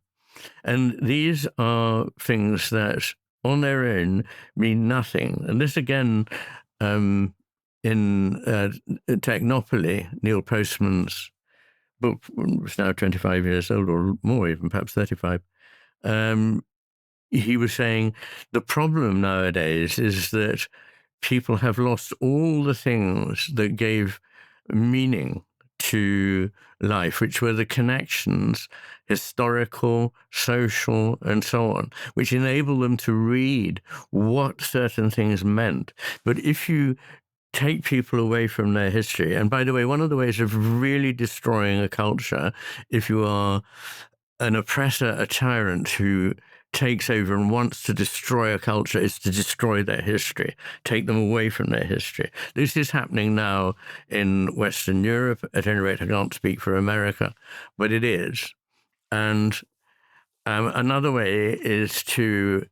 And these are things that on their own mean nothing. And this again, in Technopoly, Neil Postman's book, was now 25 years old or more, even perhaps 35, he was saying the problem nowadays is that people have lost all the things that gave meaning to life, which were the connections, historical, social, and so on, which enable them to read what certain things meant. But if you take people away from their history. And by the way, one of the ways of really destroying a culture, if you are an oppressor, a tyrant who takes over and wants to destroy a culture, is to destroy their history, take them away from their history. This is happening now in Western Europe. At any rate, I can't speak for America, but it is. And another way is to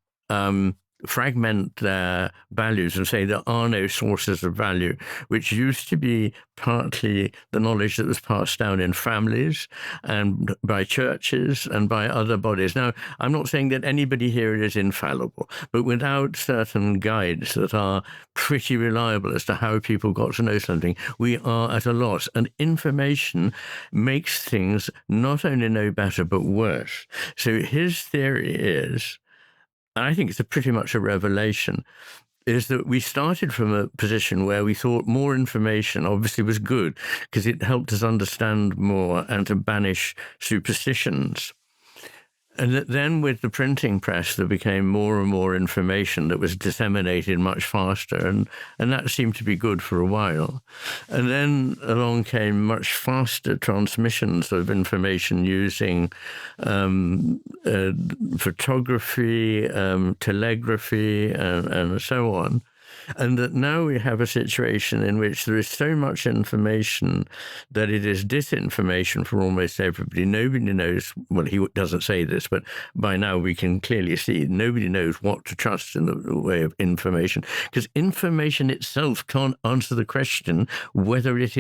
fragment their values and say there are no sources of value, which used to be partly the knowledge that was passed down in families and by churches and by other bodies. Now, I'm not saying that anybody here is infallible, but without certain guides that are pretty reliable as to how people got to know something, we are at a loss. And information makes things not only no better, but worse. So his theory is, and I think it's pretty much a revelation, is that we started from a position where we thought more information obviously was good because it helped us understand more and to banish superstitions. And that then with the printing press, there became more and more information that was disseminated much faster, and that seemed to be good for a while. And then along came much faster transmissions of information using photography, telegraphy, and so on. And that now we have a situation in which there is so much information that it is disinformation for almost everybody. Nobody knows, well, he doesn't say this, but by now we can clearly see nobody knows what to trust in the way of information, because information itself can't answer the question whether it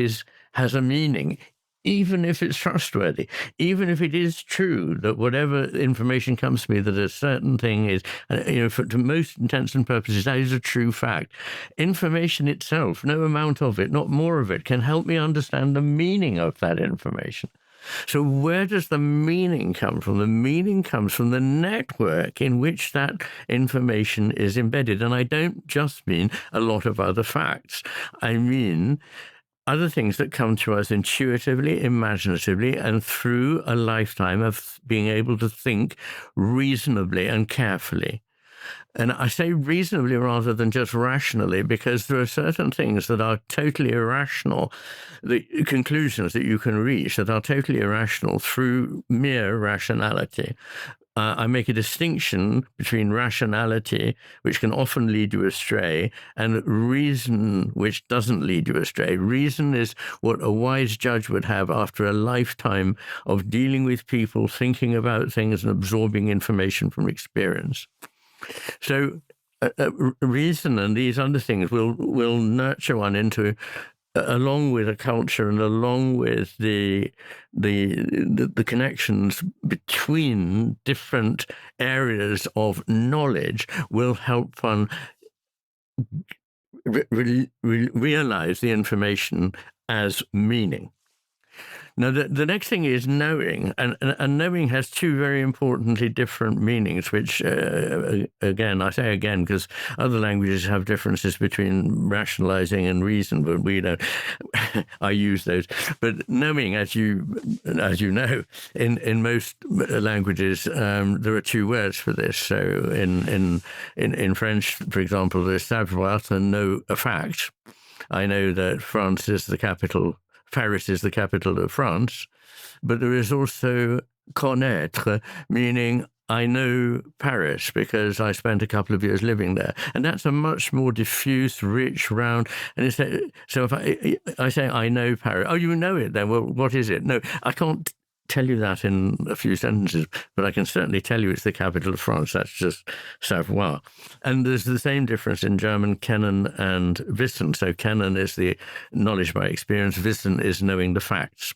has a meaning. Even if it's trustworthy, even if it is true that whatever information comes to me that a certain thing is, to most intents and purposes, that is a true fact. Information itself, no amount of it, not more of it, can help me understand the meaning of that information. So where does the meaning come from? The meaning comes from the network in which that information is embedded. And I don't just mean a lot of other facts. I mean other things that come to us intuitively, imaginatively, and through a lifetime of being able to think reasonably and carefully. And I say reasonably rather than just rationally, because there are certain things that are totally irrational, the conclusions that you can reach that are totally irrational through mere rationality. I make a distinction between rationality, which can often lead you astray, and reason, which doesn't lead you astray. Reason is what a wise judge would have after a lifetime of dealing with people, thinking about things, and absorbing information from experience. So reason and these other things will nurture one into, along with a culture and along with the connections between different areas of knowledge, will help one realize the information as meaning. Now, the next thing is knowing, and knowing has two very importantly different meanings, which, again, I say again, because other languages have differences between rationalizing and reason, but we don't. I use those. But knowing, as you know, in most languages, there are two words for this. So in French, for example, there's savoir, to know a fact. I know that France is the capital. Paris is the capital of France, but there is also connaître, meaning I know Paris because I spent a couple of years living there. And that's a much more diffuse, rich, round. And so if I say I know Paris, oh, you know it then? Well, what is it? No, I can't tell you that in a few sentences, but I can certainly tell you it's the capital of France. That's just savoir. And there's the same difference in German, kennen and wissen. So kennen is the knowledge by experience. Wissen is knowing the facts.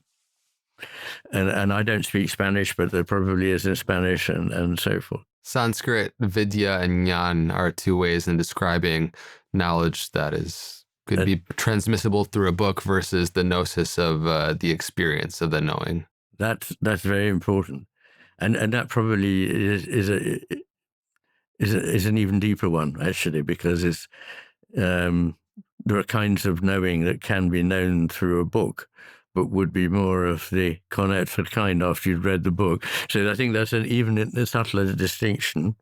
And I don't speak Spanish, but there probably is in Spanish and so forth. Sanskrit, vidya, and jnana are two ways in describing knowledge that could be transmissible through a book versus the gnosis of the experience of the knowing. That's very important, and that probably is an even deeper one, actually, because it's there are kinds of knowing that can be known through a book, but would be more of the connaître kind after you'd read the book. So I think that's even a subtler distinction.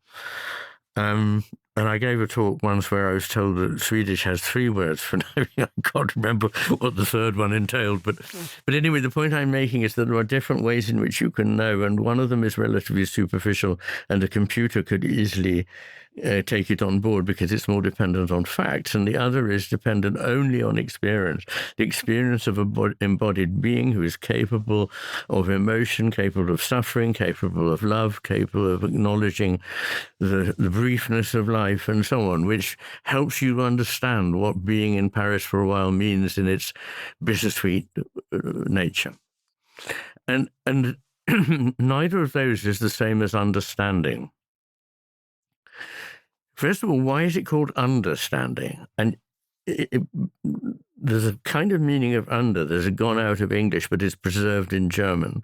And I gave a talk once where I was told that Swedish has 3 words for knowing. I can't remember what the third one entailed. But anyway, the point I'm making is that there are different ways in which you can know, and one of them is relatively superficial, and a computer could easily take it on board because it's more dependent on facts, and the other is dependent only on experience, the experience of an embodied being who is capable of emotion, capable of suffering, capable of love, capable of acknowledging the briefness of life and so on, which helps you understand what being in Paris for a while means in its bittersweet nature. And neither of those is the same as understanding. First of all, why is it called understanding? And there's a kind of meaning of under that's gone out of English, but is preserved in German.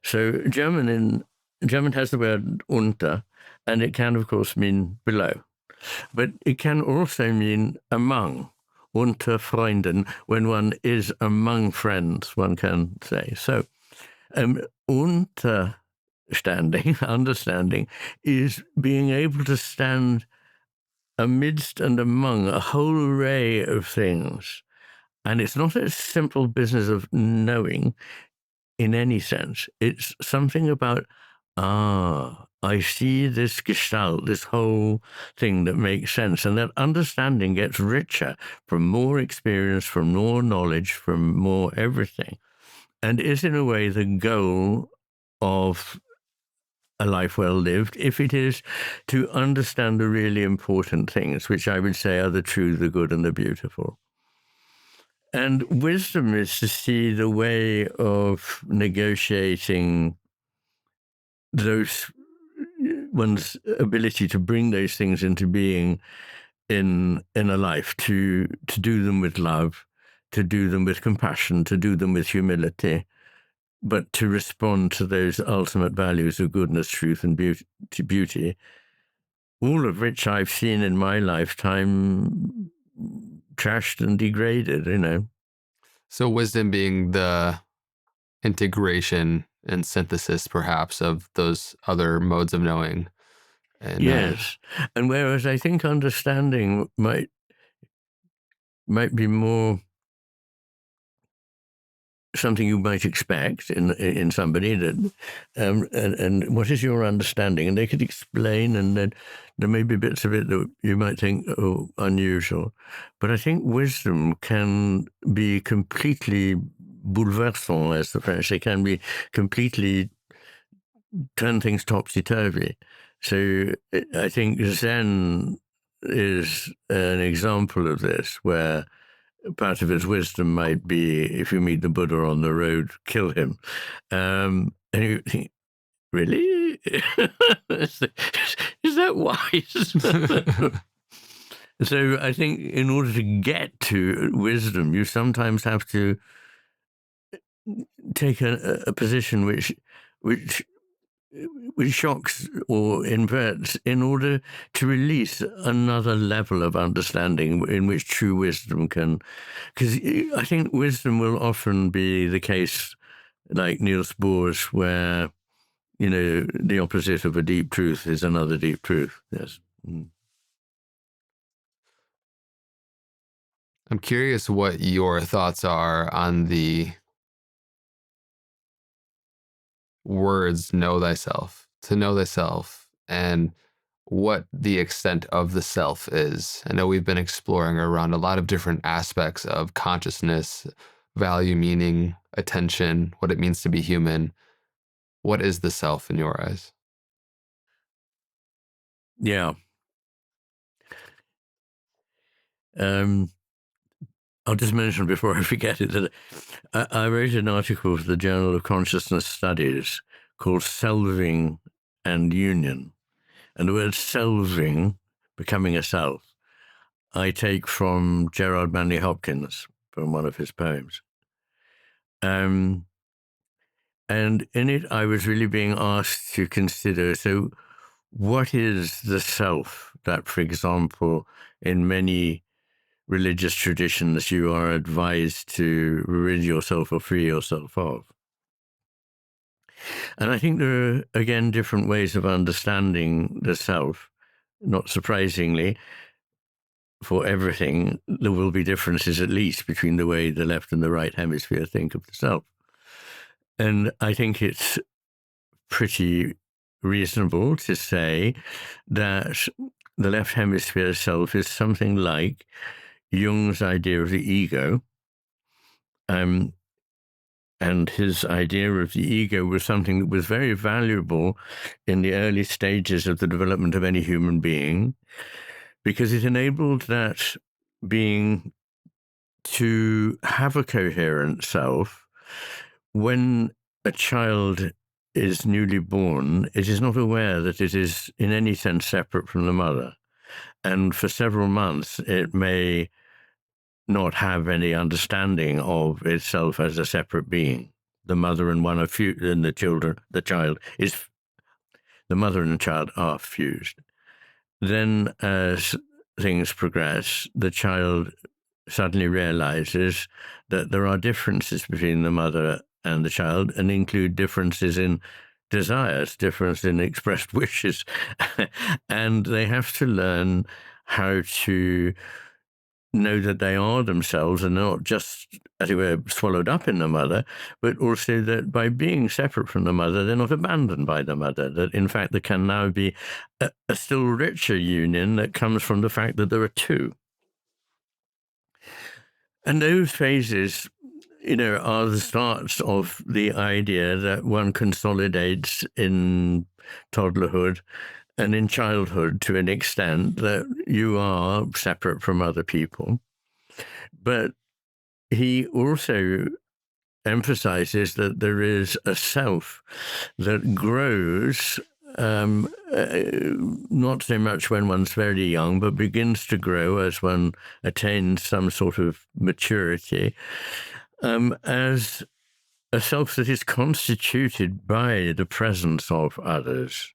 So German has the word unter, and it can, of course, mean below. But it can also mean among, unter Freunden, when one is among friends, one can say. So understanding, is being able to stand amidst and among a whole array of things. And it's not a simple business of knowing in any sense. It's something about, I see this gestalt, this whole thing that makes sense. And that understanding gets richer from more experience, from more knowledge, from more everything. And is in a way the goal of a life well lived, if it is to understand the really important things, which I would say are the true, the good, and the beautiful. And wisdom is to see the way of negotiating one's ability to bring those things into being in a life, to do them with love, to do them with compassion, to do them with humility, but to respond to those ultimate values of goodness, truth, and beauty, all of which I've seen in my lifetime trashed and degraded, So wisdom being the integration and synthesis, perhaps, of those other modes of knowing. And yes. And whereas I think understanding might be more something you might expect in somebody, that and what is your understanding, and they could explain, and then there may be bits of it that you might think, oh, unusual, but I think wisdom can be completely bouleversant, as the French say, can be completely turn things topsy-turvy. So I think Zen is an example of this, where part of its wisdom might be, if you meet the Buddha on the road, kill him. And you think, really? Is that wise? So I think in order to get to wisdom, you sometimes have to take a position which shocks or inverts, in order to release another level of understanding in which true wisdom can. Because I think wisdom will often be the case, like Niels Bohr's, where, the opposite of a deep truth is another deep truth. Yes. I'm curious what your thoughts are on the words "know thyself," to know thyself, and what the extent of the self is. I know we've been exploring around a lot of different aspects of consciousness, value, meaning, attention, what it means to be human. What is the self in your eyes? Yeah. I'll just mention before I forget it that I wrote an article for the Journal of Consciousness Studies called Selving and Union. And the word selving, becoming a self, I take from Gerard Manley Hopkins, from one of his poems. And in it, I was really being asked to consider, so what is the self that, for example, in many religious traditions, you are advised to rid yourself or free yourself of? And I think there are, again, different ways of understanding the self. not surprisingly, for everything, there will be differences at least between the way the left and the right hemisphere think of the self. And I think it's pretty reasonable to say that the left hemisphere self is something like Jung's idea of the ego. And his idea of the ego was something that was very valuable in the early stages of the development of any human being, because it enabled that being to have a coherent self. When a child is newly born, it is not aware that it is in any sense separate from the mother. And for several months, it may not have any understanding of itself as a separate being. The mother and the child is, the mother and the child are fused. Then as things progress, the child suddenly realizes that there are differences between the mother and the child, and include differences in desires, difference in expressed wishes. And they have to learn how to know that they are themselves and not just, as it were, swallowed up in the mother, but also that by being separate from the mother, they're not abandoned by the mother, that in fact there can now be a still richer union that comes from the fact that there are two. And those phases, are the starts of the idea that one consolidates in toddlerhood and in childhood to an extent that you are separate from other people. But he also emphasizes that there is a self that grows, not so much when one's very young, but begins to grow as one attains some sort of maturity, as a self that is constituted by the presence of others.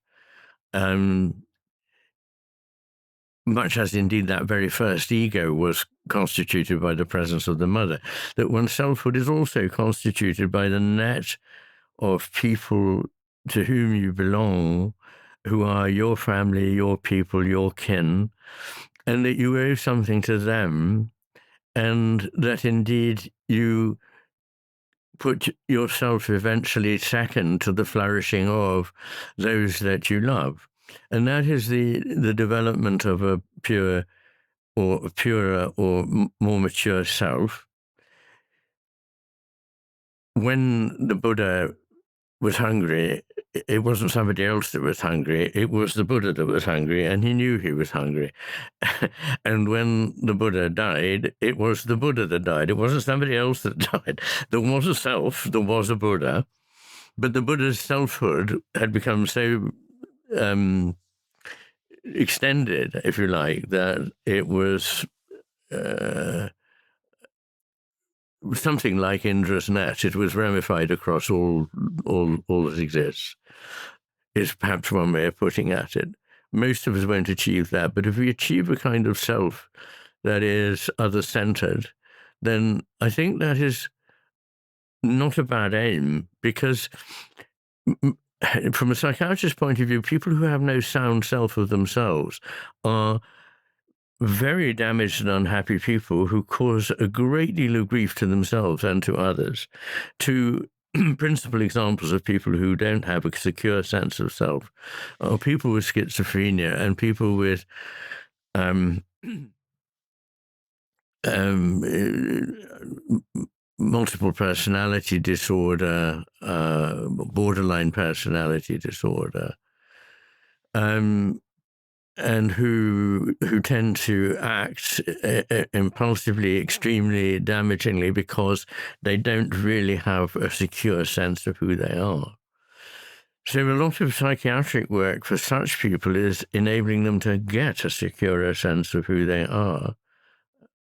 Much as indeed that very first ego was constituted by the presence of the mother, that one's selfhood is also constituted by the net of people to whom you belong, who are your family, your people, your kin, and that you owe something to them, and that indeed you put yourself eventually second to the flourishing of those that you love. And that is the development of a purer or more mature self. When the Buddha was hungry, it wasn't somebody else that was hungry, it was the Buddha that was hungry, and he knew he was hungry. And when the Buddha died, it was the Buddha that died. It wasn't somebody else that died. There was a self, there was a Buddha, but the Buddha's selfhood had become so extended, if you like, that it was something like Indra's net. It was ramified across all that exists, is perhaps one way of putting at it. Most of us won't achieve that, but if we achieve a kind of self that is other-centered, then I think that is not a bad aim, because from a psychiatrist's point of view, people who have no sound self of themselves are very damaged and unhappy people who cause a great deal of grief to themselves and to others. Two principal examples of people who don't have a secure sense of self are people with schizophrenia and people with multiple personality disorder, borderline personality disorder, and who tend to act impulsively, extremely damagingly, because they don't really have a secure sense of who they are. So a lot of psychiatric work for such people is enabling them to get a securer sense of who they are.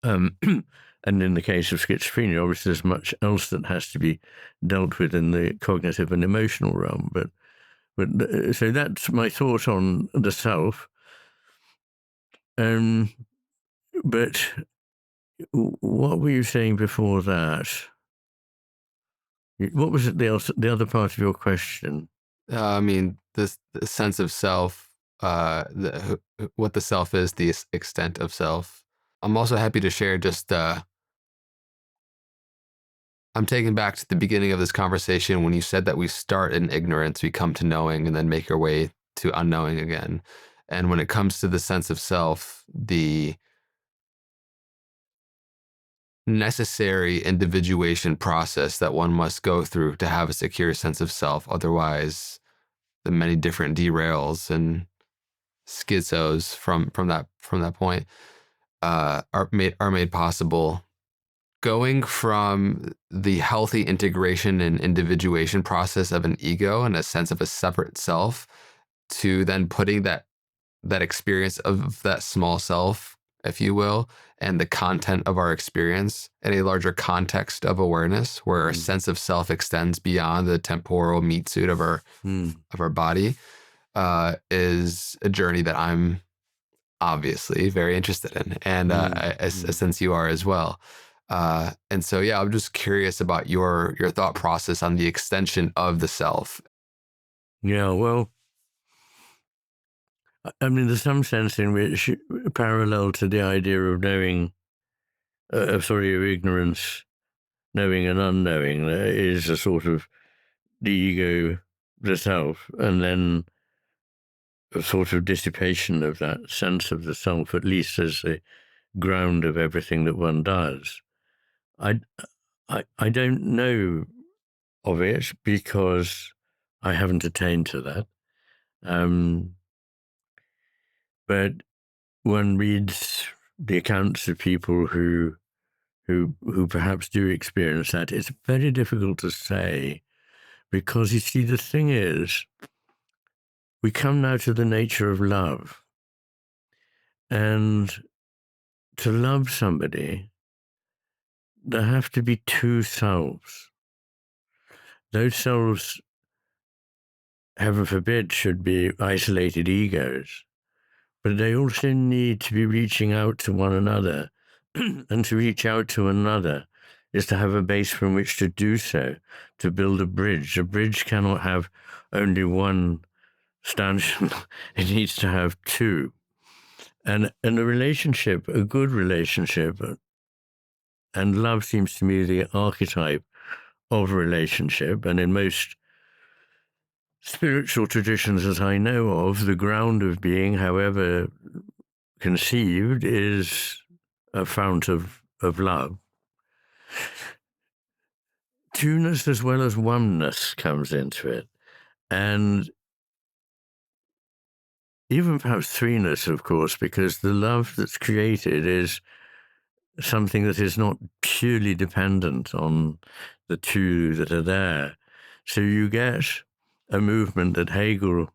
And in the case of schizophrenia, obviously there's much else that has to be dealt with in the cognitive and emotional realm. But so that's my thought on the self. But what were you saying before that? What was it, the other part of your question? The sense of self what the self is, the extent of self. I'm also happy to share just I'm taken back to the beginning of this conversation when you said that we start in ignorance, we come to knowing, and then make our way to unknowing again. And when it comes to the sense of self, the necessary individuation process that one must go through to have a secure sense of self. Otherwise, the many different derails and schizos from that point are made possible. Going from the healthy integration and individuation process of an ego and a sense of a separate self to then putting that experience of that small self, if you will, and the content of our experience in a larger context of awareness, where our sense of self extends beyond the temporal meat suit of our body, is a journey that I'm obviously very interested in, and since you are as well. And so, yeah, I'm just curious about your thought process on the extension of the self. Yeah, well, I mean, there's some sense in which, parallel to the idea of knowing, of ignorance, knowing and unknowing, there is a sort of the ego, the self, and then a sort of dissipation of that sense of the self, at least as the ground of everything that one does. I don't know of it because I haven't attained to that. But one reads the accounts of people who perhaps do experience that. It's very difficult to say because, you see, the thing is, we come now to the nature of love. And to love somebody, there have to be two selves. Those selves, heaven forbid, should be isolated egos. But they also need to be reaching out to one another. And to reach out to another is to have a base from which to do so, to build a bridge. A bridge cannot have only one stanchion. It needs to have two. And a relationship, a good relationship, and love seems to me the archetype of relationship. And in most spiritual traditions that I know of, the ground of being, however conceived, is a fount of love. Two-ness as well as oneness comes into it. And even perhaps three-ness, of course, because the love that's created is something that is not purely dependent on the two that are there. So you get a movement that Hegel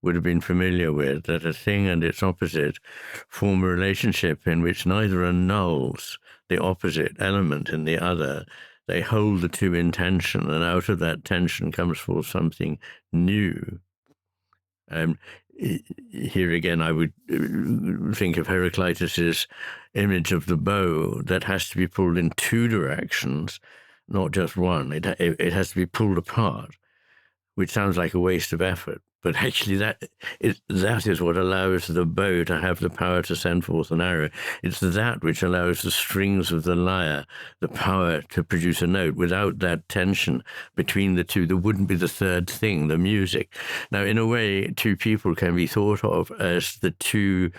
would have been familiar with, that a thing and its opposite form a relationship in which neither annuls the opposite element in the other. They hold the two in tension, and out of that tension comes forth something new. Here again, I would think of Heraclitus's image of the bow that has to be pulled in two directions, not just one. It has to be pulled apart, which sounds like a waste of effort. But actually that is what allows the bow to have the power to send forth an arrow. It's that which allows the strings of the lyre the power to produce a note. Without that tension between the two, there wouldn't be the third thing, the music. Now, in a way, two people can be thought of as the two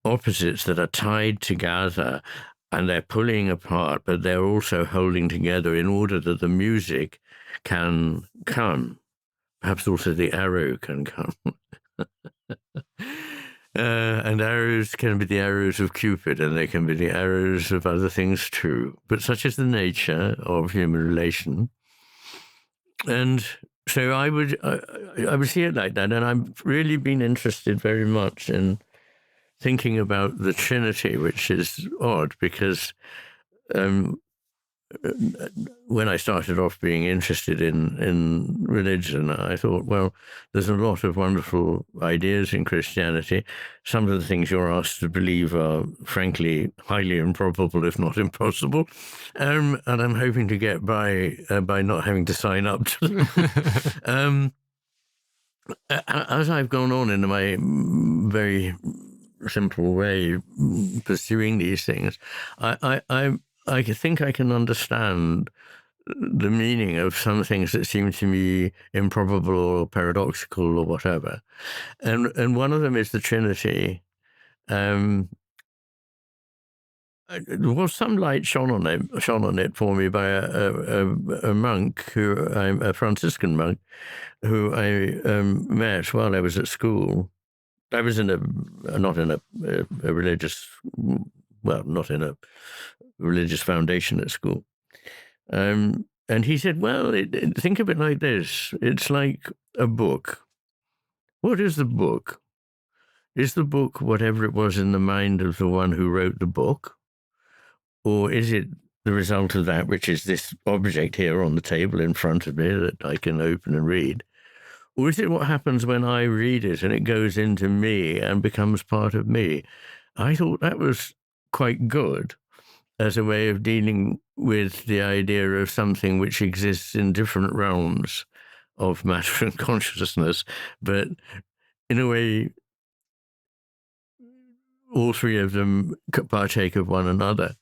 opposites that are tied together, and they're pulling apart, but they're also holding together in order that the music can come. Perhaps also the arrow can come. And arrows can be the arrows of Cupid, and they can be the arrows of other things too. But such is the nature of human relation. And so I would see it like that. And I've really been interested very much in thinking about the Trinity, which is odd because when I started off being interested in religion, I thought, well, there's a lot of wonderful ideas in Christianity. Some of the things you're asked to believe are, frankly, highly improbable, if not impossible. And I'm hoping to get by not having to sign up to them. As I've gone on in my very simple way pursuing these things, I think I can understand the meaning of some things that seem to me improbable or paradoxical or whatever. And one of them is the Trinity. There was some light shone on it for me by a monk a Franciscan monk, who I met while I was at school. I was not in a religious, well, not in a religious foundation at school. And he said, well, think of it like this. It's like a book. What is the book? Is the book whatever it was in the mind of the one who wrote the book? Or is it the result of that, which is this object here on the table in front of me that I can open and read? Or is it what happens when I read it and it goes into me and becomes part of me? I thought that was quite good as a way of dealing with the idea of something which exists in different realms of matter and consciousness, but in a way, all three of them partake of one another.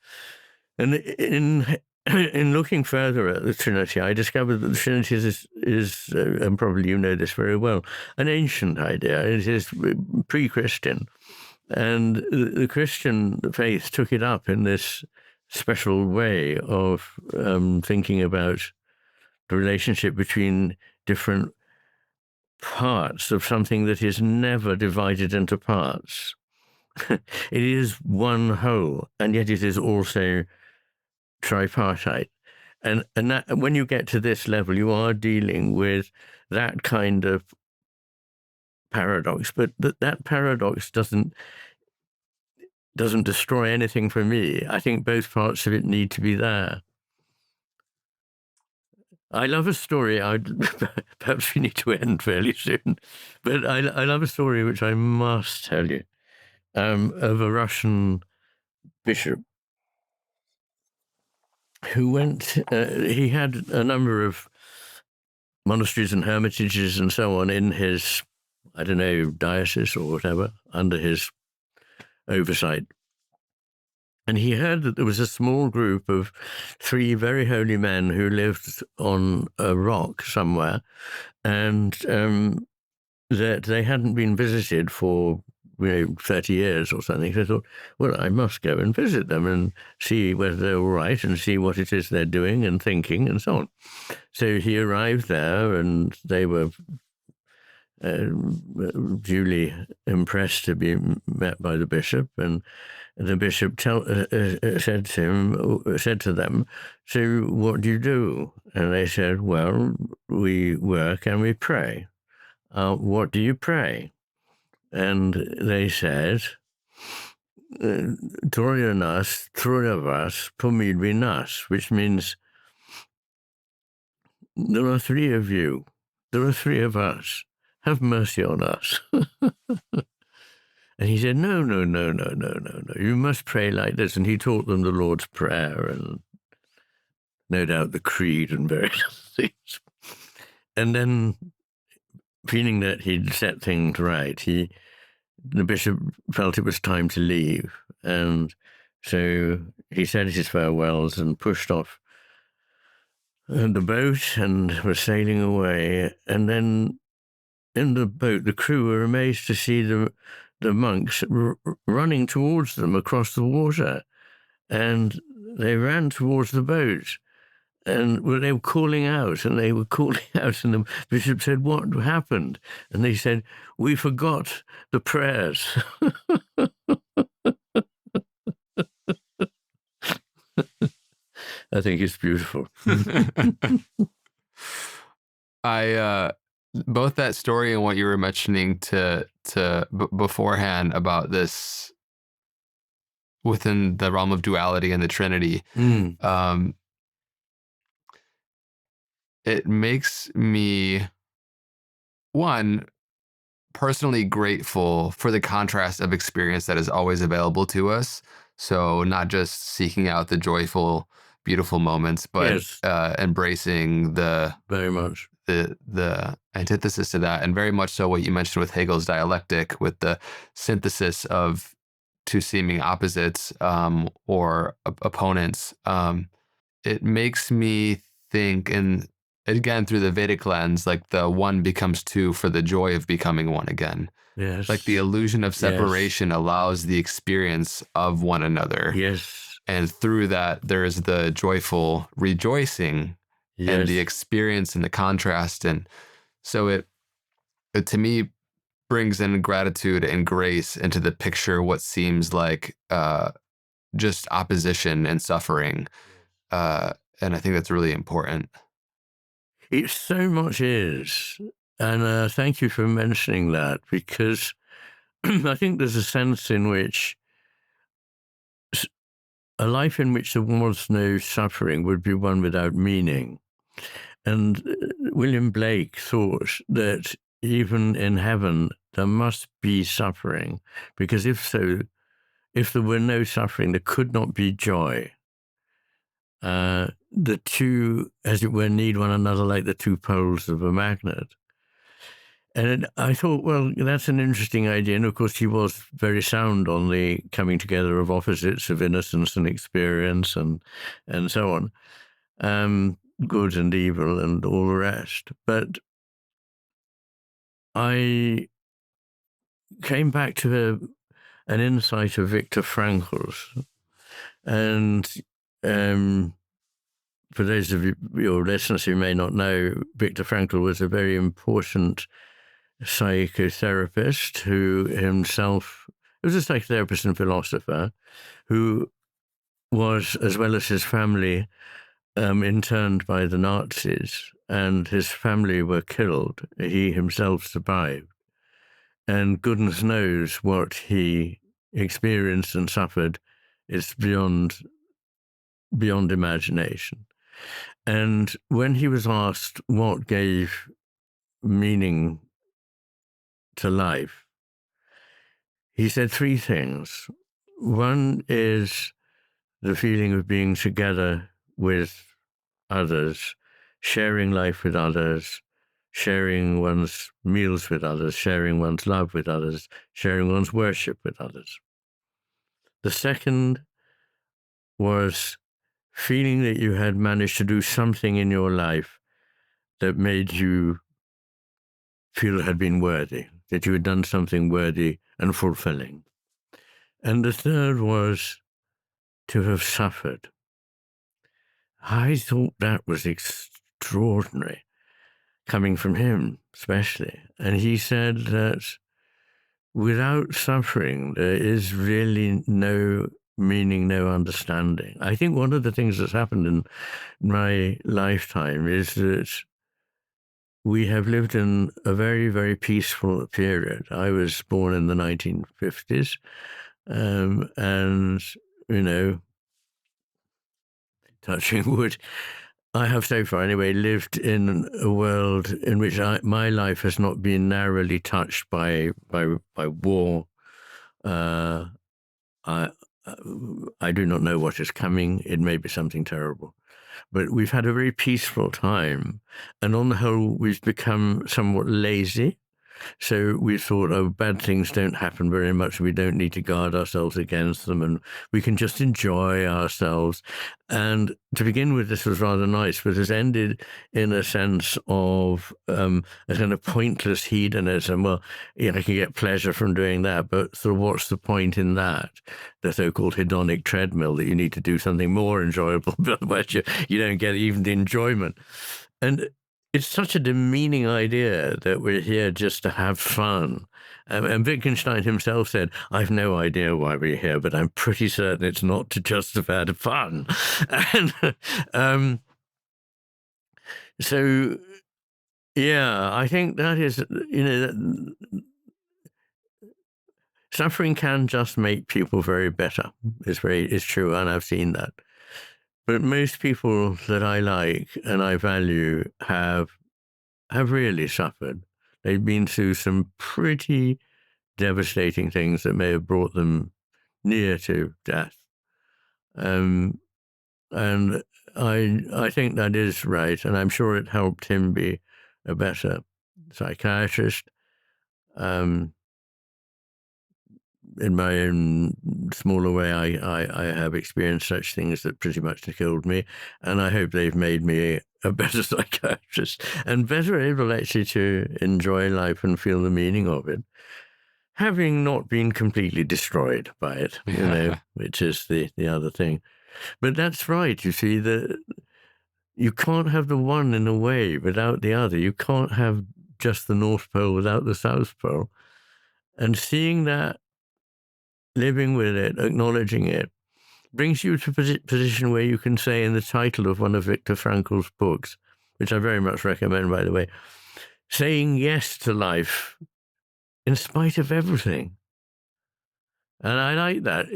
And in looking further at the Trinity, I discovered that the Trinity is and probably you know this very well, an ancient idea. It is pre-Christian. And the Christian faith took it up in this special way of thinking about the relationship between different parts of something that is never divided into parts. It is one whole, and yet it is also tripartite. And that, when you get to this level, you are dealing with that kind of paradox, but that paradox doesn't destroy anything for me. I think both parts of it need to be there. I love a story. Perhaps we need to end fairly soon, but I love a story which I must tell you, of a Russian bishop who went. He had a number of monasteries and hermitages and so on in his, I don't know, diocese or whatever, under his oversight. And he heard that there was a small group of 3 very holy men who lived on a rock somewhere, and that they hadn't been visited for 30 years or something. So I thought, well, I must go and visit them and see whether they're all right and see what it is they're doing and thinking and so on. So he arrived there, and they were duly impressed to be met by the bishop, and the bishop said to them, "So what do you do?" And they said, "Well, we work and we pray." "What do you pray?" And they said, "Troje nas, troje vas, pomilui nas," which means, there are 3 of you, there are 3 of us, have mercy on us. And he said, no, you must pray like this. And he taught them the Lord's Prayer and no doubt the Creed and various things. And then, feeling that he'd set things right, the bishop felt it was time to leave. And so he said his farewells and pushed off the boat and was sailing away. And then in the boat, the crew were amazed to see the monks running towards them across the water. And they ran towards the boat. And they were calling out, and they were calling out, and the bishop said, "What happened?" And they said, "We forgot the prayers." I think it's beautiful. Both that story and what you were mentioning beforehand about this within the realm of duality and the Trinity, it makes me, one, personally grateful for the contrast of experience that is always available to us. So not just seeking out the joyful, beautiful moments, but yes, embracing very much the antithesis to that, and very much so what you mentioned with Hegel's dialectic, with the synthesis of two seeming opposites or opponents. It makes me think, and again through the Vedic lens, like the one becomes two for the joy of becoming one again. Like the Yes. illusion of Yes. separation allows the experience of one another. Yes. And through that, there is the joyful rejoicing and the Yes. experience and the contrast. And so it to me brings in gratitude and grace into the picture, what seems like just opposition and suffering. Uh, and I think that's really important. It so much is. And thank you for mentioning that, because I think there's a sense in which a life in which there was no suffering would be one without meaning. And William Blake thought that even in heaven there must be suffering, because if so, if there were no suffering, there could not be joy. The two, as it were, need one another like the two poles of a magnet. And I thought, well, that's an interesting idea. And of course, he was very sound on the coming together of opposites, of innocence and experience, and so on, good and evil and all the rest. But I came back to an insight of Viktor Frankl's. And for those of your listeners who may not know, Viktor Frankl was a very important psychotherapist who himself was a psychotherapist and philosopher who was, as well as his family, interned by the Nazis, and his family were killed. He himself survived. And goodness knows what he experienced and suffered is beyond imagination. And when he was asked what gave meaning to life, he said three things. One is the feeling of being together with others, sharing life with others, sharing one's meals with others, sharing one's love with others, sharing one's worship with others. The second was feeling that you had managed to do something in your life that made you feel it had been worthy, that you had done something worthy and fulfilling. And the third was to have suffered. I thought that was extraordinary, coming from him especially. And he said that without suffering, there is really no meaning, no understanding. I think one of the things that's happened in my lifetime is that we have lived in a very, very peaceful period. I was born in the 1950s, and, touching wood, I have so far anyway lived in a world in which my life has not been narrowly touched by war. Uh, I, I do not know what is coming. It may be something terrible. But we've had a very peaceful time. And on the whole, we've become somewhat lazy. So we thought, oh, bad things don't happen very much. We don't need to guard ourselves against them, and we can just enjoy ourselves. And to begin with, this was rather nice, but has ended in a sense of a kind of pointless hedonism. Well, I can get pleasure from doing that, but sort of what's the point in that? The so-called hedonic treadmill, that you need to do something more enjoyable, but otherwise you don't get even the enjoyment. And it's such a demeaning idea that we're here just to have fun. And Wittgenstein himself said, I've no idea why we're here, but I'm pretty certain it's not to just have had fun. And so, yeah, I think that is, suffering can just make people very better. It's true, and I've seen that. But most people that I like and I value have really suffered. They've been through some pretty devastating things that may have brought them near to death. And I think that is right, and I'm sure it helped him be a better psychiatrist. In my own smaller way, I have experienced such things that pretty much killed me, and I hope they've made me a better psychiatrist and better able actually to enjoy life and feel the meaning of it, having not been completely destroyed by it, which is the other thing. But that's right, you see, you can't have the one in a way without the other. You can't have just the North Pole without the South Pole. And seeing that, living with it, acknowledging it, brings you to a position where you can say in the title of one of Viktor Frankl's books, which I very much recommend, by the way, saying yes to life in spite of everything. And I like that,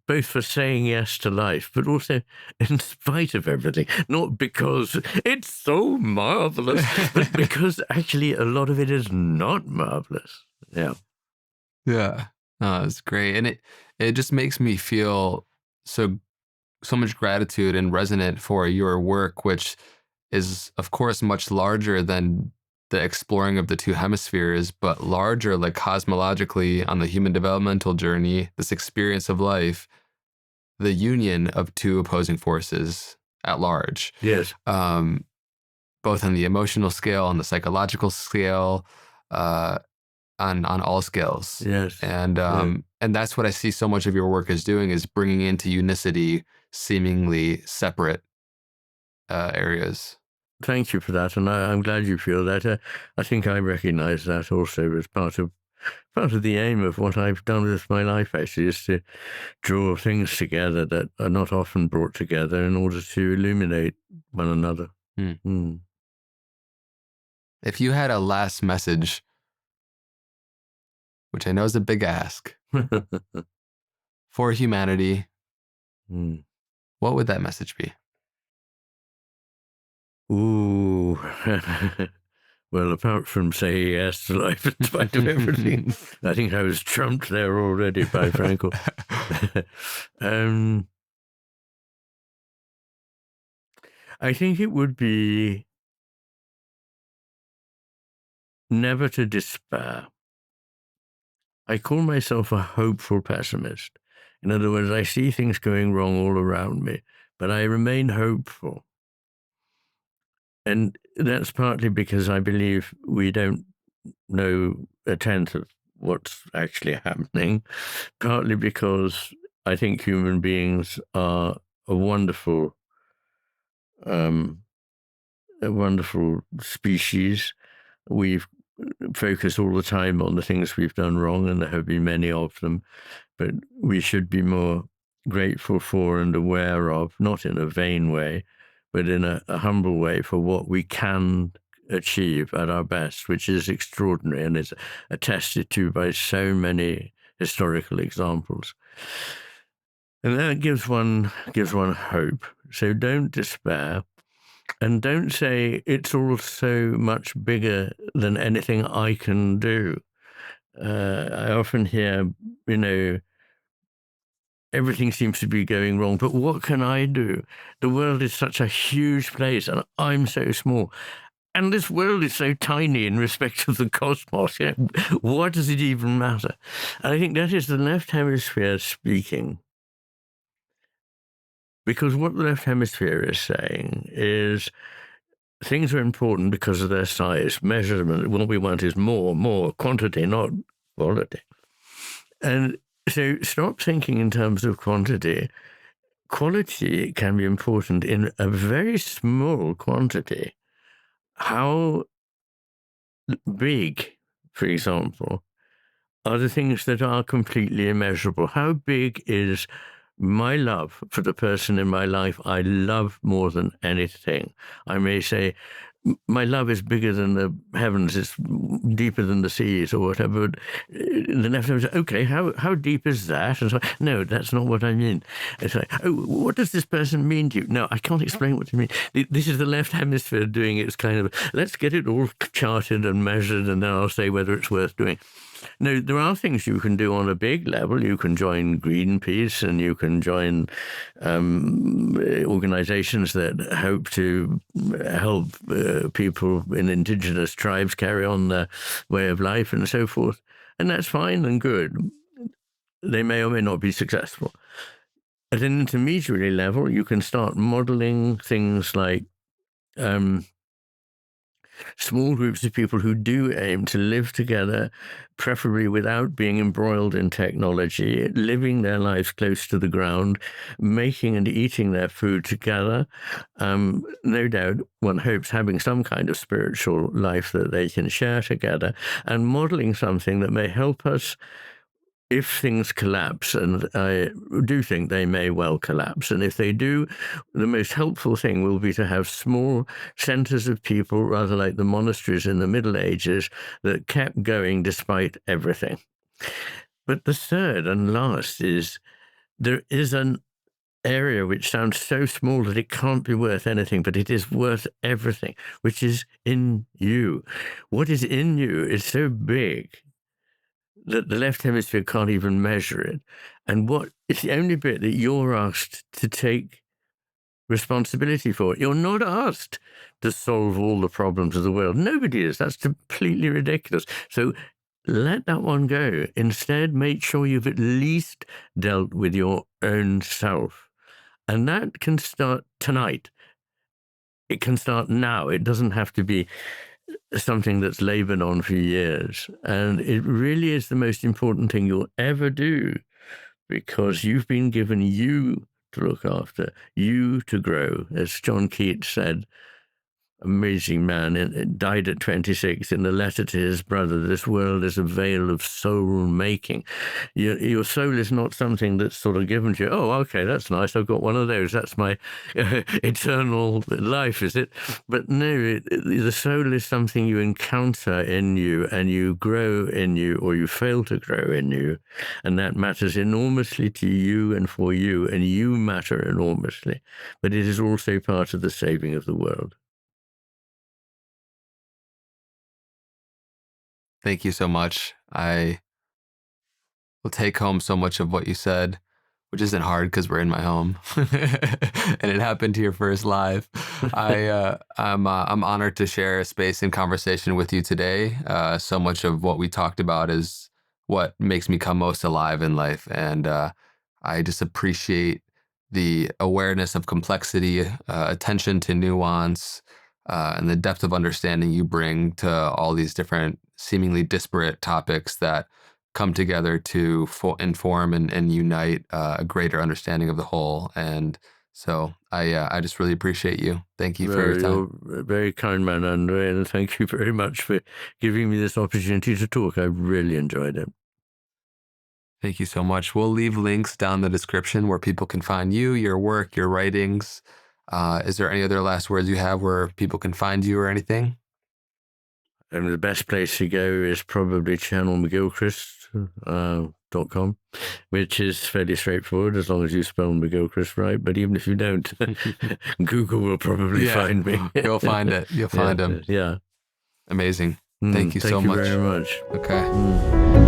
both for saying yes to life, but also in spite of everything. Not because it's so marvelous, but because actually a lot of it is not marvelous. Yeah. Yeah. No, it's great. And it just makes me feel so much gratitude and resonant for your work, which is of course much larger than the exploring of the two hemispheres, but larger like cosmologically on the human developmental journey, this experience of life, the union of two opposing forces at large. Yes. Both on the emotional scale, on the psychological scale, on all scales. Yes. And that's what I see so much of your work is doing, is bringing into unicity seemingly separate areas. Thank you for that, and I'm glad you feel that. I think I recognise that also as part of the aim of what I've done with my life, actually, is to draw things together that are not often brought together in order to illuminate one another. If you had a last message, which I know is a big ask, for humanity, what would that message be? Ooh. Well, apart from saying yes to life in spite of everything, I think I was trumped there already by Frankl. I think it would be never to despair. I call myself a hopeful pessimist. In other words, I see things going wrong all around me, but I remain hopeful. And that's partly because I believe we don't know a tenth of what's actually happening, partly because I think human beings are a wonderful species. We've focused all the time on the things we've done wrong, and there have been many of them, but we should be more grateful for and aware of, not in a vain way, but in a humble way, for what we can achieve at our best, which is extraordinary and is attested to by so many historical examples. And that gives one hope. So don't despair, and don't say it's all so much bigger than anything I can do. I often hear, everything seems to be going wrong, but what can I do? The world is such a huge place, and I'm so small. And this world is so tiny in respect of the cosmos. What does it even matter? And I think that is the left hemisphere speaking. Because what the left hemisphere is saying is things are important because of their size, measurement. What we want is more quantity, not quality. And so stop thinking in terms of quantity. Quality can be important in a very small quantity. How big, for example, are the things that are completely immeasurable? How big is my love for the person in my life I love more than anything? I may say, my love is bigger than the heavens, it's deeper than the seas, or whatever. But the left hand says, okay, how deep is that? And so, no, that's not what I mean. It's like, oh, what does this person mean to you? No, I can't explain what you mean. This is the left hemisphere doing its kind of, let's get it all charted and measured, and then I'll say whether it's worth doing. No, there are things you can do on a big level. You can join Greenpeace, and you can join organizations that hope to help people in indigenous tribes carry on their way of life and so forth. And that's fine and good. They may or may not be successful. At an intermediary level, you can start modeling things like small groups of people who do aim to live together, preferably without being embroiled in technology, living their lives close to the ground, making and eating their food together. No doubt, one hopes having some kind of spiritual life that they can share together, and modeling something that may help us if things collapse, and I do think they may well collapse, and if they do, the most helpful thing will be to have small centers of people, rather like the monasteries in the Middle Ages, that kept going despite everything. But the third and last is, there is an area which sounds so small that it can't be worth anything, but it is worth everything, which is in you. What is in you is so big that the left hemisphere can't even measure it. And it's the only bit that you're asked to take responsibility for. You're not asked to solve all the problems of the world. Nobody is. That's completely ridiculous. So let that one go. Instead, make sure you've at least dealt with your own self. And that can start tonight. It can start now. It doesn't have to be something that's labored on for years. And it really is the most important thing you'll ever do, because you've been given you to look after, you to grow. As John Keats said, amazing man, died at 26 in a letter to his brother, this world is a veil of soul making. Your soul is not something that's sort of given to you. Oh, okay, that's nice, I've got one of those, that's my eternal life, is it? But no, the soul is something you encounter in you, and you grow in you, or you fail to grow in you, and that matters enormously to you and for you, and you matter enormously. But it is also part of the saving of the world. Thank you so much. I will take home so much of what you said, which isn't hard because we're in my home, and it happened here first live. I'm honored to share a space and conversation with you today. So much of what we talked about is what makes me come most alive in life, and I just appreciate the awareness of complexity, attention to nuance, and the depth of understanding you bring to all these different, seemingly disparate topics that come together to inform and unite a greater understanding of the whole. And so I just really appreciate you. Thank you for your time. You're a very kind man, Andre, and thank you very much for giving me this opportunity to talk. I really enjoyed it. Thank you so much. We'll leave links down in the description where people can find you, your work, your writings. Is there any other last words you have where people can find you or anything? And the best place to go is probably channelmcgilchrist.com, which is fairly straightforward as long as you spell McGilchrist right. But even if you don't, Google will probably find me. You'll find it. You'll find him. Yeah. Amazing. Thank you so much. Thank you very much. Okay.